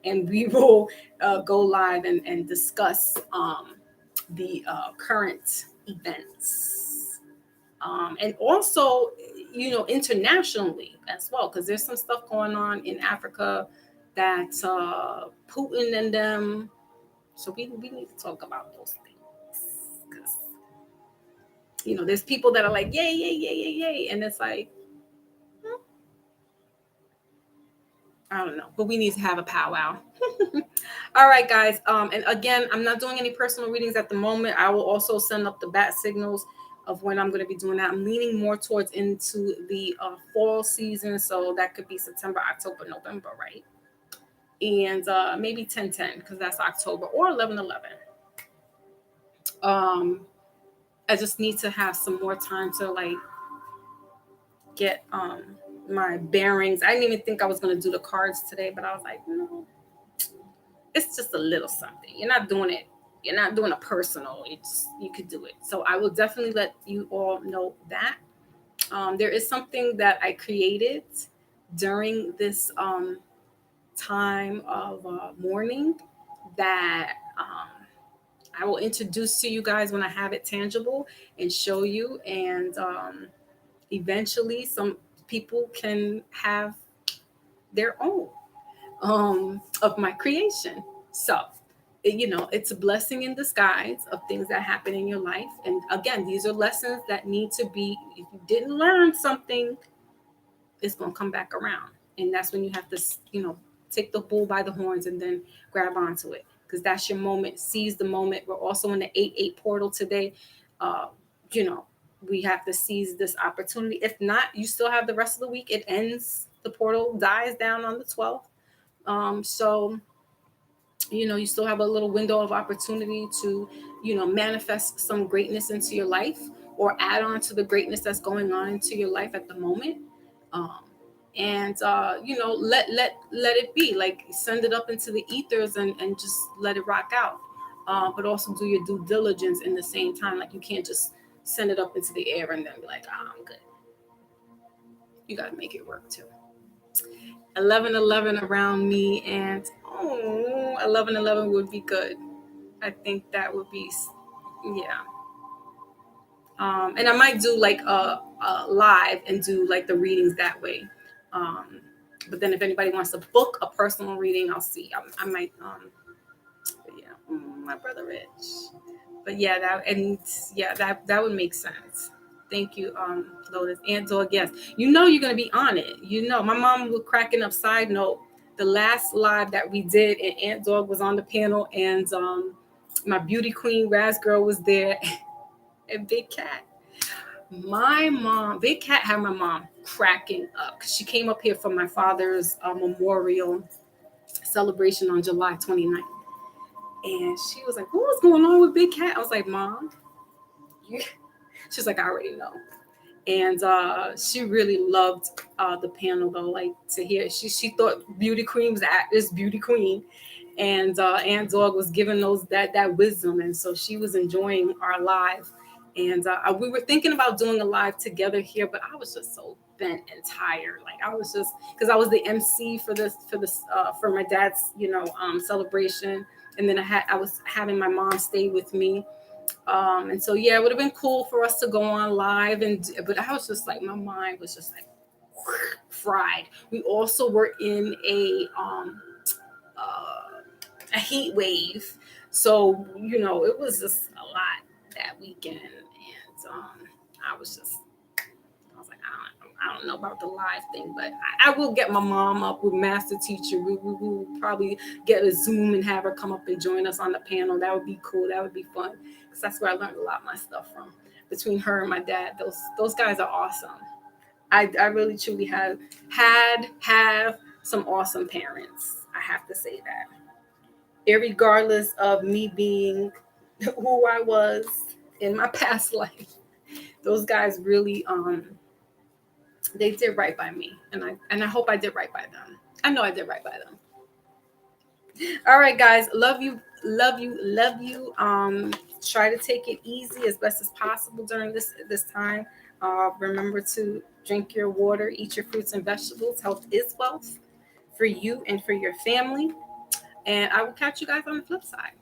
And we will go live and discuss the current events. And also, internationally as well, because there's some stuff going on in Africa that Putin and them. So we need to talk about those things, because there's people that are like, yay, and it's like, I don't know, but we need to have a powwow. All right, guys. And again, I'm not doing any personal readings at the moment. I will also send up the bat signals of when I'm going to be doing that. I'm leaning more towards into the fall season, so that could be September, October, November, right? And maybe 10/10, because that's October, or 11/11. I just need to have some more time to like get my bearings. I didn't even think I was going to do the cards today, but I was like, no, it's just a little something. You're not doing a personal. You could do it. So I will definitely let you all know that. There is something that I created during this time of mourning that I will introduce to you guys when I have it tangible and show you. And eventually some people can have their own of my creation. So, it's a blessing in disguise of things that happen in your life. And again, these are lessons that need to be, if you didn't learn something, it's going to come back around. And that's when you have to, take the bull by the horns and then grab onto it, because that's your moment. Seize the moment. We're also in the 8/8 portal today. we have to seize this opportunity. If not, you still have the rest of the week. It ends, the portal dies down on the 12th. So, you still have a little window of opportunity to, manifest some greatness into your life, or add on to the greatness that's going on into your life at the moment. Um, and let it be, like, send it up into the ethers, and just let it rock out. But also do your due diligence in the same time. Like, you can't just send it up into the air and then be like, I'm good. You got to make it work too. 1111 around me, and 1111 would be good. I think that would be, yeah. And I might do like a live and do like the readings that way. But then if anybody wants to book a personal reading, I'll see. I might. But yeah, my brother Rich. But yeah, that would make sense. Thank you, Lotus. Aunt Dog, yes. You're gonna be on it. My mom was cracking up. Side note, the last live that we did, and Aunt Dog was on the panel, and my beauty queen Raz Girl was there, and Big Cat. Big Cat had my mom cracking up because she came up here for my father's memorial celebration on July 29th. And she was like, "What's going on with Big Cat?" I was like, "Mom, she's like, "I already know." And she really loved the panel, though. Like, to hear, she thought Beauty Queen was this Beauty Queen, and Aunt Dog was giving that wisdom, and so she was enjoying our live. And we were thinking about doing a live together here, but I was just so bent and tired. Like, I was just, because I was the MC for my dad's celebration, and then I was having my mom stay with me. And so, yeah, it would have been cool for us to go on live, but I was just like, my mind was just like fried. We also were in a heat wave, so it was just a lot that weekend, and I was like, I don't know about the live thing, but I will get my mom up with Master Teacher. We will probably get a Zoom and have her come up and join us on the panel. That would be cool. That would be fun, because that's where I learned a lot of my stuff from. Between her and my dad, those guys are awesome. I really truly have some awesome parents. I have to say that, irregardless of me being who I was in my past life, those guys really they did right by me, and I hope I did right by them. I know I did right by them. All right, guys, love you. Try to take it easy as best as possible during this time. Remember to drink your water, eat your fruits and vegetables. Health is wealth for you and for your family. And I will catch you guys on the flip side.